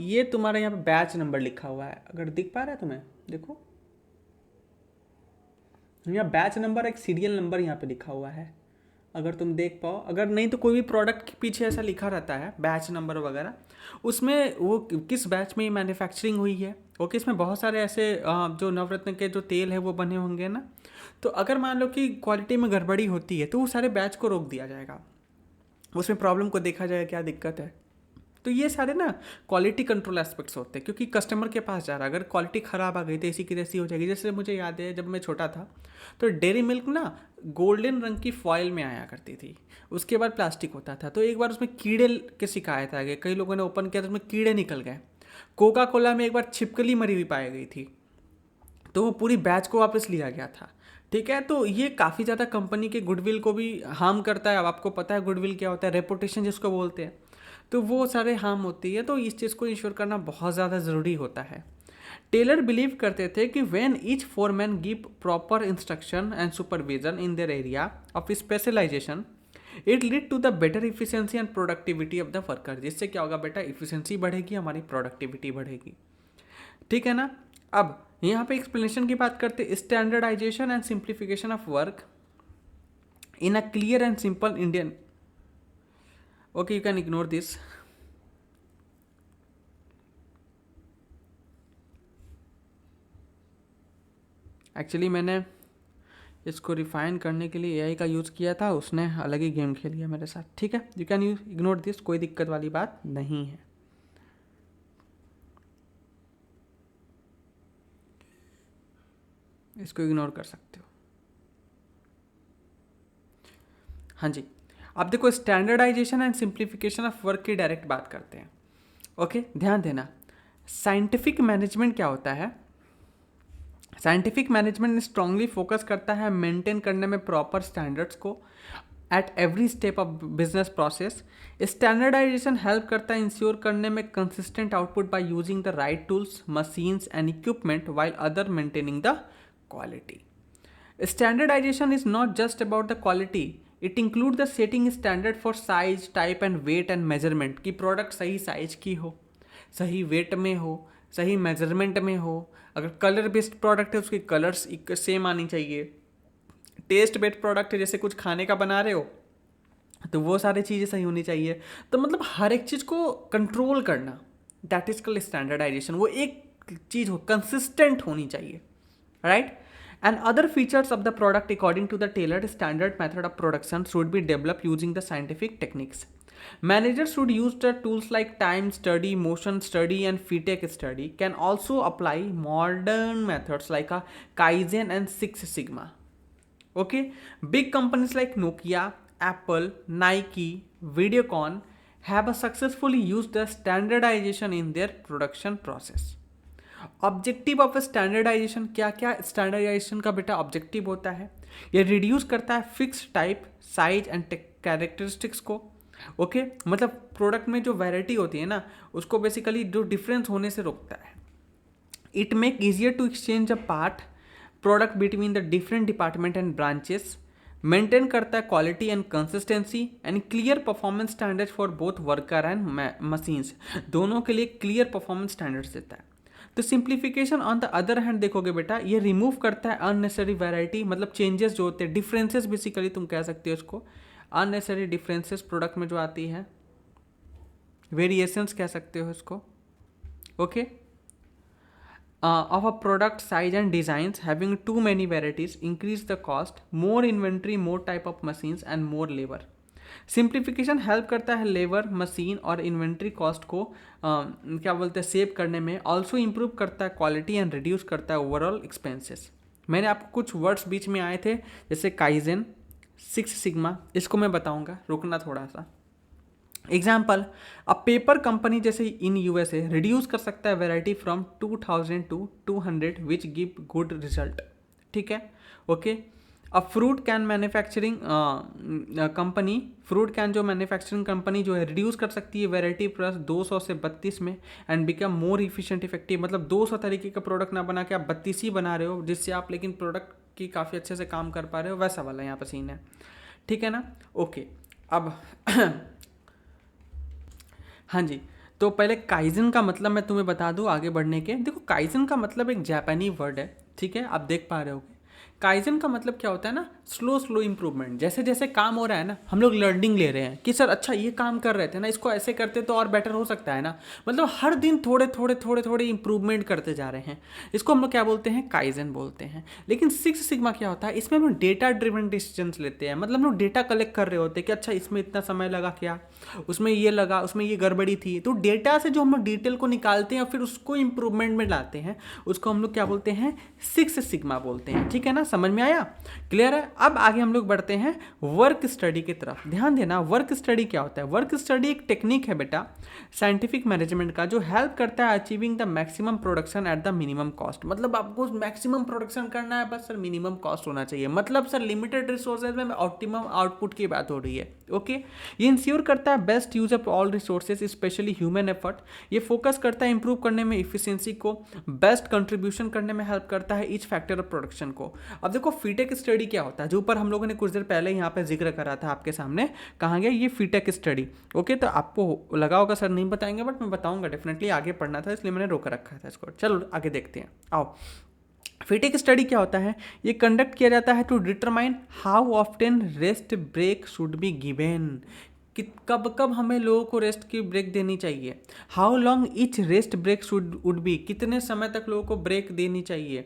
ये तुम्हारा यहाँ पे बैच नंबर लिखा हुआ है, अगर दिख पा रहा है तुम्हें, देखो यहाँ बैच नंबर एक सीरियल नंबर यहाँ पे लिखा हुआ है, अगर तुम देख पाओ। अगर नहीं तो कोई भी प्रोडक्ट के पीछे ऐसा लिखा रहता है बैच नंबर वगैरह, उसमें वो किस बैच में मैन्युफैक्चरिंग हुई है। ओके, इसमें बहुत सारे ऐसे जो नवरत्न के जो तेल है वो बने होंगे ना, तो अगर मान लो कि क्वालिटी में गड़बड़ी होती है तो वो सारे बैच को रोक दिया जाएगा, उसमें प्रॉब्लम को देखा जाएगा क्या दिक्कत है। तो ये सारे ना क्वालिटी कंट्रोल एस्पेक्ट्स होते हैं, क्योंकि कस्टमर के पास जा रहा है, अगर क्वालिटी ख़राब आ गई तो ऐसी की तैसी हो जाएगी। जैसे मुझे याद है जब मैं छोटा था तो डेयरी मिल्क ना गोल्डन रंग की फॉइल में आया करती थी, उसके बाद प्लास्टिक होता था। तो एक बार उसमें कीड़े की शिकायत आ गई, कई लोगों ने ओपन किया तो उसमें कीड़े निकल गए। कोका कोला में एक बार छिपकली मरी हुई पाई गई थी, तो वो पूरी बैच को वापस लिया गया था। ठीक है। तो ये काफ़ी ज़्यादा कंपनी के गुडविल को भी हार्म करता है। अब आपको पता है गुडविल क्या होता है, रेपुटेशन जिसको बोलते हैं, तो वो सारे हार्म होती है। तो इस चीज़ को इंश्योर करना बहुत ज़्यादा ज़रूरी होता है। टेलर बिलीव करते थे कि when each foreman give proper instruction and supervision in their area of specialisation, it lead to the better efficiency and productivity of the worker. जिससे क्या होगा बेटा, इफिशियंसी बढ़ेगी, हमारी प्रोडक्टिविटी बढ़ेगी। ठीक है ना। अब यहाँ पे एक्सप्लेनेशन की बात करते, standardisation and simplification of work in a clear and simple Indian. Okay, you can ignore this. Actually मैंने इसको रिफाइन करने के लिए एआई का यूज़ किया था, उसने अलग ही गेम खेल लिया मेरे साथ। ठीक है, you can you ignore this, कोई दिक्कत वाली बात नहीं है। इसको इग्नोर कर सकते हो। हाँ जी। अब देखो standardisation and simplification of work की डायरेक्ट बात करते हैं। ओके, ध्यान देना। साइंटिफिक मैनेजमेंट क्या होता है, साइंटिफिक मैनेजमेंट स्ट्रांगली फोकस करता है मेंटेन करने में प्रॉपर स्टैंडर्ड्स को at every step of business process. Standardisation help करता है इंश्योर करने में consistent output by using the right tools, machines and equipment while other maintaining the quality. Standardization is not just about the quality, it includes the setting standard for size, type and weight and measurement कि product सही size की हो, सही wait में हो, सही measurement में हो। अगर कलर बेस्ड प्रोडक्ट है उसकी कलर्स सेम आनी चाहिए। टेस्ट बेस्ड प्रोडक्ट है, जैसे कुछ खाने का बना रहे हो तो वो सारी चीज़ें सही होनी चाहिए। तो मतलब हर एक चीज़ को कंट्रोल करना, दैट इज कॉल्ड स्टैंडर्डाइजेशन। वो एक चीज़ हो कंसिस्टेंट होनी चाहिए, right. And other features of the product according to the tailored standard method of production should be developed using the scientific techniques. Managers should use the tools like time study, motion study and feedback study. Can also apply modern methods like a Kaizen and Six Sigma. Okay, big companies like Nokia, Apple, Nike, Videocon have successfully used the standardization in their production process. Objective of standardisation, क्या क्या standardisation का बेटा objective होता है? ये reduce करता है fix type, size and characteristics को। ओके मतलब प्रोडक्ट में जो वैरायटी होती है ना उसको बेसिकली जो डिफरेंस होने से रोकता है। It make easier to exchange a part product between the different department and branches. Maintain करता है quality and consistency and clear performance standards for both worker and machines. दोनों के लिए क्लियर परफॉर्मेंस स्टैंडर्ड्स देता है। तो simplification on the other hand देखोगे बेटा, ये रिमूव करता है अननेसेसरी वैरायटी, मतलब चेंजेस जो होते हैं, डिफरेंसेस बेसिकली तुम कह सकते हो इसको। अननेसेसरी डिफरेंसेस प्रोडक्ट में जो आती है, वेरिएशंस कह सकते हो इसको। Okay, of a product size and designs having too many varieties increase the cost, more inventory, more type of machines and more labour. Simplification help करता है लेबर, मशीन और इन्वेंट्री कॉस्ट को क्या बोलते हैं सेव करने में। ऑल्सो इंप्रूव करता है क्वालिटी एंड रिड्यूस करता है ओवरऑल एक्सपेंसेस। मैंने आपको कुछ वर्ड्स बीच में आए थे जैसे काइजेन, सिक्स सिग्मा, इसको मैं बताऊंगा, रुकना थोड़ा सा। एग्जाम्पल, अ पेपर कंपनी जैसे इन यूएसए रिड्यूस कर सकता है variety from 2000 to 200 which give good result. ठीक है, okay. A fruit can manufacturing company, fruit can जो मैन्युफैक्चरिंग कंपनी जो है रिड्यूस कर सकती है वेराइटी प्लस 200 से 32 में and become more efficient effective. मतलब 200 तरीके का प्रोडक्ट ना बना के आप 32 ही बना रहे हो, जिससे आप लेकिन प्रोडक्ट की काफ़ी अच्छे से काम कर पा रहे हो, वैसा वाला यहाँ पर सीन है। ठीक है ना, ओके। अब हाँ जी, तो पहले काइजन का मतलब मैं तुम्हें बता दूं आगे बढ़ने के। देखो काइजन का मतलब एक जापानी वर्ड है, ठीक है, आप देख पा रहे होगे। काइजन का मतलब क्या होता है ना, स्लो स्लो इंप्रूवमेंट। जैसे जैसे काम हो रहा है ना, हम लोग लर्निंग ले रहे हैं कि सर अच्छा ये काम कर रहे थे ना, इसको ऐसे करते तो और बेटर हो सकता है ना। मतलब हर दिन थोड़े थोड़े थोड़े थोड़े इंप्रूवमेंट करते जा रहे हैं, इसको हम लोग क्या बोलते हैं, काइजन बोलते हैं। लेकिन सिक्स सिग्मा क्या होता है, इसमें हम लोग डेटा ड्रिवन डिसीजंस लेते हैं। मतलब हम लोग डेटा कलेक्ट कर रहे होते हैं कि अच्छा इसमें इतना समय लगा, क्या उसमें ये लगा, उसमें ये गड़बड़ी थी। तो डेटा से जो हम लोग डिटेल को निकालते हैं फिर उसको इंप्रूवमेंट में लाते हैं, उसको हम लोग क्या बोलते हैं, सिक्स सिग्मा बोलते हैं। ठीक है ना, समझ में आया, क्लियर है। अब आगे हम लोग बढ़ते हैं वर्क स्टडी की तरफ। ध्यान देना, वर्क स्टडी क्या होता है। वर्क स्टडी एक टेक्निक है बेटा साइंटिफिक मैनेजमेंट का, जो हेल्प करता है achieving the maximum production at the minimum cost. मतलब आपको मैक्सिमम प्रोडक्शन करना है, बस सर मिनिमम कॉस्ट होना चाहिए। मतलब सर लिमिटेड रिसोर्सेज में ऑप्टिमम आउटपुट की बात हो रही है। ओके, ये इंश्योर करता है best use of all resources specially human effort. ये फोकस करता है इंप्रूव करने में इफिशियंसी को, बेस्ट कंट्रीब्यूशन करने में हेल्प करता है ईच फैक्टर ऑफ प्रोडक्शन को। अब देखो फीटेक स्टडी क्या होता है, जो ऊपर हम लोगों ने कुछ देर पहले यहाँ पे जिक्र करा था आपके सामने, कहाँ गया ये फीटेक स्टडी। ओके, तो आपको लगा होगा सर नहीं बताएंगे, बट मैं बताऊंगा डेफिनेटली, आगे पढ़ना था इसलिए मैंने रोक रखा था इसको। चलो आगे देखते हैं, आओ। फीटेक स्टडी क्या होता है, ये कंडक्ट किया जाता है to determine how often rest break should be given, कि कब कब हमें लोगों को रेस्ट की ब्रेक देनी चाहिए। How long each rest break should would be, कितने समय तक लोगों को ब्रेक देनी चाहिए।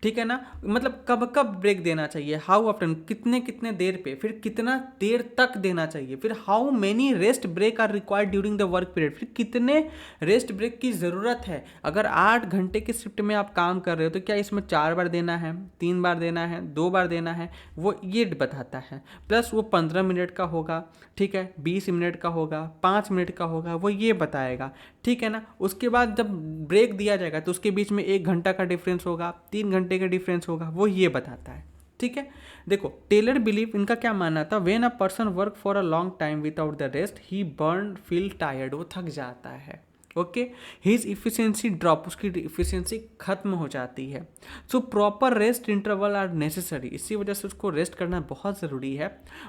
ठीक है ना, मतलब कब कब ब्रेक देना चाहिए, हाउ ऑफ्टन कितने कितने देर पे, फिर कितना देर तक देना चाहिए, फिर how many rest break are required during the work period, फिर कितने रेस्ट ब्रेक की ज़रूरत है। अगर 8 घंटे की शिफ्ट में आप काम कर रहे हो तो क्या इसमें 4 बार देना है, 3 बार देना है, 2 बार देना है, वो ये बताता है। प्लस वो 15 मिनट का होगा, ठीक है, 20 मिनट का होगा, 5 मिनट का होगा, वो ये बताएगा, ठीक है ना। उसके बाद जब ब्रेक दिया जाएगा तो उसके बीच में 1 घंटा का डिफरेंस होगा, 3 घंटे का डिफरेंस होगा, वो ये बताता है, ठीक है। देखो टेलर बिलीव, इनका क्या मानना था, when a person work for a long time without the rest he burn feel tired, वो थक जाता है, ओके। हिज इफिशियंसी ड्रॉप, उसकी इफिशियंसी खत्म हो जाती है। So proper rest interval are necessary, इसी वजह से उसको रेस्ट करना बहुत ज़रूरी है।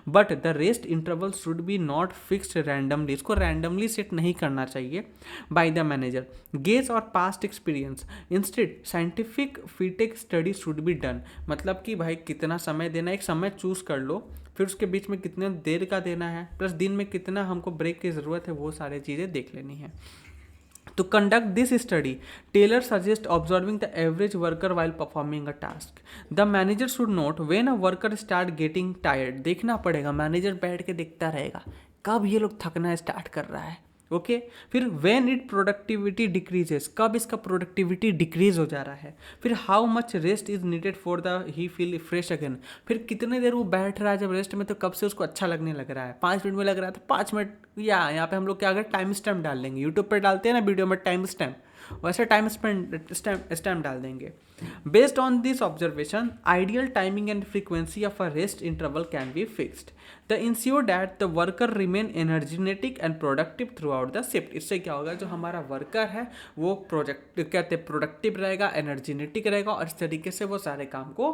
But the rest interval should be not fixed randomly, इसको रैंडमली सेट नहीं करना चाहिए बाय द मैनेजर, गेज और past experience. Instead scientific fatigue study should be done, मतलब कि भाई कितना समय देना, एक समय चूज कर लो, फिर उसके बीच में कितने देर का देना है, प्लस दिन में कितना हमको ब्रेक की ज़रूरत है, वो सारी चीज़ें देख लेनी है। To conduct this study, Taylor suggests observing the average worker while performing a task. The manager should note when a worker start getting tired. देखना पड़ेगा, मैनेजर बैठ के देखता रहेगा कब ये लोग थकना स्टार्ट कर रहा है, ओके। फिर वेन इट प्रोडक्टिविटी डिक्रीजेस, कब इसका प्रोडक्टिविटी डिक्रीज हो जा रहा है। फिर how much rest is needed for the he feel fresh again, फिर कितने देर वो बैठ रहा है जब रेस्ट में, तो कब से उसको अच्छा लगने लग रहा है, 5 मिनट में लग रहा है तो 5 मिनट, या यहाँ पे हम लोग क्या अगर टाइम स्टैम्प डाल देंगे, यूट्यूब पर डालते हैं ना वीडियो में टाइम स्टैम्प, वैसे टाइम स्टैम्प डाल देंगे। Based on this observation ideal timing and frequency of a rest interval can be fixed the ensure that the worker remain energetic and productive through out the shift. इससे क्या होगा, जो हमारा worker है वो productive रहेगा, एनर्जेटिक रहेगा, और इस तरीके से वो सारे काम को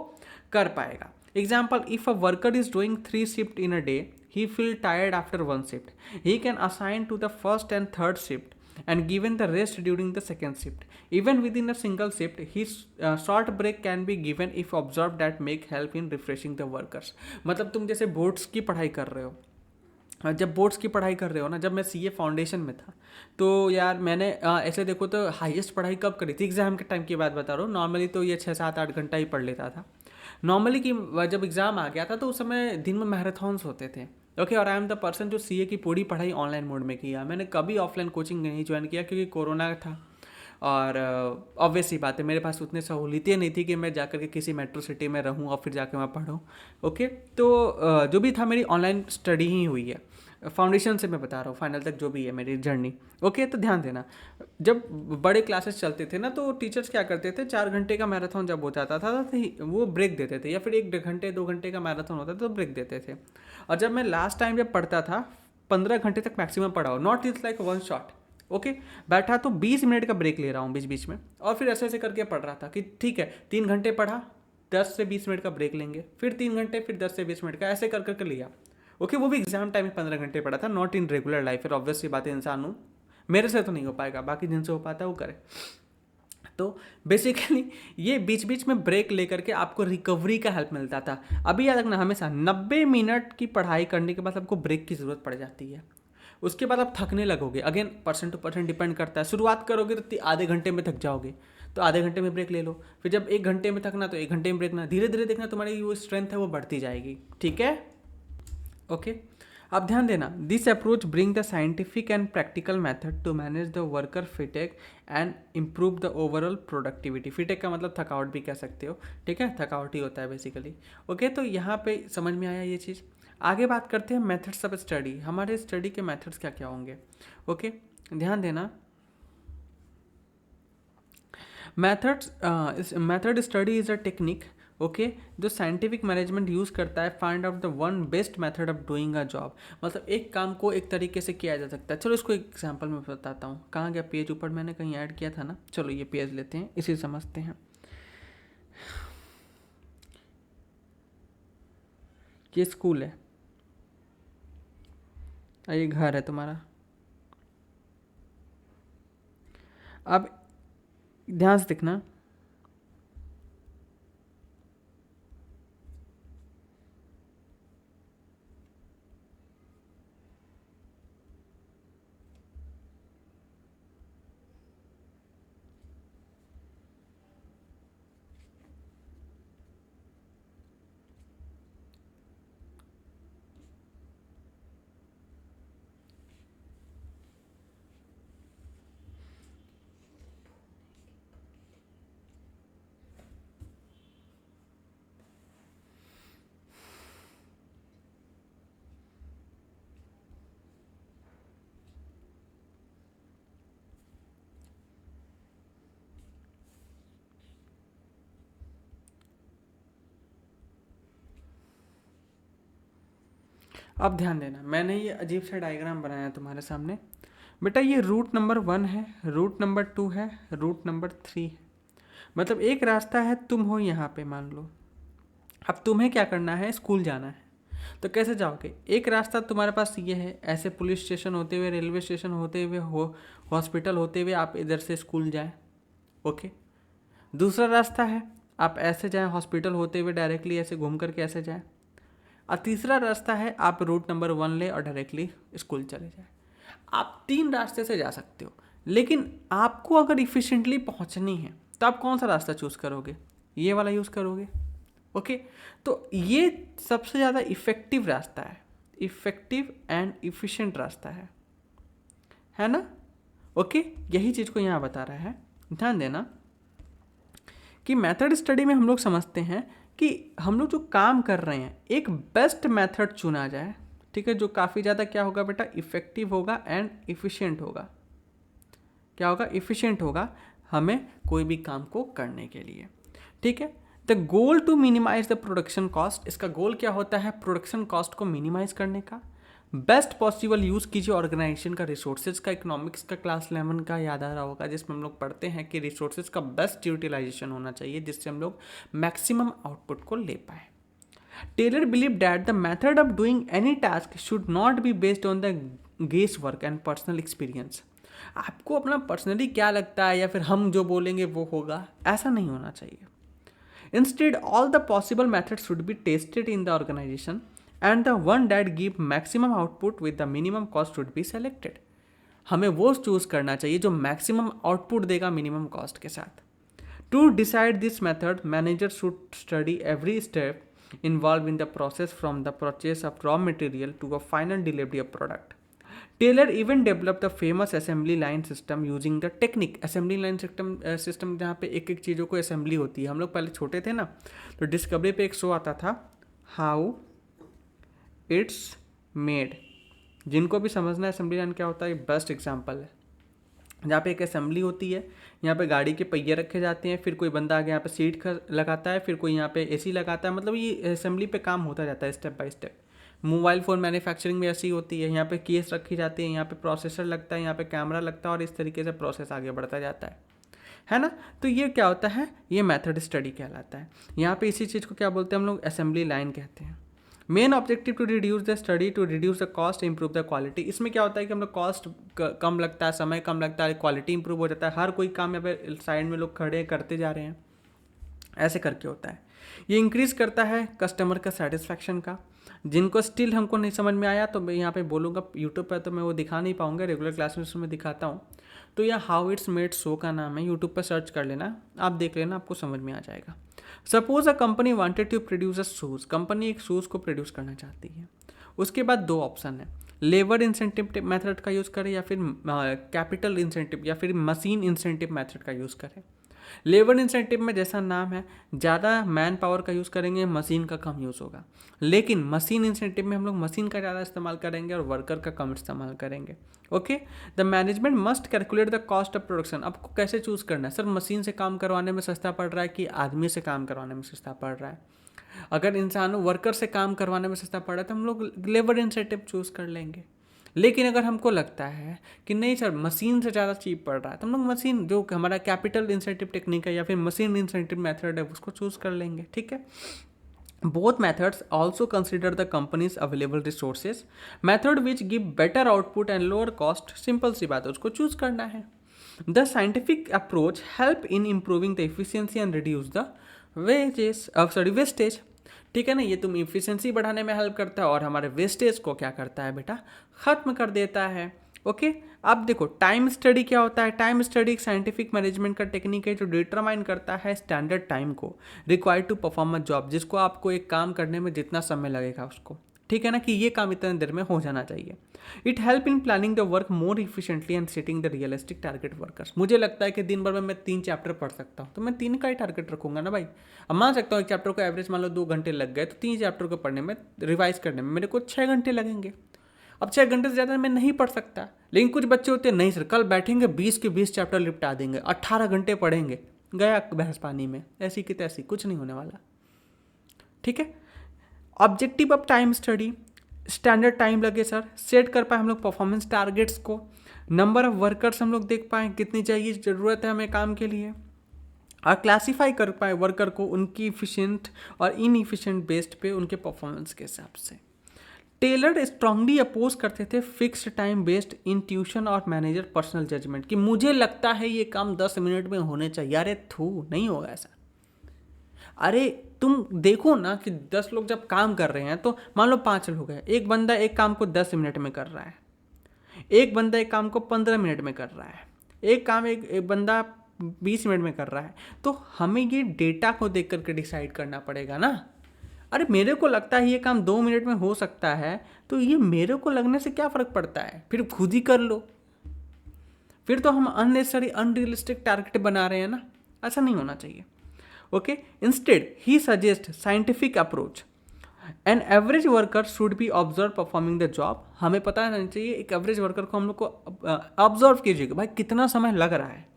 कर पाएगा। Example, if a worker is doing 3 shift in a day, he feel tired after one shift, he can assign to the first and third shift and given the rest during the second shift. Even within a single shift, his short break can be given if observed that make help in refreshing the workers. मतलब तुम जैसे boards की पढ़ाई कर रहे हो, जब boards की पढ़ाई कर रहे हो ना, जब मैं सीए फाउंडेशन में था तो यार मैंने ऐसे देखो तो हाईएस्ट पढ़ाई कब करी थी, एग्जाम के टाइम की बात बता रहा हूँ। नॉर्मली तो ये 6 7 8 घंटा ही पढ़ लेता था नॉर्मली, कि जब एग्ज़ाम आ गया था तो उस समय दिन में मैराथन्स होते थे, ओके। और आई एम द पर्सन जो सीए की पूरी पढ़ाई ऑनलाइन मोड में किया, मैंने कभी ऑफलाइन कोचिंग नहीं ज्वाइन किया क्योंकि कोरोना था, और ऑब्वियस ही बात है मेरे पास उतनी सहूलियतें नहीं थी कि मैं जाकर के किसी मेट्रो सिटी में रहूं और फिर जाकर मैं पढूं, ओके। तो जो भी था मेरी ऑनलाइन स्टडी ही हुई है, फाउंडेशन से मैं बता रहा हूँ, फाइनल तक जो भी है मेरी जर्नी, ओके। तो ध्यान देना, जब बड़े क्लासेस चलते थे ना तो टीचर्स क्या करते थे, 4 घंटे का मैराथन जब हो जाता था तो वो ब्रेक देते थे, या फिर 1 घंटे 2 घंटे का मैराथन होता था तो ब्रेक देते थे। और जब मैं लास्ट टाइम जब पढ़ता था 15 घंटे तक मैक्सिमम पढ़ा हो, not is like one shot, okay. बैठा तो 20 मिनट का ब्रेक ले रहा हूँ बीच बीच में, और फिर ऐसे ऐसे करके पढ़ रहा था कि ठीक है 3 घंटे पढ़ा, 10 से 20 मिनट का ब्रेक लेंगे, फिर 3 घंटे, फिर 10 से 20 मिनट का, ऐसे कर करके लिया, ओके। वो भी एग्जाम टाइम में 15 घंटे पढ़ा था, नॉट इन रेगुलर लाइफ। फिर ऑब्वियस सी बात है, इंसान हूँ, मेरे से तो नहीं हो पाएगा, बाकी जिनसे हो पाता है वो करे। तो बेसिकली ये बीच बीच में ब्रेक लेकर के आपको रिकवरी का हेल्प मिलता था। अभी याद रखना, हमेशा 90 मिनट की पढ़ाई करने के बाद आपको ब्रेक की ज़रूरत पड़ जाती है, उसके बाद आप थकने लगोगे। Again person to person depend करता है, शुरुआत करोगे तो आधे घंटे में थक जाओगे, तो आधे घंटे में ब्रेक ले लो, फिर जब 1 घंटे में थकना तो 1 घंटे में ब्रेक ना, धीरे धीरे देखना तुम्हारी जो स्ट्रेंथ है वो बढ़ती जाएगी, ठीक है, ओके। अब ध्यान देना, this approach bring the scientific and practical method to manage the worker fatigue and improve the overall productivity. Fatigue का मतलब थकावट भी कह सकते हो, ठीक है, थकावट ही होता है बेसिकली, ओके। तो यहाँ पे समझ में आया ये चीज़। आगे बात करते हैं मेथड्स ऑफ स्टडी, हमारे स्टडी के मेथड्स क्या क्या होंगे, ओके। ध्यान देना, method study is a technique, okay, जो साइंटिफिक मैनेजमेंट यूज़ करता है find out the one best method of doing a job. मतलब एक काम को एक तरीके से किया जा सकता है। चलो इसको एक एग्जांपल में बताता हूँ, कहाँ गया पेज, ऊपर मैंने कहीं ऐड किया था ना, चलो ये पेज लेते हैं, इसे समझते हैं। ये स्कूल है और ये घर है तुम्हारा। अब ध्यान से देखना, अब ध्यान देना, मैंने ये अजीब सा डायग्राम बनाया है तुम्हारे सामने। बेटा ये रूट नंबर 1 है, रूट नंबर 2 है, रूट नंबर 3 है। मतलब एक रास्ता है, तुम हो यहाँ पे मान लो। अब तुम्हें क्या करना है, स्कूल जाना है। तो कैसे जाओगे? एक रास्ता तुम्हारे पास ये है, ऐसे पुलिस स्टेशन होते हुए, रेलवे स्टेशन होते हुए, हॉस्पिटल होते हुए आप इधर से स्कूल जाएं। ओके। दूसरा रास्ता है, आप ऐसे जाएं, हॉस्पिटल होते हुए डायरेक्टली ऐसे घूम करके ऐसे जाएं। और तीसरा रास्ता है, आप रूट नंबर 1 ले और डायरेक्टली स्कूल चले जाएं। आप 3 रास्ते से जा सकते हो, लेकिन आपको अगर इफ़िशिएंटली पहुंचनी है तो आप कौन सा रास्ता चूज़ करोगे? ये वाला यूज़ करोगे। ओके। तो ये सबसे ज़्यादा इफ़ेक्टिव रास्ता है, इफ़ेक्टिव एंड इफ़िशिएंट रास्ता है ना? ओके। यही चीज़ को यहाँ बता रहा है। ध्यान देना कि मेथड स्टडी में हम लोग समझते हैं कि हम लोग जो काम कर रहे हैं, एक बेस्ट मेथड चुना जाए, ठीक है, जो काफ़ी ज़्यादा क्या होगा बेटा, इफ़ेक्टिव होगा एंड इफ़िशिएंट होगा। क्या होगा? इफ़िशिएंट होगा हमें कोई भी काम को करने के लिए, ठीक है। The goal to minimise the production cost, इसका गोल क्या होता है? प्रोडक्शन कॉस्ट को मिनिमाइज करने का। बेस्ट पॉसिबल यूज़ कीजिए ऑर्गेनाइजेशन का, रिसोर्सेज का। इकोनॉमिक्स का क्लास 11 का याद आ रहा होगा, जिसमें हम लोग पढ़ते हैं कि रिसोर्सेज का बेस्ट यूटिलाइजेशन होना चाहिए, जिससे हम लोग मैक्सिमम आउटपुट को ले पाए। Taylor believe that the method of doing any task should not be based on the guess work and personal experience. आपको अपना पर्सनली क्या लगता है या फिर हम जो बोलेंगे वो होगा, ऐसा नहीं होना चाहिए। Instead, all the possible methods should be tested in the organization and the one that give maximum output with the minimum cost should be selected. हमें वो चूज करना चाहिए जो मैक्सिमम आउटपुट देगा मिनिमम कॉस्ट के साथ। To decide this method, manager should study every step involve in the process from the purchase of raw material to a final delivery of product. Taylor even develop the famous assembly line system using the technique. Assembly line system जहाँ पे एक एक चीज़ों को assembly होती है। हम लोग पहले छोटे थे ना, तो डिस्कवरी पे एक शो आता था, हाउ इट्स मेड। जिनको भी समझना है असेंबली लाइन क्या होता है, बेस्ट एग्जाम्पल है। जहाँ पे एक असेंबली होती है, यहाँ पे गाड़ी के पहिए रखे जाते हैं, फिर कोई बंदा आगे यहाँ पे सीट लगाता है, फिर कोई यहाँ पे एसी लगाता है। मतलब ये असेंबली पे काम होता जाता है step by step. Mobile phone manufacturing में ऐसी होती है, यहाँ पे केस रखी जाती है, यहाँ पे प्रोसेसर लगता है, यहाँ पे कैमरा लगता है, और इस तरीके से प्रोसेस आगे बढ़ता जाता है ना। तो ये क्या होता है, ये मेथड स्टडी कहलाता है। यहाँ पे इसी चीज़ को क्या बोलते हैं हम लोग, असेंबली लाइन कहते हैं। Main objective to reduce the study, to reduce the cost, improve the quality. इसमें क्या होता है कि हम लोग कॉस्ट कम लगता है, समय कम लगता है, क्वालिटी इंप्रूव हो जाता है। हर कोई काम यहाँ पे साइड में लोग खड़े करते जा रहे हैं, ऐसे करके होता है। ये इंक्रीज करता है कस्टमर का सेटिस्फैक्शन का। जिनको स्टिल हमको नहीं समझ में आया तो मैं यहाँ पे बोलूँगा, यूट्यूब पर तो मैं वो दिखा नहीं पाऊँगा, रेगुलर क्लासेस में दिखाता हूँ। तो यह हाउ इट्स मेड शो का नाम है, यूट्यूब पर सर्च कर लेना, आप देख लेना, आपको समझ में आ जाएगा। Suppose a company wanted to produce a shoes. Company एक शूज़ को प्रोड्यूस करना चाहती है। उसके बाद 2 ऑप्शन है, लेबर इंसेंटिव मेथड का यूज़ करें या फिर कैपिटल इंसेंटिव या फिर मशीन इंसेंटिव मेथड का यूज़ करें। लेबर इंसेंटिव में जैसा नाम है, ज़्यादा मैन पावर का यूज़ करेंगे, मशीन का कम यूज़ होगा। लेकिन मशीन इंसेंटिव में हम लोग मशीन का ज़्यादा इस्तेमाल करेंगे और वर्कर का कम इस्तेमाल करेंगे। Okay. The management must calculate the cost of production. आपको कैसे चूज़ करना है, सर मशीन से काम करवाने में सस्ता पड़ रहा है कि आदमी से काम करवाने में सस्ता पड़ रहा है। अगर इंसान वर्कर से काम करवाने में सस्ता पड़ रहा है तो हम लोग लेबर इंसेंटिव चूज़ कर लेंगे। लेकिन अगर हमको लगता है कि नहीं सर मशीन से ज़्यादा चीप पड़ रहा है, तो हम लोग मशीन, जो हमारा कैपिटल इंसेंटिव टेक्निक है या फिर मशीन इंसेंटिव मेथड है, उसको चूज़ कर लेंगे। ठीक है। Both methods also consider the company's available resources. Method which give better output and lower cost, simple सी बात है, उसको चूज़ करना है। The scientific approach help in improving the efficiency and reduce the wastage. ठीक है ना, ये तुम इफिशिएंसी बढ़ाने में हेल्प करता है और हमारे वेस्टेज को क्या करता है बेटा, ख़त्म कर देता है। ओके। अब देखो टाइम स्टडी क्या होता है। टाइम स्टडी एक साइंटिफिक मैनेजमेंट का टेक्निक है जो डिटरमाइन करता है स्टैंडर्ड टाइम को required to perform a job, जिसको आपको एक काम करने में जितना समय लगेगा उसको, ठीक है ना, कि ये काम इतने देर में हो जाना चाहिए। It help in planning the work more efficiently and setting the realistic target workers. मुझे लगता है कि दिन भर में मैं 3 चैप्टर पढ़ सकता हूँ, तो मैं 3 का ही टारगेट रखूंगा ना भाई। अब मान सकता हूँ एक चैप्टर को एवरेज मान लो 2 घंटे लग गए, तो 3 चैप्टर को पढ़ने में, रिवाइज करने में मेरे को 6 घंटे लगेंगे। अब 6 घंटे से ज़्यादा मैं नहीं पढ़ सकता। लेकिन कुछ बच्चे होते हैं, नहीं सर कल बैठेंगे 20 के 20 चैप्टर निपटा देंगे, 18 घंटे पढ़ेंगे, गया बहस पानी में, ऐसी की तैसी, कुछ नहीं होने वाला। ठीक है। Objective of time study, standard time लगे सर, सेट कर पाए हम लोग परफॉर्मेंस टारगेट्स को, नंबर ऑफ वर्कर्स हम लोग देख पाएँ कितनी चाहिए ज़रूरत है हमें काम के लिए, और क्लासीफाई कर पाए वर्कर को उनकी इफिशिएंट और इनइफिशिएंट बेस्ड पे उनके परफॉर्मेंस के हिसाब से। टेलर स्ट्रांगली अपोज करते थे फिक्स्ड टाइम बेस्ड इंट्यूशन और मैनेजर पर्सनल जजमेंट, कि मुझे लगता है ये काम 10 मिनट में होने चाहिए। अरे थू, नहीं होगा ऐसा। अरे तुम देखो ना कि 10 लोग जब काम कर रहे हैं तो मान लो 5 लोग हैं, एक बंदा एक काम को 10 मिनट में कर रहा है, एक बंदा एक काम को 15 मिनट में कर रहा है, एक बंदा 20 मिनट में कर रहा है, तो हमें ये डेटा को देख करके डिसाइड करना पड़ेगा ना। अरे मेरे को लगता है ये काम 2 मिनट में हो सकता है, तो ये मेरे को लगने से क्या फ़र्क पड़ता है, फिर खुद ही कर लो। फिर तो हम अननेसेसरी अनरियलिस्टिक टारगेट बना रहे हैं ना, ऐसा नहीं होना चाहिए। Okay, instead he suggest scientific approach. An average worker should be observe performing the job. हमें पता रहना चाहिए एक एवरेज वर्कर को हम लोग को ऑब्जर्व कीजिएगा, भाई कितना समय लग रहा है।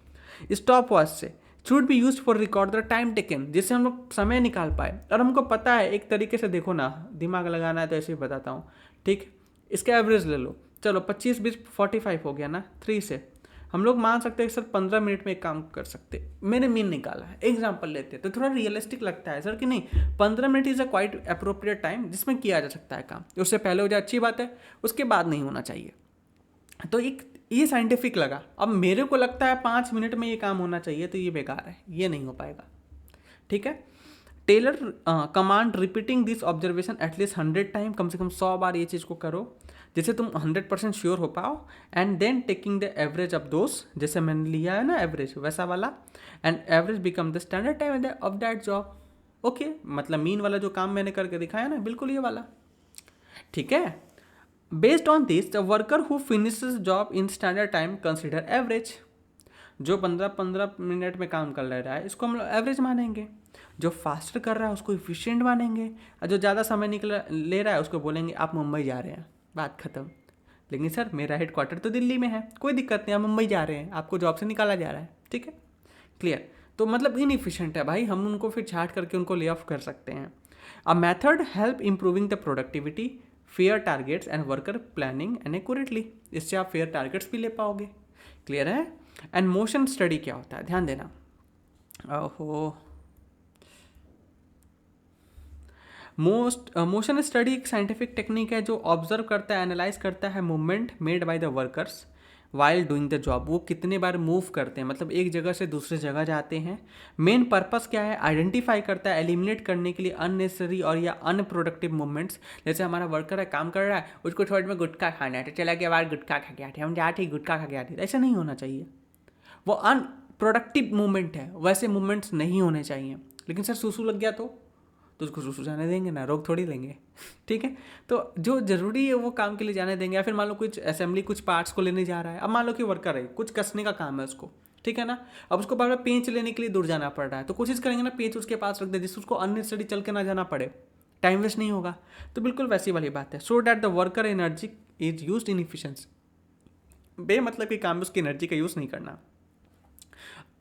स्टॉप वॉच से should be use for record the time taken, जिससे हम लोग समय निकाल पाए। और हमको पता है एक तरीके से, देखो ना, दिमाग लगाना है तो ऐसे ही बताता हूँ, ठीक। इसका एवरेज ले लो, चलो 25 20 45 हो गया ना, 3 से हम लोग मान सकते हैं कि सर 15 मिनट में एक काम कर सकते, मैंने मीन निकाला है, एग्जाम्पल लेते हैं तो थोड़ा रियलिस्टिक लगता है सर कि नहीं, 15 minute is a quite appropriate time जिसमें किया जा सकता है काम। उससे पहले हो जाए अच्छी बात है, उसके बाद नहीं होना चाहिए। तो एक ये साइंटिफिक लगा। अब मेरे को लगता है 5 मिनट में ये काम होना चाहिए, तो ये बेकार है, ये नहीं हो पाएगा, ठीक है। Taylor command repeating this observation at least 100 time, कम से कम 100 बार ये चीज़ को करो जिससे तुम 100% श्योर हो पाओ। And then taking the average of those, जैसे मैंने लिया है ना एवरेज वैसा वाला, and average become the standard time of that job. Okay, मतलब मीन वाला जो काम मैंने करके दिखाया ना, बिल्कुल ये वाला, ठीक है। Based on this the worker who finishes job in standard time consider average. जो 15-15 मिनट में काम कर ले रहा है इसको हम लोग एवरेज मानेंगे, जो फास्टर कर रहा है उसको इफिशिएंट मानेंगे, और जो ज़्यादा समय निकल ले रहा है उसको बोलेंगे आप मुंबई जा रहे हैं, बात खत्म। लेकिन सर मेरा हेडक्वार्टर तो दिल्ली में है, कोई दिक्कत नहीं, आप मुंबई जा रहे हैं, आपको जॉब से निकाला जा रहा है, ठीक है, क्लियर। तो मतलब इनइफिशिएंट है भाई, हम उनको फिर छाट करके उनको ले ऑफ कर सकते हैं। A method help improving the productivity, fair targets and worker planning and accurately. इससे आप फेयर टारगेट्स भी ले पाओगे, क्लियर है। एंड मोशन स्टडी क्या होता है, ध्यान देना। ओहो, मोशन स्टडी एक साइंटिफिक टेक्निक है जो ऑब्जर्व करता है, एनालाइज करता है movement made by the workers while doing the job. वो कितने बार मूव करते हैं, मतलब एक जगह से दूसरे जगह जाते हैं। मेन पर्पस क्या है, आइडेंटिफाई करता है, एलिमिनेट करने के लिए अननेसेसरी और या अनप्रोडक्टिव मूवमेंट्स। जैसे हमारा वर्कर है, काम कर रहा है, उसको थोड़ी में गुटखा खाना है, तो चला गया बाहर गुटखा खा के आते, हम जाते ही गुटखा खा के आते, ऐसा नहीं होना चाहिए। वो अनप्रोडक्टिव मूवमेंट है, वैसे मूवमेंट्स नहीं होने चाहिए। लेकिन सर सूसू लग गया तो उसको सूसू जाने देंगे ना, रोक थोड़ी लेंगे, ठीक है। तो जो ज़रूरी है वो काम के लिए जाने देंगे। या फिर मान लो कुछ असेंबली कुछ पार्ट्स को लेने जा रहा है, अब मान लो कि वर्कर है, कुछ कसने का काम है उसको, ठीक है ना, अब उसको बार बार पेंच लेने के लिए दूर जाना पड़ रहा है, तो कोशिश करेंगे ना पेंच उसके पास रख दे जिससे उसको अननेसेसरी चल के ना जाना पड़े, टाइम वेस्ट नहीं होगा। तो बिल्कुल वैसी वाली बात है, so that the worker energy is use in efficiency. बेमतलब के काम में उसकी एनर्जी का यूज़ नहीं करना।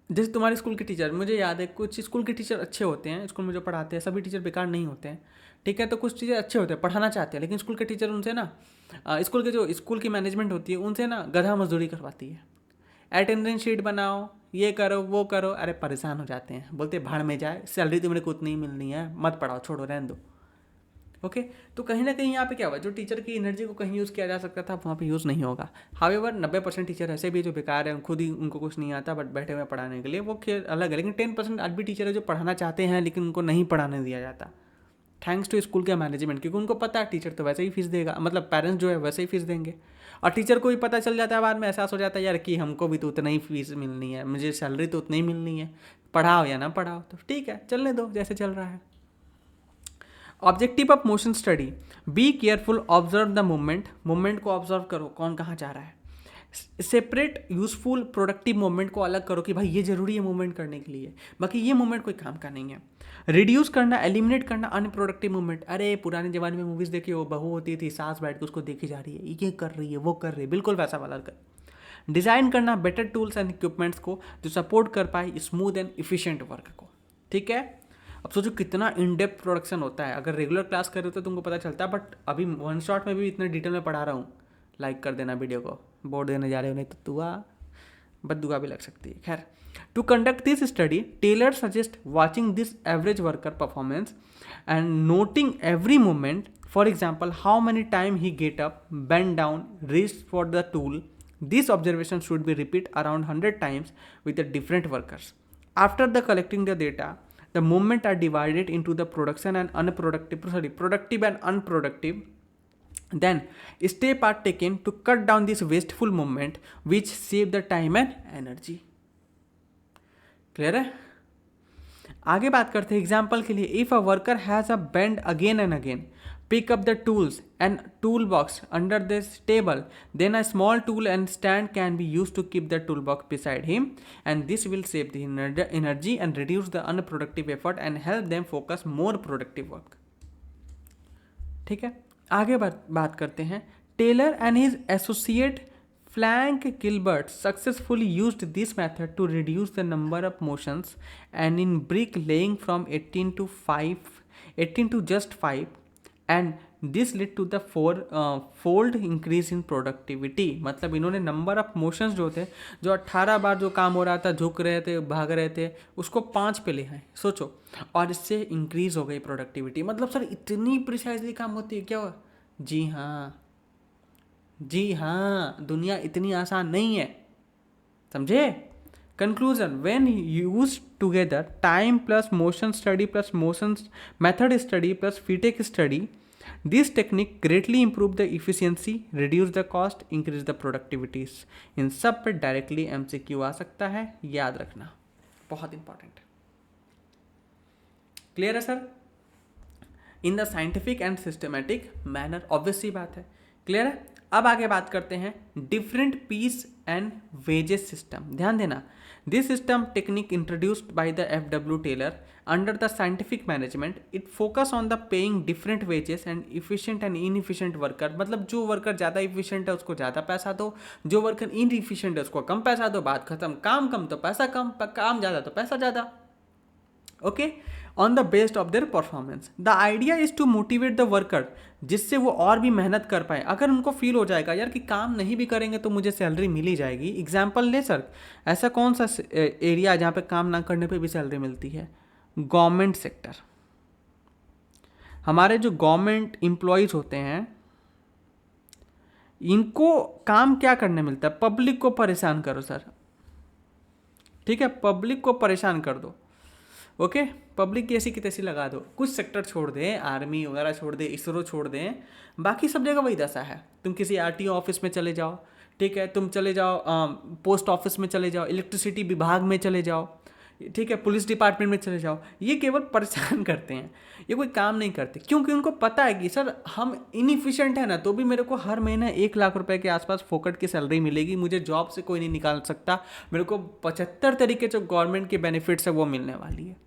जैसे तुम्हारे स्कूल के टीचर, मुझे याद है कुछ स्कूल के टीचर अच्छे होते हैं, स्कूल में जो पढ़ाते हैं सभी टीचर बेकार नहीं होते हैं, ठीक है। तो कुछ टीचर अच्छे होते हैं, पढ़ाना चाहते हैं, लेकिन स्कूल के टीचर उनसे ना स्कूल के जो स्कूल की मैनेजमेंट होती है उनसे ना गधा मजदूरी करवाती है। अटेंडेंस शीट बनाओ, ये करो वो करो, अरे परेशान हो जाते हैं, बोलते भाड़ में जाए, सैलरी तुम्हें को उतनी ही मिलनी है, मत पढ़ाओ, छोड़ो, रहने दो। ओके, तो कहीं ना कहीं यहाँ पे क्या हुआ, जो टीचर की एनर्जी को कहीं यूज़ किया जा सकता था वहाँ पे यूज़ नहीं होगा। हावेवर 90% टीचर ऐसे भी जो बेकार है, खुद ही उनको कुछ नहीं आता बट बैठे हुए पढ़ाने के लिए, वो खेल अलग है। लेकिन 10% आज भी टीचर है जो पढ़ाना चाहते हैं लेकिन उनको नहीं पढ़ाने दिया जाता, थैंक्स टू स्कूल के मैनेजमेंट, क्योंकि उनको पता है टीचर तो वैसे ही फीस देगा, मतलब पेरेंट्स जो है वैसे ही फीस देंगे। और टीचर को भी पता चल जाता है, बाद में एहसास हो जाता है यार कि हमको भी तो उतना ही फीस मिलनी है, मुझे सैलरी तो उतनी ही मिलनी है, पढ़ाओ या ना पढ़ाओ, तो ठीक है चलने दो जैसे चल रहा है। Objective of motion study, be careful, observe the movement, movement को ऑब्जर्व करो कौन कहाँ जा रहा है। सेपरेट यूजफुल प्रोडक्टिव मूवमेंट को अलग करो कि भाई ये जरूरी है मूवमेंट करने के लिए, बाकी ये मूवमेंट कोई काम का नहीं है। रिड्यूस करना, एलिमिनेट करना अनप्रोडक्टिव मूवमेंट। अरे पुराने जमाने में मूवीज़ देखी, वो बहू होती थी, सास बैठ के उसको देखी जा रही है, ये कर रही है वो कर रही है, बिल्कुल वैसा वाला कर। डिज़ाइन करना बेटर टूल्स एंड इक्विपमेंट्स को जो सपोर्ट कर पाए स्मूथ एंड इफिशिएंट वर्क को, ठीक है। अब सोचो कितना इन डेप्थ प्रोडक्शन होता है, अगर रेगुलर क्लास कर रहे हो तो तुमको पता चलता है, बट अभी वन शॉट में भी इतने डिटेल में पढ़ा रहा हूँ। लाइक कर देना वीडियो को, बोर्ड देने जा रहे हो नहीं तो दुआ बददुआ भी लग सकती है। खैर, to conduct this study Taylor suggest watching this average worker performance and noting every movement, for example how many time he get up, bend down, reach for the tool. This observation should be repeated around 100 times with the different workers. After the collecting the data, the movement are divided into the productive and unproductive. Then step are taken to cut down this wasteful movement which save the time and energy. Clear है? आगे बात करते हैं example के लिए. If a worker has a bend again and again, pick up the tools and toolbox under this table, then a small tool and stand can be used to keep the toolbox beside him, and this will save the energy and reduce the unproductive effort and help them focus more productive work. ठीक है, आगे बात करते हैं. Taylor and his associate Frank Gilbert successfully used this method to reduce the number of motions and in brick laying from 18 to just 5, and this led to the fold increase in productivity. मतलब इन्होंने number of motions जो थे, जो 18 बार जो काम हो रहा था, झुक रहे थे, भाग रहे थे, उसको 5 पे ले आए. सोचो, और इससे इंक्रीज हो गई प्रोडक्टिविटी. मतलब सर इतनी प्रिसाइजली काम होती है क्या? जी हाँ, दुनिया इतनी आसान नहीं है, समझे? Conclusion, when use together time plus motion study plus motion method study plus fatigue study, this technique greatly improve the efficiency, reduce the cost, increase the productivities. इन सब पर डायरेक्टली MCQ आ सकता है, याद रखना, बहुत इंपॉर्टेंट है. क्लियर है sir? In the scientific and systematic manner, obvious सी बात है. क्लियर है? अब आगे बात करते हैं different piece and wages system. ध्यान देना, this system technique introduced by the FW Taylor under the scientific management. It focus on the paying different wages and efficient and inefficient worker. मतलब जो वर्कर ज़्यादा इफिशिएंट है उसको ज़्यादा पैसा दो, जो वर्कर इनइफिशिएंट है उसको कम पैसा दो. बात खत्म. काम कम तो पैसा कम, काम ज़्यादा तो पैसा ज़्यादा. Okay, on the based of their performance. The idea is to motivate the worker, जिससे वो और भी मेहनत कर पाए. अगर उनको फील हो जाएगा यार कि काम नहीं भी करेंगे तो मुझे सैलरी मिल ही जाएगी. एग्जाम्पल ले सर, ऐसा कौन सा एरिया जहाँ पे काम ना करने पे भी सैलरी मिलती है? Government sector. हमारे जो गवर्नमेंट एम्प्लॉयज़ होते हैं, इनको काम क्या करने मिलता है? पब्लिक को परेशान करो सर. ठीक है, पब्लिक को परेशान कर दो. ओके, पब्लिक की ऐसी की तैसी लगा दो. कुछ सेक्टर छोड़ दें, आर्मी वगैरह छोड़ दें, इसरो छोड़ दें, बाकी सब जगह वही दशा है. तुम किसी RTO ऑफिस में चले जाओ, ठीक है, तुम चले जाओ पोस्ट ऑफिस में चले जाओ, इलेक्ट्रिसिटी विभाग में चले जाओ, ठीक है, पुलिस डिपार्टमेंट में चले जाओ, ये केवल परेशान करते हैं, ये कोई काम नहीं करते. क्योंकि उनको पता है कि सर हम इनइफिशिएंट है ना, तो भी मेरे को हर महीने 1 लाख रुपए के आसपास फोकट की सैलरी मिलेगी, मुझे जॉब से कोई नहीं निकाल सकता, मेरे को 75 तरीके जो गवर्नमेंट के बेनिफिट्स है वो मिलने वाली है.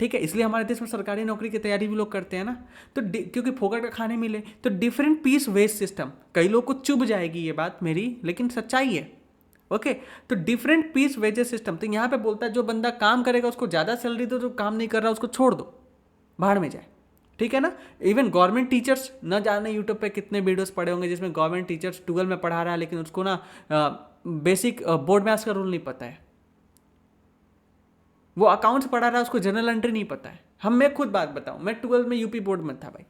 ठीक है, इसलिए हमारे देश में सरकारी नौकरी की तैयारी भी लोग करते हैं ना, तो क्योंकि फोकट का खाने मिले. तो डिफरेंट पीस वेज सिस्टम, कई लोग को चुभ जाएगी ये बात मेरी, लेकिन सच्चाई है. ओके, तो डिफरेंट पीस वेजेस सिस्टम. तो यहाँ पे बोलता है जो बंदा काम करेगा उसको ज़्यादा सैलरी दो, जो काम नहीं कर रहा उसको छोड़ दो, बाहर में जाए. ठीक है ना? इवन गवर्नमेंट टीचर्स, न जाने यूट्यूब पे कितने वीडियोस पड़े होंगे जिसमें गवर्नमेंट टीचर्स 12 में पढ़ा रहा है, लेकिन उसको ना बेसिक बोर्ड मैथ्स का रूल नहीं पता है. वो अकाउंट्स पढ़ा रहा है, उसको जनरल एंट्री नहीं पता है. मैं खुद बात बताऊं, मैं 12 में यूपी बोर्ड में था भाई.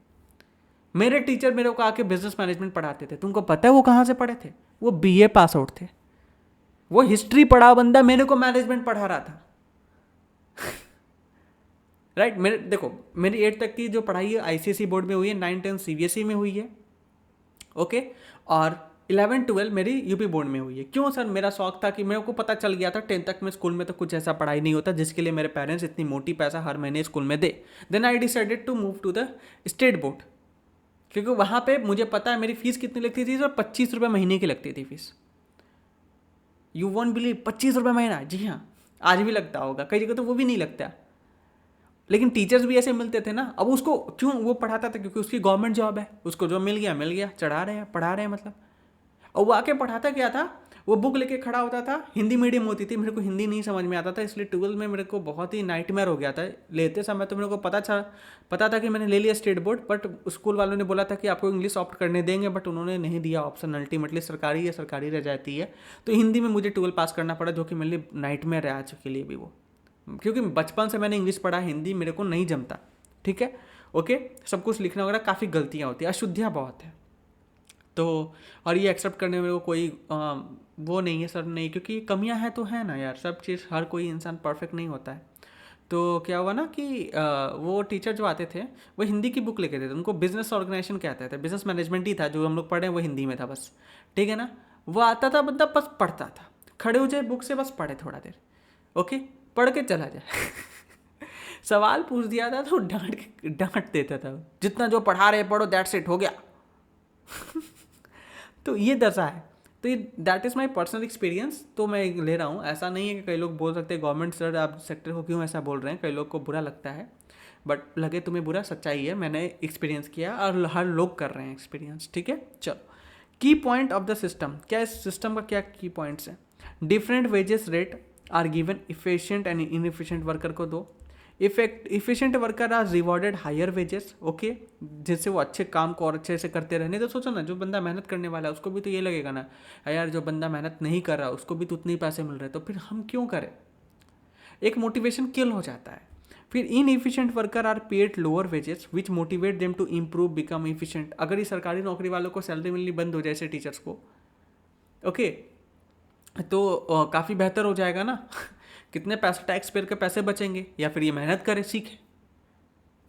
मेरे टीचर मेरे को आके बिजनेस मैनेजमेंट पढ़ाते थे. तुमको पता है वो कहाँ से पढ़े थे? वो BA पास आउट थे. वो हिस्ट्री पढ़ा बंदा मेरे को मैनेजमेंट पढ़ा रहा था. राइट देखो, मेरी 8 तक की जो पढ़ाई है ICSE बोर्ड में हुई है, 9, 10 CBSE में हुई है. ओके, और 11, 12 मेरी यूपी बोर्ड में हुई है. क्यों सर? मेरा शौक था कि मेरे को पता चल गया था 10 तक में स्कूल में तो कुछ ऐसा पढ़ाई नहीं होता जिसके लिए मेरे पेरेंट्स इतनी मोटी पैसा हर महीने स्कूल में दे. Then I decided to move to the state board, क्योंकि वहाँ पे मुझे पता है मेरी फीस कितनी लगती थी सर, 25 रुपये महीने की लगती थी फीस. यू वॉन्ट बिलीव, 25 रुपये महीना. जी हाँ, आज भी लगता होगा, कई जगह तो वो भी नहीं लगता, लेकिन टीचर्स भी ऐसे मिलते थे ना. अब उसको क्यों वो पढ़ाता था? क्योंकि उसकी गवर्नमेंट जॉब है, उसको जो मिल गया चढ़ा रहे हैं, पढ़ा रहे हैं मतलब. और वो आके पढ़ाता क्या था, वो बुक लेके खड़ा होता था, हिंदी मीडियम होती थी, मेरे को हिंदी नहीं समझ में आता था, इसलिए 12 में मेरे को बहुत ही नाइटमेयर हो गया था। लेते समय तो मेरे को पता था कि मैंने ले लिया स्टेट बोर्ड, बट स्कूल वालों ने बोला था कि आपको इंग्लिश ऑप्ट करने देंगे, बट उन्होंने नहीं दिया ऑप्शन। अल्टीमेटली सरकारी है, सरकारी रह जाती है, तो हिंदी में मुझे 12 पास करना पड़ा, जो कि मेरे लिए नाइटमेयर है आज के लिए भी वो, क्योंकि बचपन से मैंने इंग्लिश पढ़ा, हिंदी मेरे को नहीं जमता। ठीक है, ओके, सब कुछ लिखना वगैरह काफ़ी गलतियाँ होती हैं, अशुद्धियाँ बहुत है। तो और ये एक्सेप्ट करने में कोई वो नहीं है सर, नहीं, क्योंकि कमियां हैं तो है ना यार, सब चीज़, हर कोई इंसान परफेक्ट नहीं होता है। तो क्या हुआ ना कि वो टीचर जो आते थे वो हिंदी की बुक लेके देते थे, उनको बिजनेस ऑर्गेनाइजेशन कहते थे, बिजनेस मैनेजमेंट ही था जो हम लोग पढ़े, वो हिंदी में था बस। ठीक है ना, वो आता था बंदा, बस पढ़ता था, खड़े हो जाए बुक से, बस पढ़े थोड़ा देर, ओके, पढ़ के चला जाए। सवाल पूछ दिया था तो डांट देता था, जितना जो पढ़ा रहे पढ़ो, दैट्स इट, हो गया। तो ये दशा है। तो ये that is my personal experience, तो मैं ले रहा हूँ। ऐसा नहीं है कि कई लोग बोल सकते हैं गवर्नमेंट सर आप सेक्टर को क्यों ऐसा बोल रहे हैं, कई लोग को बुरा लगता है, बट लगे तुम्हें बुरा, सच्चाई है, मैंने एक्सपीरियंस किया और हर लोग कर रहे हैं एक्सपीरियंस। ठीक है, चलो, की पॉइंट ऑफ द सिस्टम, क्या इस सिस्टम का क्या की पॉइंट्स हैं? Different wages rate are given efficient and inefficient worker को दो। Efficient worker are rewarded higher wages, okay, जिससे वो अच्छे काम को और अच्छे से करते रहने। तो सोचो ना, जो बंदा मेहनत करने वाला है उसको भी तो ये लगेगा ना, यार जो बंदा मेहनत नहीं कर रहा उसको भी तो उतने ही पैसे मिल रहे, तो फिर हम क्यों करें, एक मोटिवेशन किल हो जाता है। फिर inefficient worker are paid lower wages which motivate them to improve become efficient. अगर ये सरकारी नौकरी वालों को सैलरी मिलनी बंद हो जाए, जैसे टीचर्स को, ओके, तो काफ़ी बेहतर हो जाएगा ना। कितने पैसे, टैक्स पेयर के पैसे बचेंगे, या फिर ये मेहनत करे, सीखे।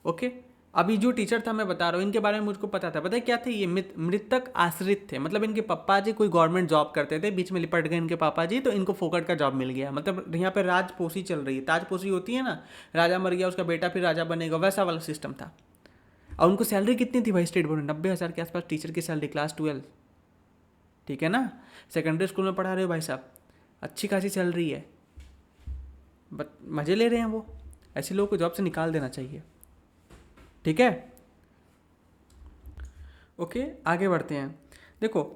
ओके, अभी जो टीचर था मैं बता रहा हूँ, इनके बारे में मुझको पता था। पता है क्या थे ये? मृतक आश्रित थे, मतलब इनके पापा जी कोई गवर्नमेंट जॉब करते थे, बीच में लिपट गए इनके पापा जी, तो इनको फोकट का जॉब मिल गया। मतलब यहाँ पे राजपोशी चल रही है, ताजपोशी होती है ना, राजा मर गया उसका बेटा फिर राजा बनेगा, वैसा वाला सिस्टम था। और उनको सैलरी कितनी थी भाई स्टेट बोर्ड में? 90,000 के आसपास टीचर की सैलरी, क्लास 12। ठीक है ना, सेकेंडरी स्कूल में पढ़ा रहे हो भाई साहब, अच्छी खासी सैलरी है, बट मज़े ले रहे हैं वो। ऐसे लोगों को जॉब से निकाल देना चाहिए। ठीक है, ओके, आगे बढ़ते हैं। देखो,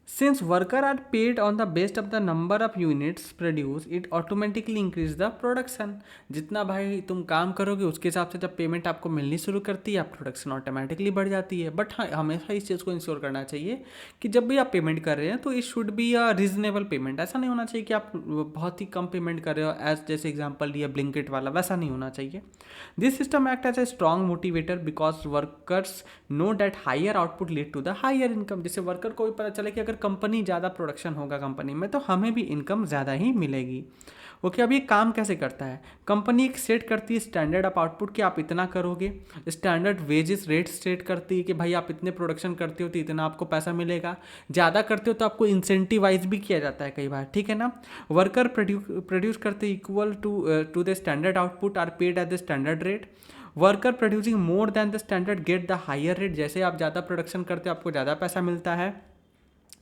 since worker are paid on the best of the number of units produce, it automatically increase the production. जितना भाई तुम काम करोगे उसके हिसाब से जब पेमेंट आपको मिलनी शुरू करती है, प्रोडक्शन ऑटोमेटिकली बढ़ जाती है। बट हाँ, हमेशा इस चीज़ को इंश्योर करना चाहिए कि जब भी आप पेमेंट कर रहे हैं तो it should be a reasonable payment. ऐसा नहीं होना चाहिए कि आप बहुत ही कम पेमेंट कर रहे हो, एज जैसे एग्जाम्पल लिया ब्लिंकिट वाला, वैसा नहीं होना चाहिए। This system act as a strong motivator because workers know that higher output lead to the higher income. जैसे वर्कर को भी पता चले कि अगर कंपनी ज़्यादा प्रोडक्शन होगा कंपनी में, तो हमें भी इनकम ज़्यादा ही मिलेगी। ओके, अब ये काम कैसे करता है? कंपनी एक सेट करती है स्टैंडर्ड ऑफ आउटपुट कि आप इतना करोगे, स्टैंडर्ड वेजेस रेट सेट करती है कि भाई आप इतने प्रोडक्शन करते हो तो इतना आपको पैसा मिलेगा, ज़्यादा करते हो तो आपको इंसेंटिवाइज भी किया जाता है कई बार। ठीक है ना, वर्कर प्रोड्यूस करते equal to the standard output are paid at the standard rate. Worker producing more than the standard get the higher rate. जैसे आप ज़्यादा प्रोडक्शन करते हो आपको ज़्यादा पैसा मिलता है।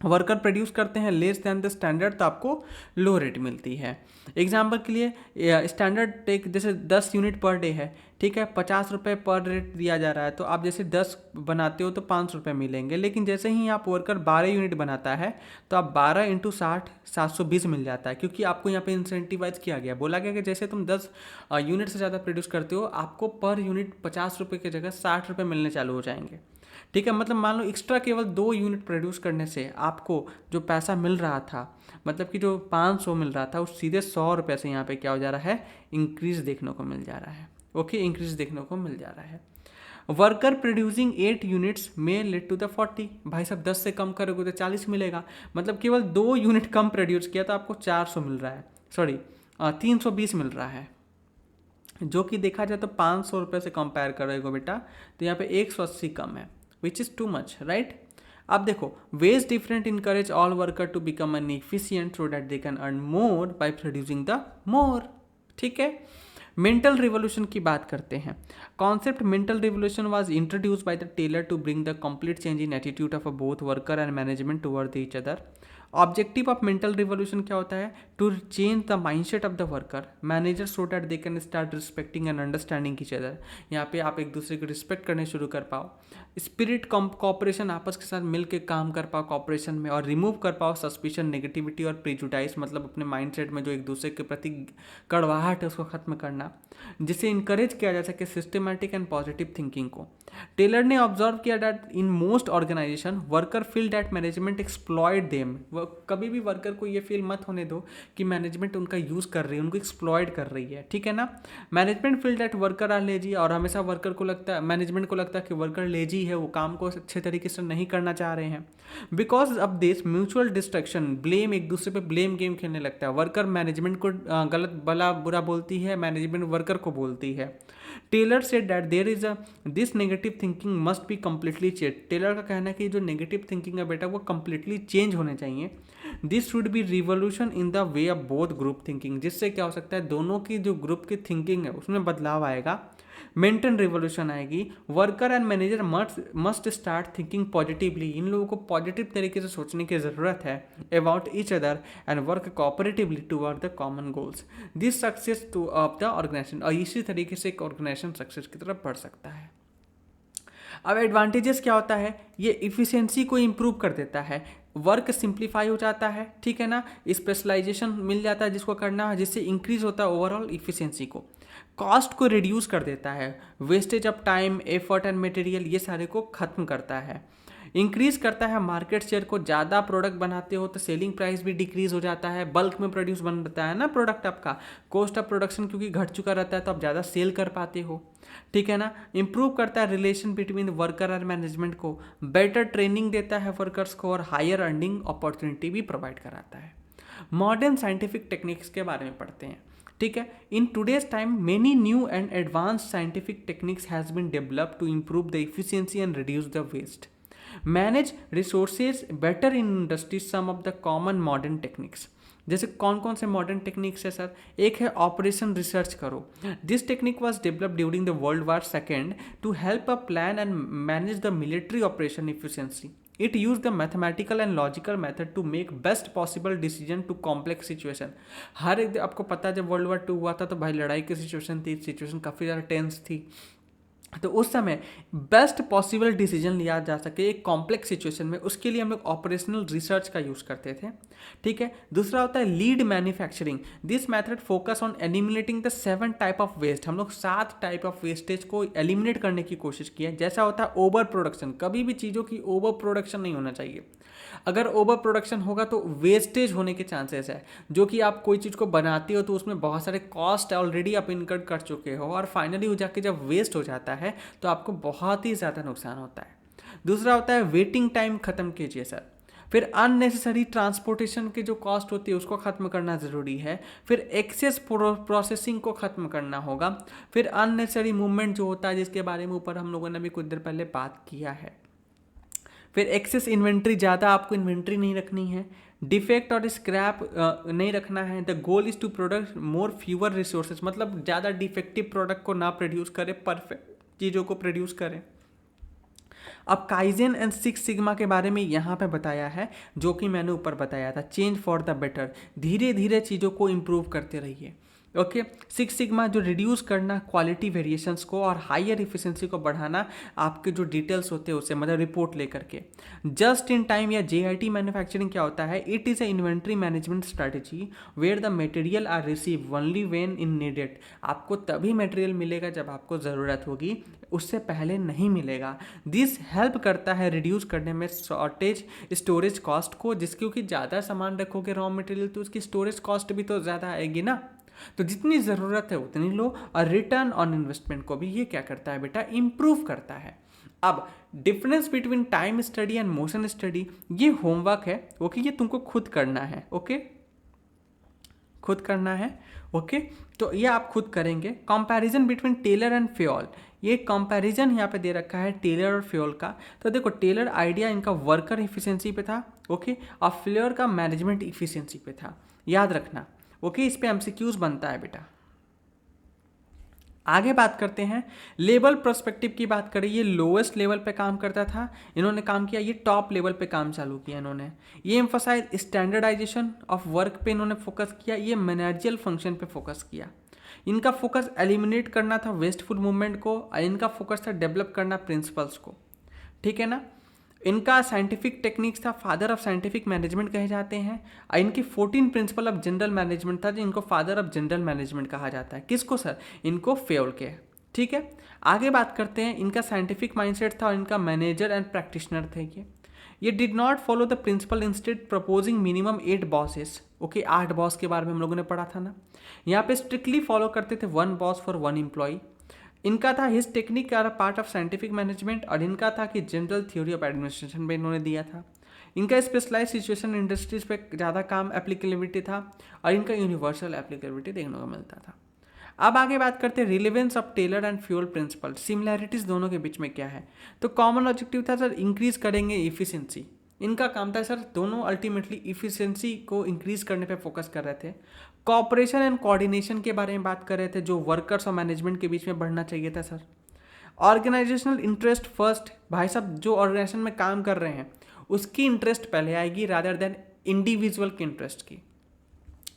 वर्कर प्रोड्यूस करते हैं लेस दैन द स्टैंडर्ड, तो आपको लो रेट मिलती है। एग्जाम्पल के लिए स्टैंडर्ड टेक जैसे 10 यूनिट पर डे है, ठीक है, 50 रुपये पर रेट दिया जा रहा है, तो आप जैसे 10 बनाते हो तो 5 रुपये मिलेंगे। लेकिन जैसे ही आप वर्कर 12 यूनिट बनाता है तो आप 12 इंटू 60 720 मिल जाता है, क्योंकि आपको यहाँ पे इंसेंटिवाइज किया गया, बोला गया कि जैसे तुम 10 यूनिट से ज़्यादा प्रोड्यूस करते हो आपको पर यूनिट 50 रुपये की जगह 60 रुपये मिलने चालू हो जाएंगे। ठीक है, मतलब मान लो एक्स्ट्रा केवल 2 यूनिट प्रोड्यूस करने से आपको जो पैसा मिल रहा था, मतलब कि जो 500 मिल रहा था, उस सीधे 100 रुपये से यहाँ पे क्या हो जा रहा है, इंक्रीज देखने को मिल जा रहा है। ओके, इंक्रीज देखने को मिल जा रहा है। वर्कर प्रोड्यूसिंग 8 यूनिट्स में लेट टू द 40। भाई साहब 10 से कम करोगे तो 40 मिलेगा, मतलब केवल 2 यूनिट कम प्रोड्यूस किया तो आपको 400 मिल रहा है, सॉरी 320 मिल रहा है, जो कि देखा जाए तो 500 रुपये से कंपेयर करोगे बेटा तो यहाँ पे 180 कम है, which is too much, right. अब देखो, wage different encourage all worker to become an efficient so that they can earn more by producing the more. ठीक है, मेंटल रिवोल्यूशन की बात करते हैं। Concept mental revolution was introduce by the Taylor to bring the complete change in attitude of both worker and management toward each other. Objective of mental revolution क्या होता है? To change the mindset of the worker manager so that they can start respecting and understanding each other. यहाँ पे आप एक दूसरे को respect करने शुरू कर पाओ, स्पिरिट कॉपरेशन, आपस के साथ मिल के काम कर पाओ कॉपरेशन में, और रिमूव कर पाओ सस्पिशन, नेगेटिविटी और प्रीजुडाइज, मतलब अपने माइंडसेट में जो एक दूसरे के प्रति कड़वाहट है उसको खत्म करना, जिससे इंकरेज किया जा सके सिस्टमैटिक एंड पॉजिटिव थिंकिंग को। टेलर ने ऑब्जर्व किया that in most organisation worker feel that management exploit them. कभी भी वर्कर को ये फील मत होने दो कि मैनेजमेंट उनका यूज़ कर रही है, उनको एक्सप्लॉयट कर रही है, ठीक है ना। Management feel that worker are lazy, और हमेशा वर्कर को लगता है, मैनेजमेंट को लगता है कि वर्कर लेजी है, वो काम को अच्छे तरीके से नहीं करना चाह रहे हैं। Because of this mutual destruction, blame, एक दूसरे पे ब्लेम गेम खेलने लगता है। वर्कर मैनेजमेंट को गलत भला बुरा बोलती है, मैनेजमेंट वर्कर को बोलती है। Taylor said that there is this negative thinking must be completely change. Taylor का कहना है कि जो नेगेटिव थिंकिंग है बेटा वो कंप्लीटली चेंज होने चाहिए। This should be revolution in the way of both group thinking, जिससे क्या हो सकता है दोनों की जो ग्रुप की थिंकिंग है उसमें बदलाव आएगा, मेंटल रिवोल्यूशन आएगी। Worker and manager must start thinking positively, इन लोगों को पॉजिटिव तरीके से सोचने की ज़रूरत है about each other and work cooperatively toward the common goals. This success to of the organisation, और इसी तरीके से एक ऑर्गेनाइजेशन सक्सेस की तरफ बढ़ सकता है। अब एडवांटेजेस क्या होता है? ये इफ़िशियंसी को इम्प्रूव कर देता है, वर्क सिंप्लीफाई हो जाता है, ठीक है ना, स्पेशलाइजेशन मिल जाता है जिसको करना है, जिससे इंक्रीज होता है ओवरऑल इफ़िशियंसी को। कॉस्ट को रिड्यूस कर देता है, wastage of time, effort and material, ये सारे को खत्म करता है। इंक्रीज करता है मार्केट शेयर को, ज़्यादा प्रोडक्ट बनाते हो तो सेलिंग प्राइस भी डिक्रीज हो जाता है, बल्क में प्रोड्यूस बनता है ना प्रोडक्ट आपका, कॉस्ट ऑफ प्रोडक्शन क्योंकि घट चुका रहता है तो आप ज़्यादा सेल कर पाते हो, ठीक है ना। इंप्रूव करता है रिलेशन बिटवीन वर्कर और मैनेजमेंट को, बेटर ट्रेनिंग देता है वर्कर्स को, और हायर अर्निंग अपॉर्चुनिटी भी प्रोवाइड कराता है। मॉडर्न साइंटिफिक टेक्निक्स के बारे में पढ़ते हैं, ठीक है। In today's time many new and advanced scientific techniques has been developed to improve the efficiency and reduce the waste, manage resources better in industry. Some of the common modern techniques, जैसे कौन कौन से modern techniques है sir? एक है operation research करो। This technique was developed during the world war second to help a plan and manage the military operation efficiency. It use the mathematical and logical method to make best possible decision to complex situation. हर एक, आपको पता है जब world war 2 हुआ था तो भाई लड़ाई की सिचुएशन थी, सिचुएशन काफ़ी ज़्यादा टेंस थी, तो उस समय बेस्ट पॉसिबल डिसीजन लिया जा सके एक कॉम्प्लेक्स सिचुएशन में, उसके लिए हम लोग ऑपरेशनल रिसर्च का यूज़ करते थे, ठीक है। दूसरा होता है lean manufacturing. This method focus on eliminating the 7 type of waste. हम लोग 7 टाइप ऑफ वेस्टेज को एलिमिनेट करने की कोशिश की है। जैसा होता है ओवर प्रोडक्शन, कभी भी चीज़ों की ओवर प्रोडक्शन नहीं होना चाहिए। अगर ओवर प्रोडक्शन होगा तो वेस्टेज होने के चांसेस है, जो कि आप कोई चीज़ को बनाते हो तो उसमें बहुत सारे कॉस्ट ऑलरेडी आप इनकर्ड कर चुके हो, और फाइनली हो जाके जब वेस्ट हो जाता है तो आपको बहुत ही ज़्यादा नुकसान होता है। दूसरा होता है वेटिंग टाइम ख़त्म कीजिए सर। फिर अननेसेसरी ट्रांसपोर्टेशन की जो कॉस्ट होती है उसको ख़त्म करना ज़रूरी है। फिर एक्सेस प्रोसेसिंग को ख़त्म करना होगा। फिर अननेसेसरी मूवमेंट जो होता है जिसके बारे में ऊपर हम लोगों ने भी कुछ देर पहले बात किया है। फिर एक्सेस इन्वेंट्री, ज़्यादा आपको इन्वेंट्री नहीं रखनी है। डिफेक्ट और स्क्रैप नहीं रखना है। The goal is to product more fewer resources, मतलब ज़्यादा डिफेक्टिव प्रोडक्ट को ना प्रोड्यूस करें, परफेक्ट चीज़ों को प्रोड्यूस करें। अब काइजेन एंड 6 सिग्मा के बारे में यहाँ पे बताया है, जो कि मैंने ऊपर बताया था, चेंज फॉर द बेटर। धीरे धीरे चीज़ों को इम्प्रूव करते रहिए, ओके। 6 सिग्मा जो रिड्यूस करना क्वालिटी वेरिएशंस को और हायर इफिशिएंसी को बढ़ाना, आपके जो डिटेल्स होते हैं उससे, मतलब रिपोर्ट लेकर के। जस्ट इन टाइम या JIT मैन्युफैक्चरिंग क्या होता है? It is a inventory management strategy where the material are receive only when in needed. आपको तभी मटेरियल मिलेगा जब आपको ज़रूरत होगी, उससे पहले नहीं मिलेगा। दिस हेल्प करता है रिड्यूस करने में शॉर्टेज स्टोरेज कॉस्ट को, क्योंकि ज़्यादा सामान रखोगे रॉ मटेरियल तो उसकी स्टोरेज कॉस्ट भी तो ज़्यादा आएगी ना। तो जितनी ज़रूरत है उतनी लो, और रिटर्न ऑन इन्वेस्टमेंट को भी ये क्या करता है बेटा? इम्प्रूव करता है। अब difference between time study and motion study, ये होमवर्क है, ओके, ये तुमको खुद करना है, ओके, खुद करना है, ओके। तो ये आप खुद करेंगे। Comparison between Taylor and Fayol, ये कंपैरिजन यहाँ पे दे रखा है टेलर और फ्योल का। तो देखो, टेलर आइडिया इनका वर्कर इफिशियंसी पे था, ओके, और फ्योल का मैनेजमेंट इफिशियंसी पे था, याद रखना, ओके। इस पे MCQs बनता है बेटा। आगे बात करते हैं लेवल पर्सपेक्टिव की। बात करें, ये लोएस्ट लेवल पे काम करता था, इन्होंने काम किया, ये टॉप लेवल पे काम चालू किया इन्होंने। ये एम्फोसाइज स्टैंडर्डाइजेशन ऑफ वर्क पे इन्होंने फोकस किया, ये मैनेजियल फंक्शन पे फोकस किया। इनका फोकस एलिमिनेट करना था वेस्टफुल मूवमेंट को, और इनका फोकस था डेवलप करना प्रिंसिपल्स को, ठीक है ना। इनका साइंटिफिक टेक्निक्स था, फादर ऑफ साइंटिफिक मैनेजमेंट कहे जाते हैं। और इनकी 14 प्रिंसिपल ऑफ जनरल मैनेजमेंट था, जो इनको फादर ऑफ जनरल मैनेजमेंट कहा जाता है। किसको सर? इनको फेयोल के, ठीक है। आगे बात करते हैं, इनका साइंटिफिक माइंडसेट था और इनका मैनेजर एंड प्रैक्टिशनर थे ये did not follow the principle, instead proposing minimum 8 bosses. Okay, 8 boss के बारे में हम लोगों ने पढ़ा था ना। यहाँ पे स्ट्रिक्टली फॉलो करते थे 1 बॉस फॉर 1 एम्प्लॉय। इनका था his technique are part of scientific management, और इनका था कि जनरल थ्योरी ऑफ एडमिनिस्ट्रेशन पे इन्होंने दिया था। इनका स्पेशलाइज सिचुएशन इंडस्ट्रीज पे ज़्यादा काम एप्लीकेबिलिटी था, और इनका यूनिवर्सल एप्लीकेबिलिटी देखने को मिलता था। अब आगे बात करते हैं relevance of Taylor and Fayol principle, similarities दोनों के बीच में क्या है। तो कॉमन ऑब्जेक्टिव था सर इंक्रीज करेंगे इफिशिएंसी। इनका काम था सर, दोनों अल्टीमेटली इफिशिएंसी को इंक्रीज करने पे फोकस कर रहे थे। कॉपरेशन एंड कोऑर्डिनेशन के बारे में बात कर रहे थे, जो वर्कर्स और मैनेजमेंट के बीच में बढ़ना चाहिए था सर। ऑर्गेनाइजेशनल इंटरेस्ट फर्स्ट, भाई साहब जो ऑर्गेनाइजेशन में काम कर रहे हैं उसकी इंटरेस्ट पहले आएगी रादर देन इंडिविजुअल के इंटरेस्ट की।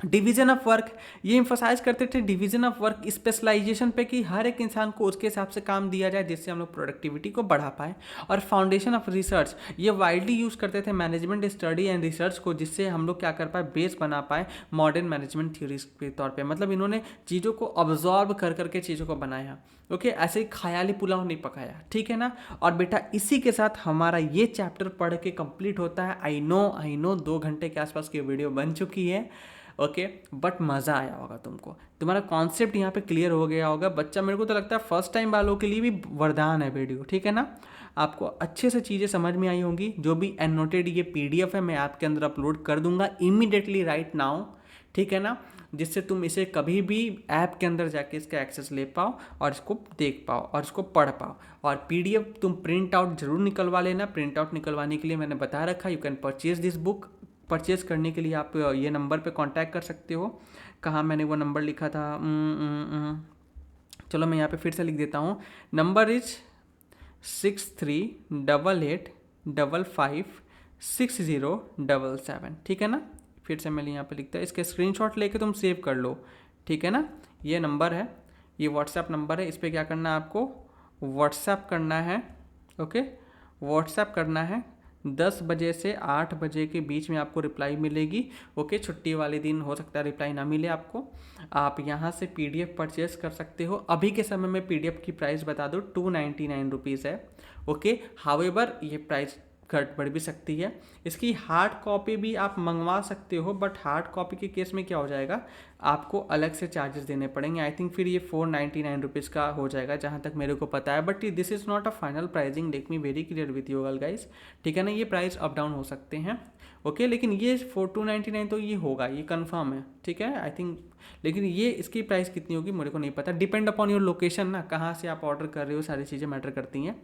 डिवीजन ऑफ वर्क, ये इंफोसाइज करते थे डिवीजन ऑफ वर्क, स्पेशलाइजेशन पे, कि हर एक इंसान को उसके हिसाब से काम दिया जाए जिससे हम लोग प्रोडक्टिविटी को बढ़ा पाए। और फाउंडेशन ऑफ रिसर्च, ये वाइडली यूज़ करते थे मैनेजमेंट स्टडी एंड रिसर्च को, जिससे हम लोग क्या कर पाए, बेस बना पाए मॉडर्न मैनेजमेंट थ्योरीज के तौर पर। मतलब इन्होंने चीज़ों को ऑब्जॉर्व कर करके चीज़ों को बनाया। ओके, ऐसे ही ख्याली पुलाव नहीं पकाया, ठीक है ना। और बेटा इसी के साथ हमारा ये चैप्टर पढ़ के कंप्लीट होता है। आई नो 2 घंटे के आसपास की वीडियो बन चुकी है। ओके, बट मज़ा आया होगा तुमको, तुम्हारा कॉन्सेप्ट यहाँ पे क्लियर हो गया होगा। बच्चा, मेरे को तो लगता है फर्स्ट टाइम वालों के लिए भी वरदान है वीडियो, ठीक है ना। आपको अच्छे से चीज़ें समझ में आई होंगी। जो भी एनोटेड ये PDF है मैं आपके अंदर अपलोड कर दूंगा इमीडिएटली राइट नाउ, ठीक है ना, जिससे तुम इसे कभी भी ऐप के अंदर जाके इसका एक्सेस ले पाओ और इसको देख पाओ और इसको पढ़ पाओ। और PDF तुम प्रिंट आउट जरूर निकलवा लेना। प्रिंट आउट निकलवाने के लिए मैंने बता रखा, you can purchase this book. Purchase करने के लिए आप ये नंबर पे कांटेक्ट कर सकते हो। कहाँ मैंने वो नंबर लिखा था, चलो मैं यहाँ पे फिर से लिख देता हूँ। नंबर इज 6388556077, ठीक है ना। फिर से मैं यहाँ पे लिखता है, इसके स्क्रीनशॉट लेके तुम सेव कर लो, ठीक है ना। ये नंबर है, ये व्हाट्सएप नंबर है। इस पर क्या करना है आपको, व्हाट्सएप करना है। ओके, व्हाट्सएप करना है। 10 बजे से 8 बजे के बीच में आपको रिप्लाई मिलेगी। ओके, छुट्टी वाले दिन हो सकता है रिप्लाई ना मिले आपको। आप यहाँ से PDF परचेस कर सकते हो। अभी के समय में PDF की प्राइस बता दो 299 रुपीज़ है। ओके, हाउएवर ये प्राइस घट बढ़ भी सकती है। इसकी हार्ड कॉपी भी आप मंगवा सकते हो, बट हार्ड कॉपी के केस में क्या हो जाएगा, आपको अलग से चार्जेस देने पड़ेंगे। आई थिंक फिर ये 499 रुपीज़ का हो जाएगा जहाँ तक मेरे को पता है। But this is not a final pricing, let me very clear with you all guys, ठीक है ना। ये प्राइस अप डाउन हो सकते हैं। ओके, लेकिन ये 299 तो ये होगा, ये कंफर्म है, ठीक है आई थिंक। लेकिन ये इसकी प्राइस कितनी होगी मेरे को नहीं पता, डिपेंड अपॉन योर लोकेशन ना, कहाँ से आप ऑर्डर कर रहे हो, सारी चीज़ें मैटर करती हैं।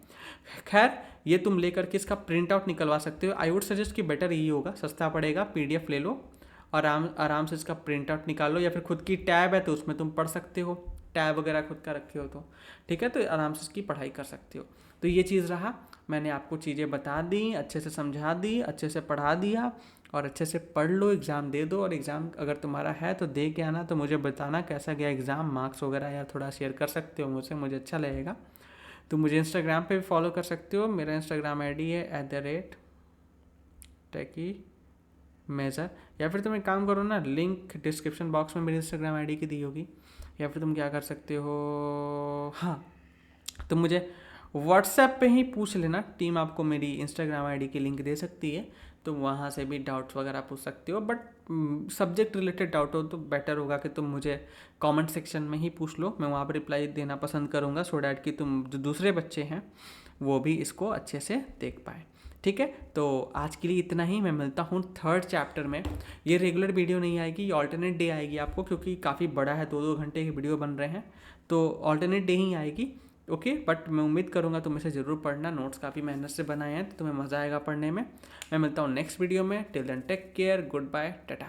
खैर, ये तुम लेकर के इसका प्रिंट आउट निकलवा सकते हो। आई वुड सजेस्ट कि बेटर यही होगा, सस्ता पड़ेगा। PDF ले लो, आराम से इसका प्रिंट आउट निकालो, या फिर खुद की टैब है तो उसमें तुम पढ़ सकते हो, टैब वगैरह खुद का रखे हो तो, ठीक है, तो आराम से इसकी पढ़ाई कर सकते हो। तो ये चीज़ रहा, मैंने आपको चीज़ें बता दी, अच्छे से समझा दी, अच्छे से पढ़ा दिया, और अच्छे से पढ़ लो, एग्ज़ाम दे दो। और एग्ज़ाम अगर तुम्हारा है तो दे के आना, तो मुझे बताना कैसा गया एग्ज़ाम, मार्क्स वगैरह यार थोड़ा शेयर कर सकते हो मुझसे, मुझे अच्छा लगेगा। तो मुझे इंस्टाग्राम पे भी फॉलो कर सकते हो। मेरा इंस्टाग्राम ID है @techiemeasure, या फिर तुम एक काम करो ना, लिंक डिस्क्रिप्शन बॉक्स में मेरी इंस्टाग्राम ID की दी होगी। या फिर तुम क्या कर सकते हो, हाँ, तुम मुझे व्हाट्सएप पे ही पूछ लेना, टीम आपको मेरी इंस्टाग्राम ID की लिंक दे सकती है, तो वहाँ से भी डाउट्स वगैरह पूछ सकते हो। बट सब्जेक्ट रिलेटेड डाउट हो तो बेटर होगा कि तुम मुझे कमेंट सेक्शन में ही पूछ लो, मैं वहाँ पर रिप्लाई देना पसंद करूँगा, सो डैट कि तुम जो दूसरे बच्चे हैं वो भी इसको अच्छे से देख पाए, ठीक है। तो आज के लिए इतना ही, मैं मिलता हूँ 3rd चैप्टर में। ये रेगुलर वीडियो नहीं आएगी, ये ऑल्टरनेट डे आएगी आपको, क्योंकि काफ़ी बड़ा है, 2-2 घंटे की वीडियो बन रहे हैं, तो ऑल्टरनेट डे ही आएगी। ओके, बट मैं उम्मीद करूँगा तुम इसे ज़रूर पढ़ना, नोट्स काफ़ी मेहनत से बनाए हैं तो तुम्हें मज़ा आएगा पढ़ने में। मैं मिलता हूँ नेक्स्ट वीडियो में, till then take care, good bye, Tata.